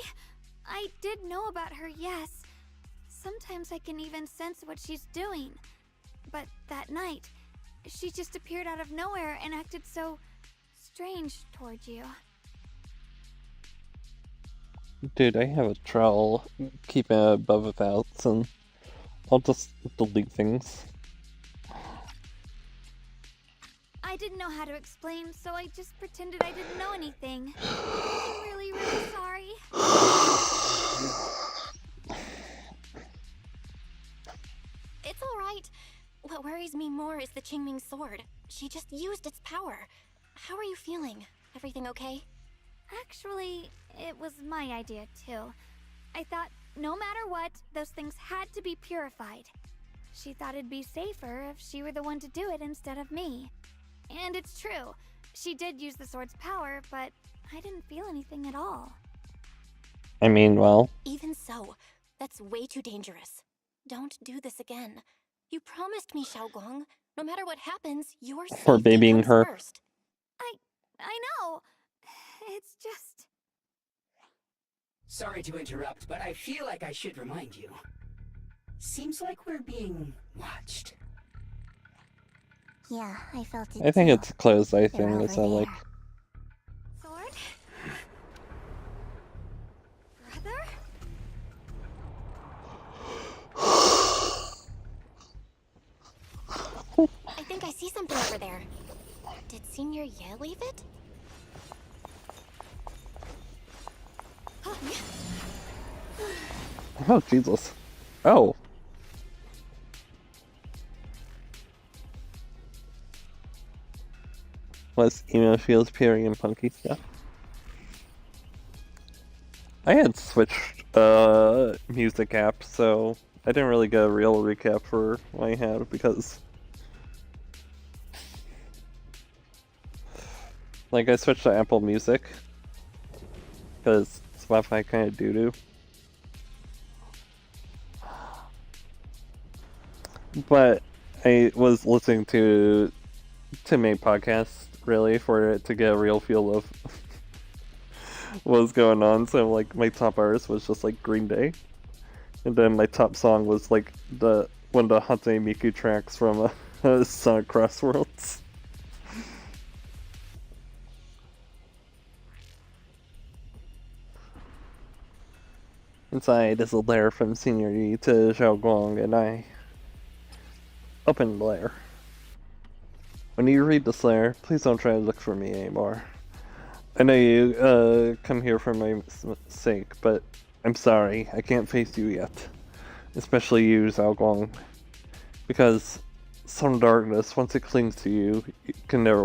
I did know about her, yes. Sometimes I can even sense what she's doing. But that night, she just appeared out of nowhere and acted so strange towards you. Dude, I have a trouble keeping it above 1,000. I'll just delete things. I didn't know how to explain, so I just pretended I didn't know anything. I'm really, really sorry. It's alright. What worries me more is the Qingming sword. She just used its power. How are you feeling? Everything okay? Actually, it was my idea too. I thought no matter what, those things had to be purified. She thought it'd be safer if she were the one to do it instead of me. And it's true. She did use the sword's power, but I didn't feel anything at all. I mean, well... Even so, that's way too dangerous. Don't do this again. You promised me, Xiaoguang. No matter what happens, you're safe. For babying her. First. I know. It's just... Sorry to interrupt, but I feel like I should remind you. Seems like we're being watched. Yeah, I felt it. I think too. it's closed, I They're think, over it's not like... Sword? Brother? I think I see something over there. Did Senior Ye leave it? Oh, Jesus. Oh. Less emo feels peering and punky stuff. I had switched music app, so I didn't really get a real recap for what I had because like I switched to Apple Music because Spotify kind of doo-doo. But I was listening to Tim May podcast really for it to get a real feel of was going on. So like my top artist was just like Green Day, and then my top song was like one of the Hatsune Miku tracks from Sonic Crossworlds. Inside is a letter from Senior Yi to Xiao Guang, and I open the letter. When you read this letter, please don't try to look for me anymore. I know you come here for my sake, but I'm sorry, I can't face you yet. Especially you, Xiao Guang. Because some darkness, once it clings to you, it can never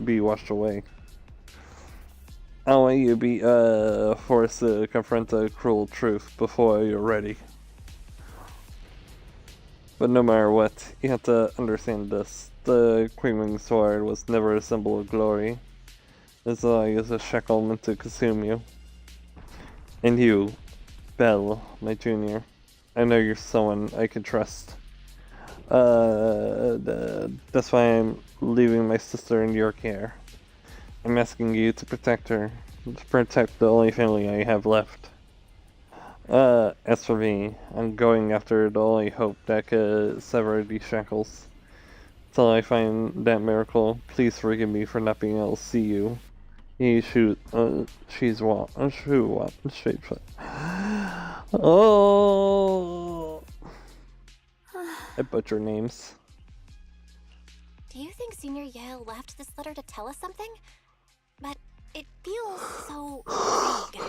be washed away. I don't want you to be forced to confront the cruel truth before you're ready. But no matter what, you have to understand this. The Queenwing Sword was never a symbol of glory. It's like a shackle meant to consume you. And you, Belle, my junior, I know you're someone I can trust. That's why I'm leaving my sister in your care. I'm asking you to protect her, to protect the only family I have left. As for me, I'm going after the only hope that could sever these shackles. Till I find that miracle, please forgive me for not being able to see you. Oh, I butcher names. Do you think Senior Yale left this letter to tell us something? But it feels so vague.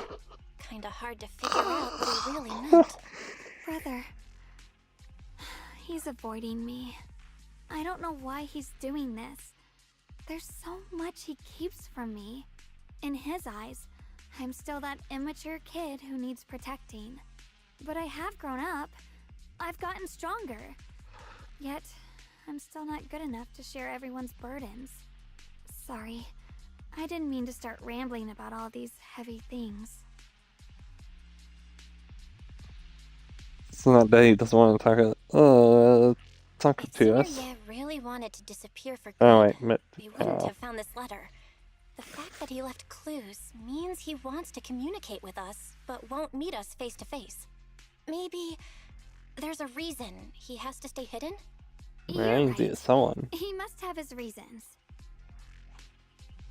Kinda hard to figure out what he really meant. Brother. He's avoiding me. I don't know why he's doing this. There's so much he keeps from me. In his eyes, I'm still that immature kid who needs protecting. But I have grown up. I've gotten stronger. Yet, I'm still not good enough to share everyone's burdens. Sorry. I didn't mean to start rambling about all these heavy things. It's not that he doesn't want to talk to us. If really wanted to disappear for good, Oh wait, we wouldn't have found this letter. The fact that he left clues means he wants to communicate with us, but won't meet us face to face. Maybe there's a reason he has to stay hidden? Right. Someone. He must have his reasons.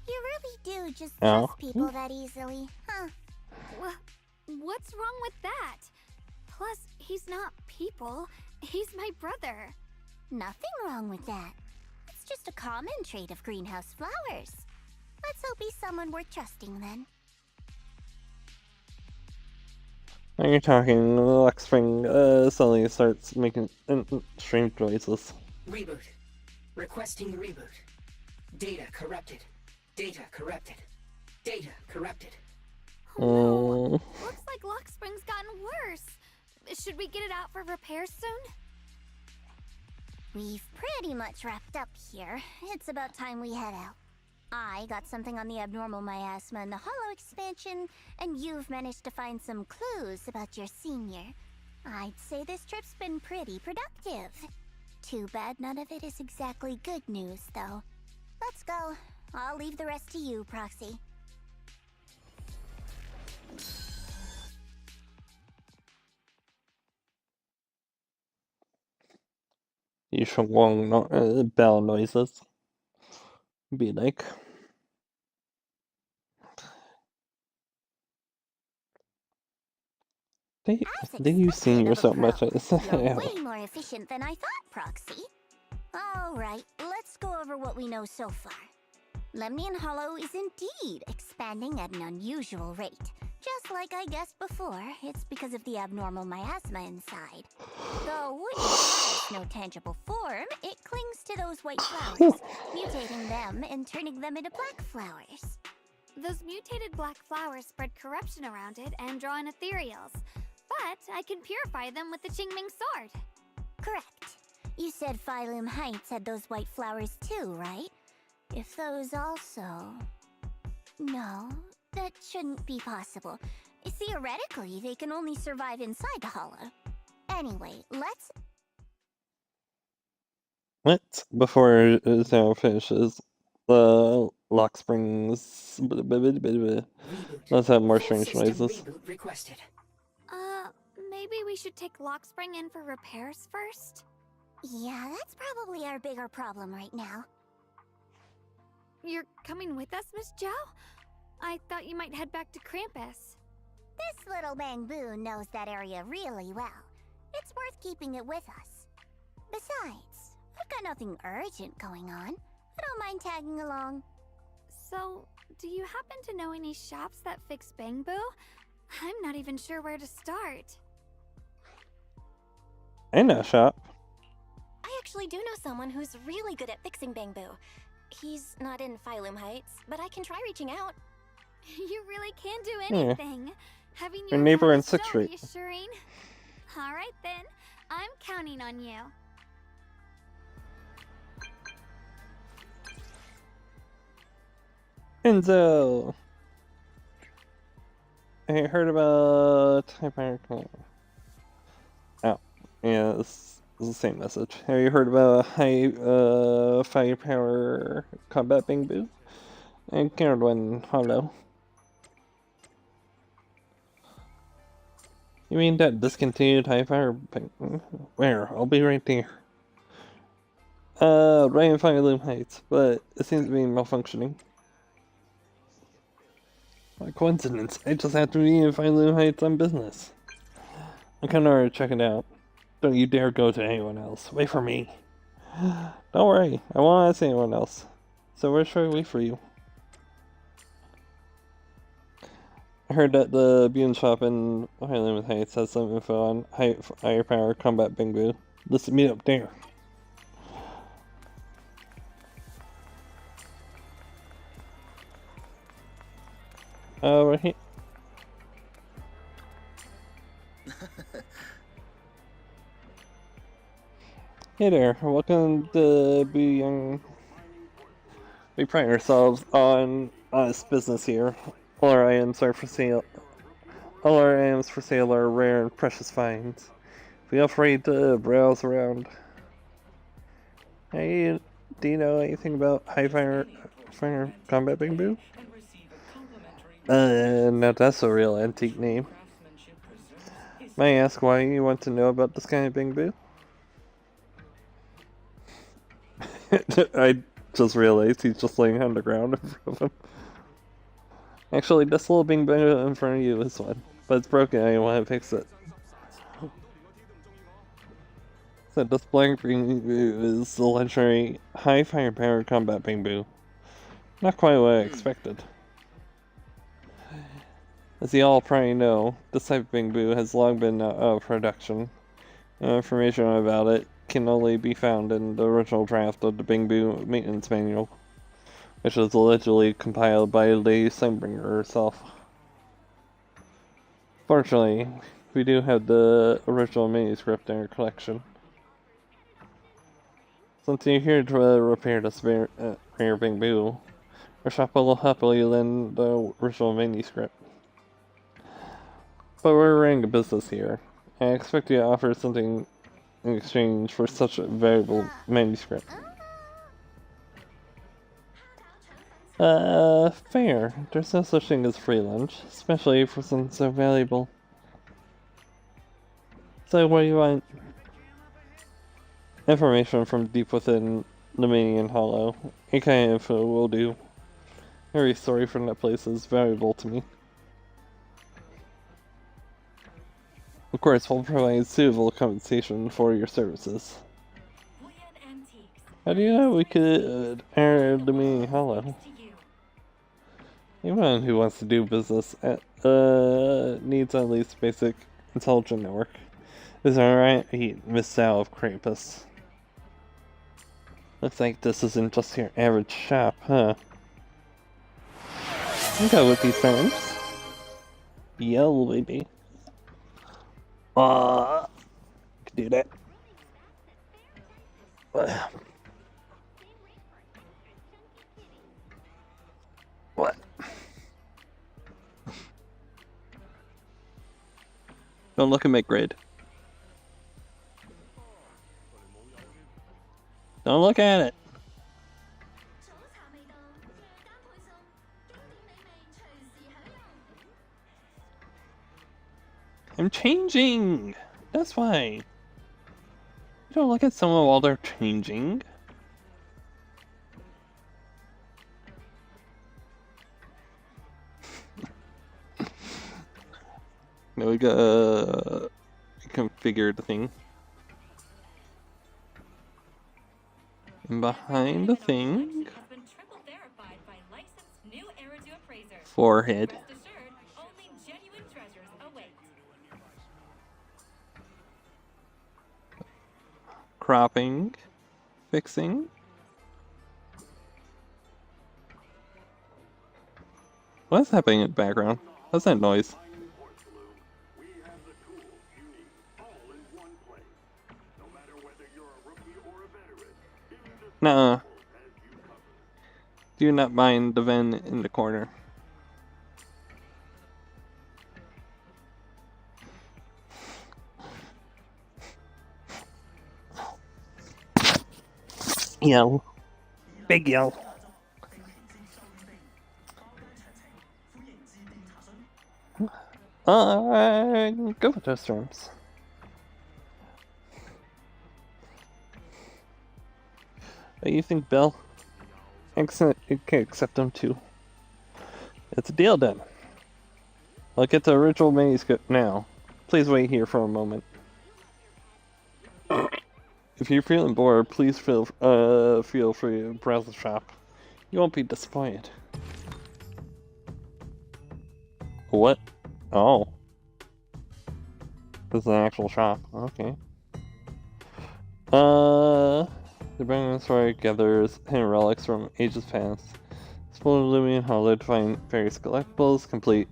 You really do just trust people that easily, huh? What's wrong with that? Plus, he's not people. He's my brother. Nothing wrong with that. It's just a common trait of greenhouse flowers. Let's hope he's someone worth trusting then. When you're talking, Luxspring suddenly starts making strange noises. Reboot. Requesting reboot. Data corrupted. Data corrupted. Data corrupted. Oh no. Looks like Luxspring's gotten worse. Should we get it out for repairs soon? We've pretty much wrapped up here. It's about time we head out. I got something on the abnormal miasma and the hollow expansion, and you've managed to find some clues about your senior. I'd say this trip's been pretty productive. Too bad none of it is exactly good news, though. Let's go. I'll leave the rest to you, Proxy. You should want bell noises. Be like. They use senior so much. You're way more efficient than I thought, Proxy. Alright, let's go over what we know so far. Lemnian Hollow is indeed expanding at an unusual rate. Just like I guessed before, it's because of the abnormal miasma inside. Though wood has no tangible form, it clings to those white flowers, mutating them and turning them into black flowers. Those mutated black flowers spread corruption around it and draw in ethereals. But I can purify them with the Qingming sword. Correct. You said Phylum Heights had those white flowers too, right? If those also... No, that shouldn't be possible. Theoretically, they can only survive inside the hollow. Anyway, let's... Before Zero finishes, Lock Springs. Let's have more strange System noises. reboot requested. Maybe we should take Lockspring in for repairs first? Yeah, that's probably our bigger problem right now. You're coming with us, Miss Zhao? I thought you might head back to Krampus. This little Bangbu knows that area really well. It's worth keeping it with us. Besides, I've got nothing urgent going on. I don't mind tagging along. So, do you happen to know any shops that fix Bangbu? I'm not even sure where to start. I know a shop. I actually do know someone who's really good at fixing Bangbu. He's not in Phylum Heights, but I can try reaching out. You really can do anything. Having Your your neighbor help in is 6th so Street. reassuring. All right then, I'm counting on you. Enzo! I heard about Oh, yeah, this is the same message. Have you heard about high firepower combat Bangbu? And Carolyn, hello. You mean that discontinued high fire? Where? I'll be right there. Right in Phylum Heights, but it seems to be malfunctioning. By coincidence, I just have to be in Phylum Heights on business. I'm kinda already check it out. Don't you dare go to anyone else. Wait for me. Don't worry, I won't ask anyone else. So where should I wait for you? I heard that the Bean Shop in Highland Heights has some info on higher power combat Bangbu. Let's meet up there. Right here. Hey there, welcome to Be Young. We pride ourselves on honest business here. All our items are for sale. All our items for sale are rare and precious finds. Feel free to browse around. Hey, do you know anything about high fire combat Bangbu? Now that's a real antique name. May I ask why you want to know about this kind of Bangbu? I just realized he's just laying on the ground in front of him. Actually, this little Bangbu in front of you is one, but it's broken. I want to fix it. So this black Bangbu is the legendary high firepower combat Bangbu. Not quite what I expected. As you all probably know, this type of Bangbu has long been out of production. Information about it can only be found in the original draft of the Bangbu Maintenance Manual, which was allegedly compiled by Lady Sunbringer herself. Fortunately, we do have the original manuscript in our collection. Since you're here to repair this rare Bangbu, our shop will happily lend the original manuscript. But we're running a business here, and I expect you to offer something in exchange for such a valuable manuscript. Fair. There's no such thing as free lunch, especially for something so valuable. So what do you want? Information from deep within Lemanian Hollow. Any kind of info will do. Every story from that place is valuable to me. Of course, we'll provide suitable compensation for your services. How do you know we could enter Lemanian Hollow? Anyone who wants to do business needs at least basic intelligent network. Is that right, Miss Zhao of Krampus? Looks like this isn't just your average shop, huh? I'll go with these terms. Yell, baby. Can do that. What? Don't look at my grid. Don't look at it. changing! That's why. You don't look at someone while they're changing. Now we got configured thing. And behind the thing, forehead. Cropping, fixing. What's happening in the background? What's that noise? Nuh-uh. Do not mind the Ven in the corner. Yell. Big yell. Go with those terms. What do you think, Bill? Excellent. You can accept them too. It's a deal then. I'll get the original manuscript now. Please wait here for a moment. If you're feeling bored, please feel free to browse the shop. You won't be disappointed. What? Oh. This is an actual shop. Okay. The Bangman Story gathers hidden relics from ages past. Explore Lumion Hollow to find various collectibles, complete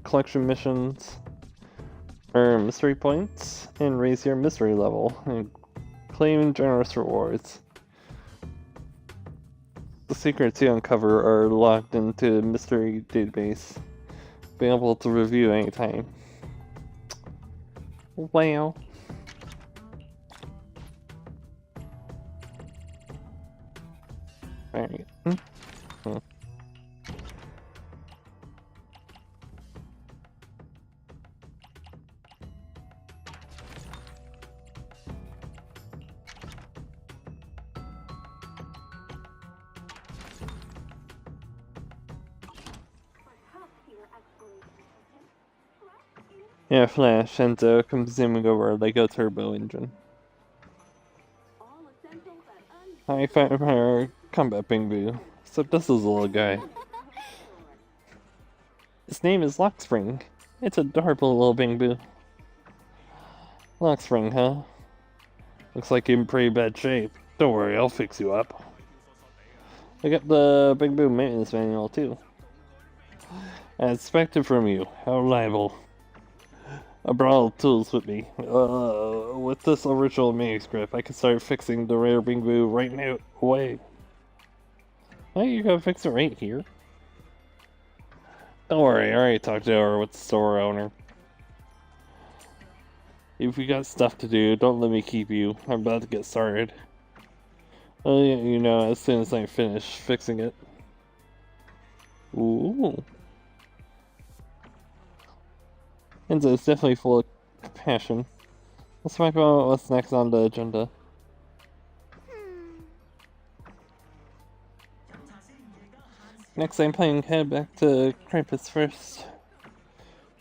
collection missions, earn mystery points, and raise your mystery level, and claim generous rewards. The secrets you uncover are locked into the mystery database, being able to review anytime. Wow. Alright. Yeah, Flash, Enzo comes zooming over a Lego Turbo engine. High firepower combat Bingboo. Except this is a little guy. His name is Lockspring. It's adorable little Bingboo. Lockspring, huh? Looks like you're in pretty bad shape. Don't worry, I'll fix you up. I got the Bingboo maintenance manual too. As expected from you. How reliable. I brought all the tools with me. With this original manuscript, I can start fixing the rare Bingboo right now. Away. Oh, you gotta fix it right here? Don't worry, I already talked to her with the store owner. If you got stuff to do, don't let me keep you. I'm about to get started. Oh yeah, you know, as soon as I finish fixing it. Ooh. Enzo is definitely full of passion. Let's talk about what's next on the agenda. Next, I'm planning to head back to Krampus first.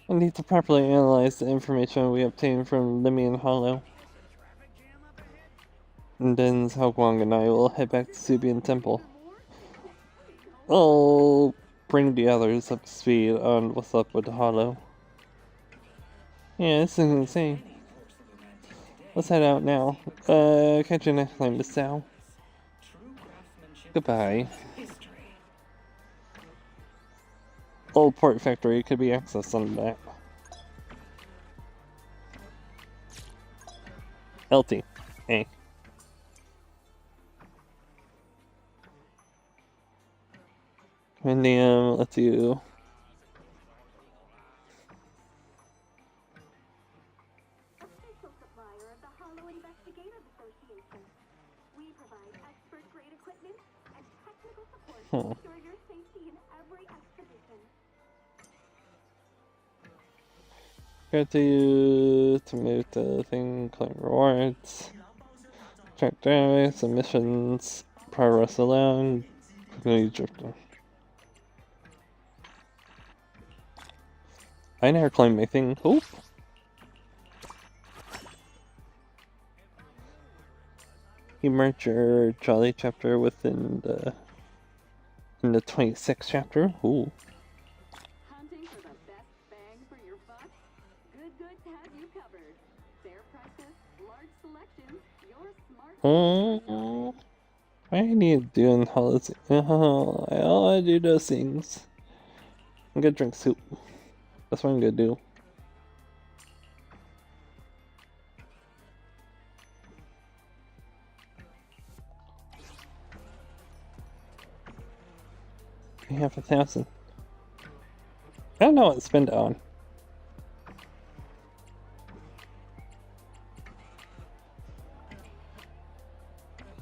I need to properly analyze the information we obtained from Lumion Hollow. And then Xiaoguang and I will head back to Subian Temple. I'll bring the others up to speed on what's up with the Hollow. Yeah, this is insane. Let's head out now. Catch you next time, Miss Sao. Goodbye. Old port factory could be accessed on the map. LT. Hey. Compendium, let's do. Got to move the thing, claim rewards, track down submissions, progress alone, quickly drifting. I never claimed my thing. Oop. You merge your Jolly chapter within the 26th chapter. Ooh. Hunting for the best bang for your buck? Good Goods has you covered. Fair prices, large selections, your smart. What do you need to do in holidays? I do those things. I'm gonna drink soup. That's what I'm gonna do. I have 1,000. I don't know what to spend it on.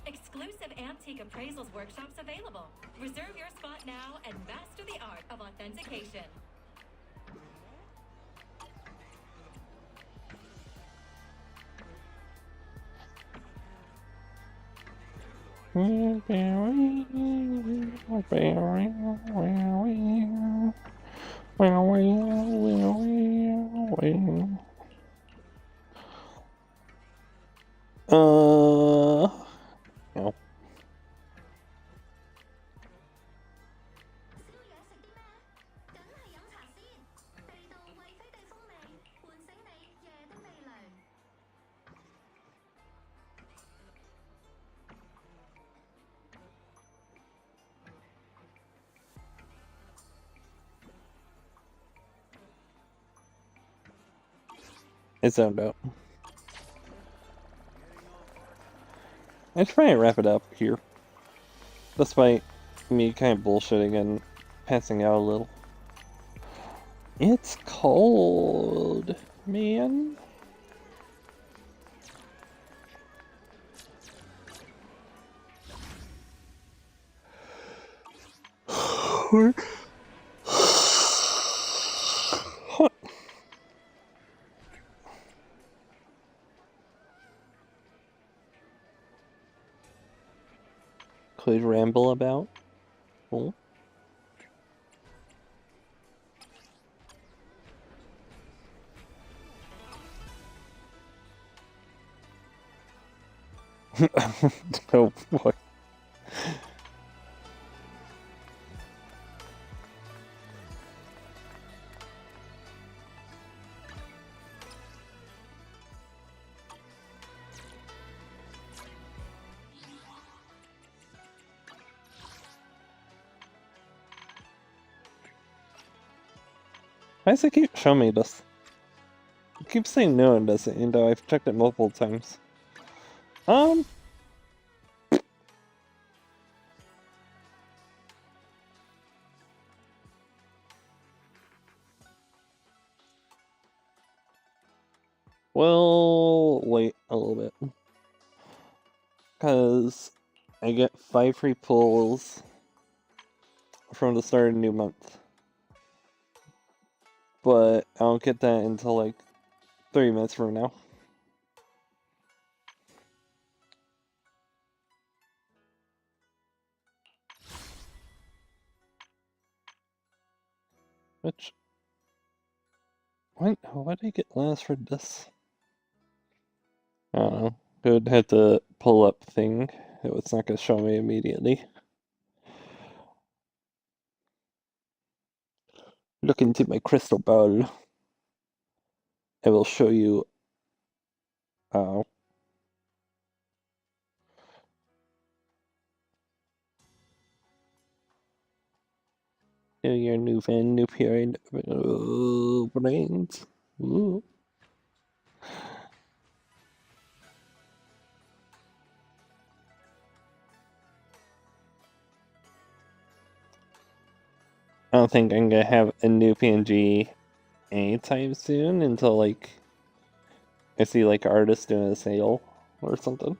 Exclusive antique appraisals workshops available. Reserve your spot now and master the art of authentication. No. It's zoned out. I should probably wrap it up here. Despite me kind of bullshitting and passing out a little. It's cold, man. What? Could ramble about? Oh. Oh boy. Why does it keep showing me this? It keeps saying no and does it, even though I've checked it multiple times. Well, wait a little bit. Because I get 5 free pulls from the start of the new month. But I don't get that until like 30 minutes from now. Which... Why did I get last for this? I don't know. Could have to pull up thing. It's not going to show me immediately. Look into my crystal ball. I will show you. Do your new fan, new period. Brains. Ooh. I don't think I'm gonna have a new PNG anytime soon until like I see like artists doing a sale or something.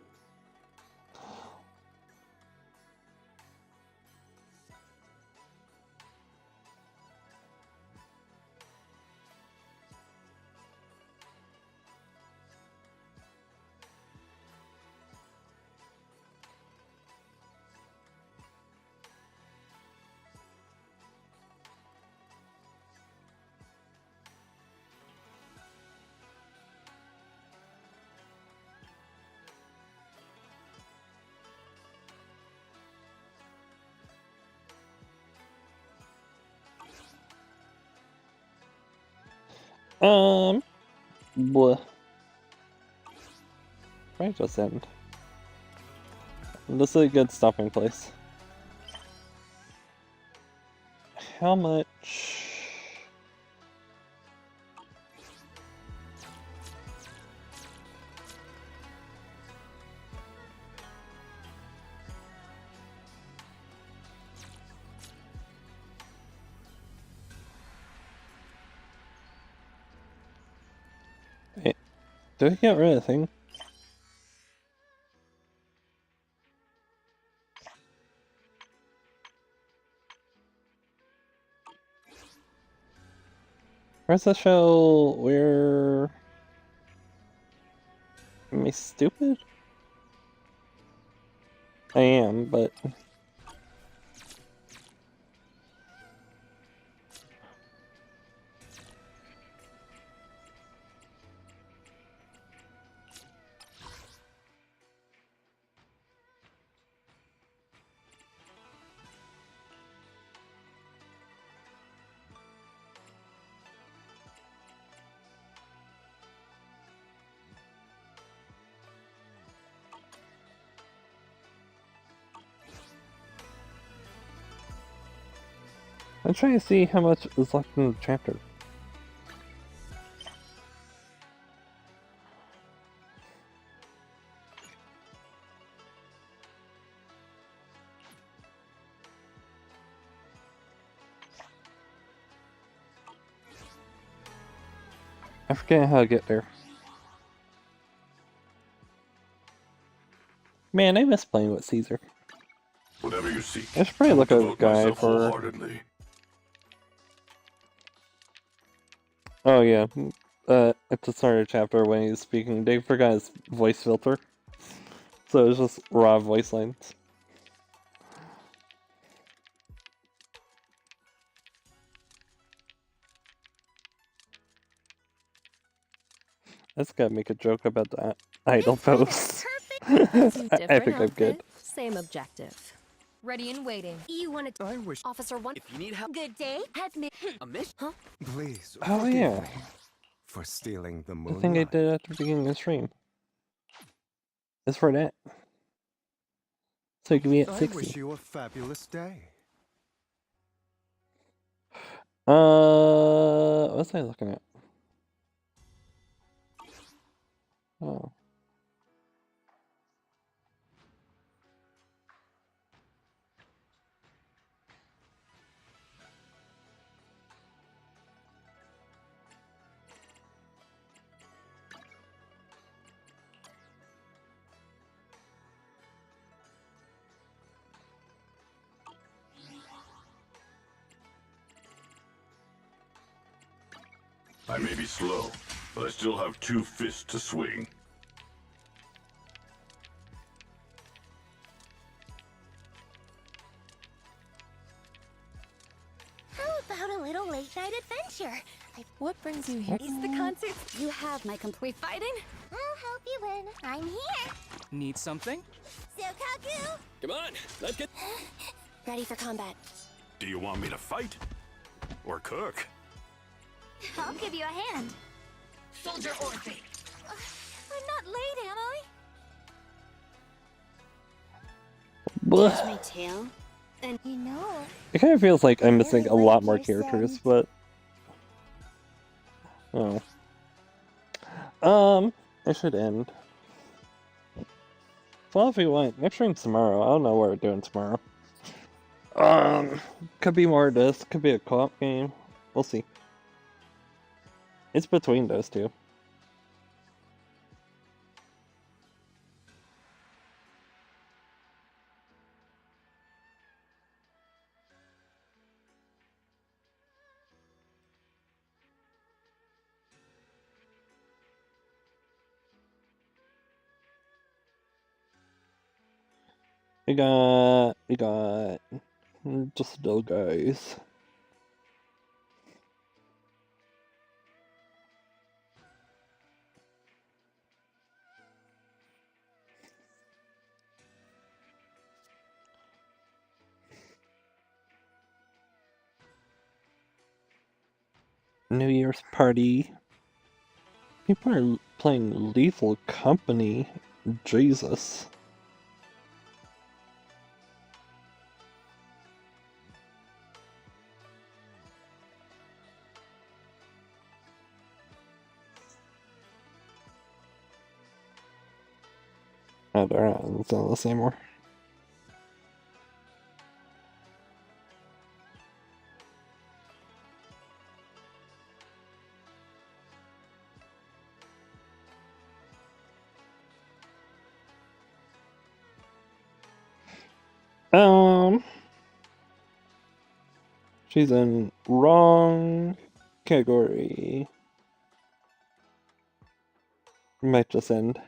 Bleh. Right, just end. This is a good stopping place. How much? Wait, do we get rid of the thing? Where's the show where... Am I stupid? I am, but... I'm trying to see how much is left in the chapter. I forget how to get there. Man, I miss playing with Caesar. Whatever you seek, I should probably look at a devote guide myself for... wholeheartedly. Oh yeah, at the start of the chapter when he's speaking, they forgot his voice filter. So it's just raw voice lines. I just gotta make a joke about that idle post. I think I'm good. Same objective. Ready and waiting. You want to? I wish. Officer one. If you need help. Good day. Have me. A mission? Huh? Please. Oh forgive yeah. me for stealing the The moonlight. thing I did at the beginning of the stream. Is for that. So you can be at 60. I wish you a fabulous day. What's I looking at? Oh. I may be slow, but I still have 2 fists to swing. How about a little late-night adventure? What brings you here? Is the concert? You have my complete fighting? I'll help you win. I'm here. Need something? Sokaku! Come on, let's get... Ready for combat. Do you want me to fight? Or cook? I'll give you a hand. Soldier Orphe. I'm not late, am I? Blech. Touch my tail. And you know, It kind of feels like I'm missing a really lot like more your characters, son. but... Oh. I should end. Well, if you want, next stream's tomorrow. I don't know what we're doing tomorrow. Could be more of this, could be a co-op game. We'll see. It's between those two. We got just those guys. New Year's party. People are playing Lethal Company. Jesus. Oh, they're not selling this anymore. She's in wrong category. Might just end.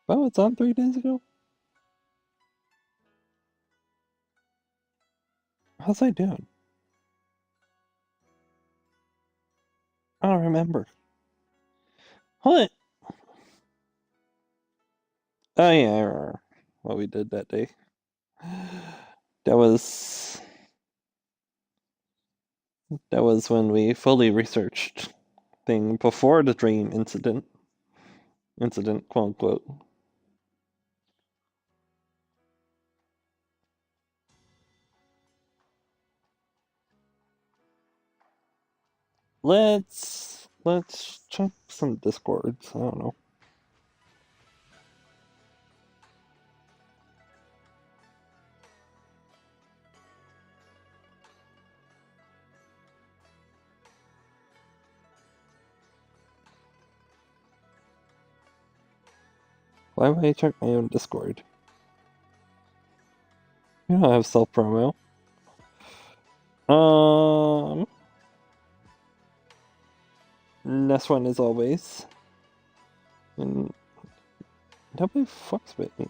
Oh, it's on 3 days ago? How's I doing? I don't remember. What? Oh yeah, I remember what we did that day. That was when we fully researched thing before the dream incident. Incident, quote unquote. Let's check some discords. I don't know. Why would I check my own Discord? You don't have self-promo. Next one as always. And nobody fucks with me.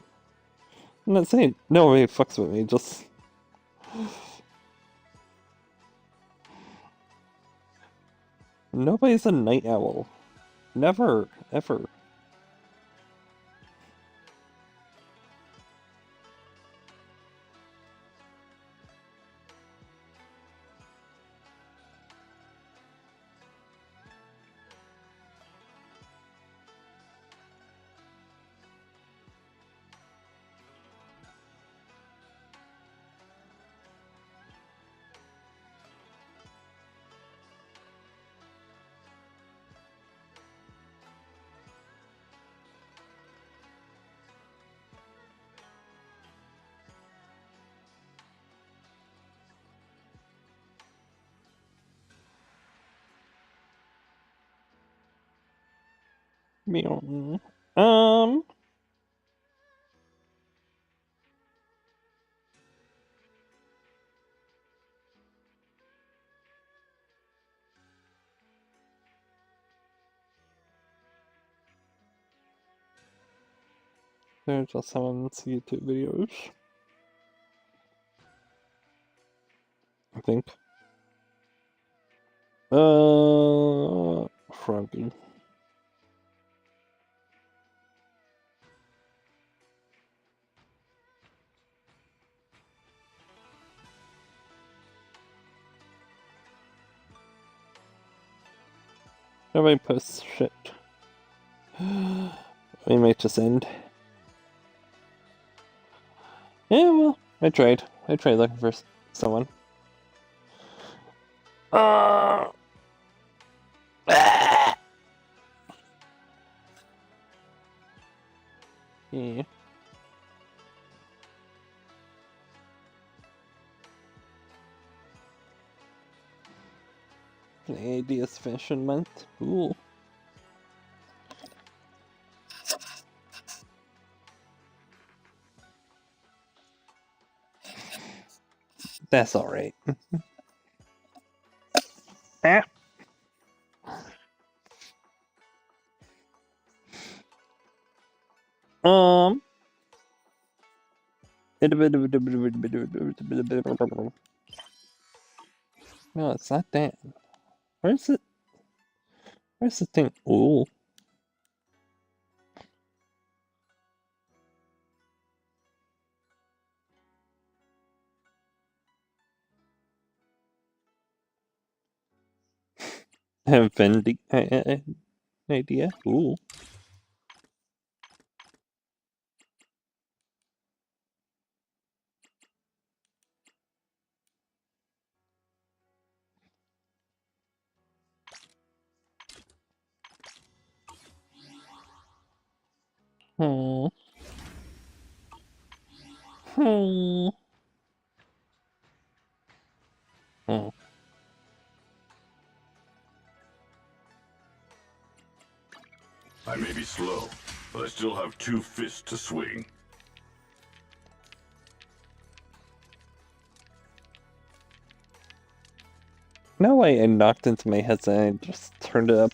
I'm not saying nobody fucks with me, just... Nobody's a night owl. Never, ever. Meow. They're just someone's YouTube videos. I think. Froggy. Nobody posts shit. We might just end. Yeah, well, I tried. I tried looking for someone. Yeah. Canadian Fashion Month. Ooh. That's alright. Ah. No, it's not that. Where's it? Where's the thing? Ooh. Have Vendi idea? Ooh. Hmm. Hmm. Hmm. I may be slow, but I still have 2 fists to swing. No way I knocked into my headset and I just turned it up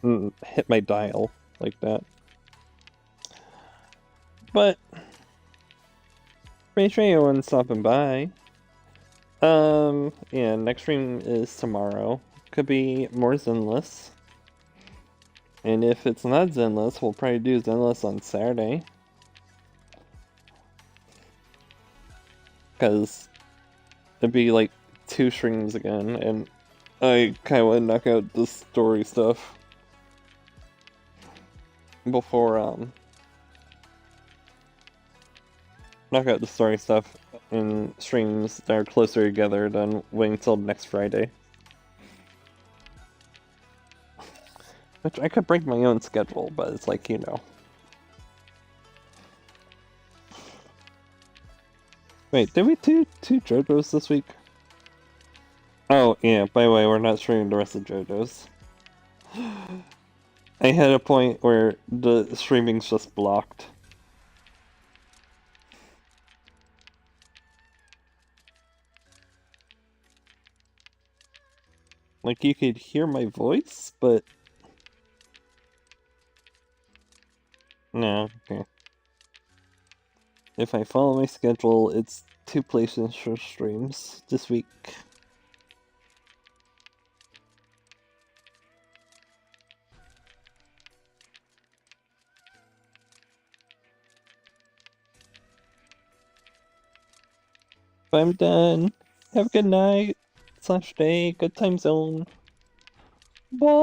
and hit my dial like that. But appreciate everyone stopping by. Yeah, next stream is tomorrow. Could be more Zenless. And if it's not Zenless, we'll probably do Zenless on Saturday. Because it'd be like 2 streams again, and I kinda wanna knock out the story stuff before, knock out the story stuff in streams that are closer together than waiting until next Friday. Which I could break my own schedule, but it's like, you know. Wait, did we do 2 JoJo's this week? Oh, yeah, by the way, we're not streaming the rest of JoJo's. I had a point where the streaming's just blocked. Like, you could hear my voice, but... No, okay. If I follow my schedule, it's 2 places for streams this week. But I'm done. Have a good night, /day, good time zone. Bye!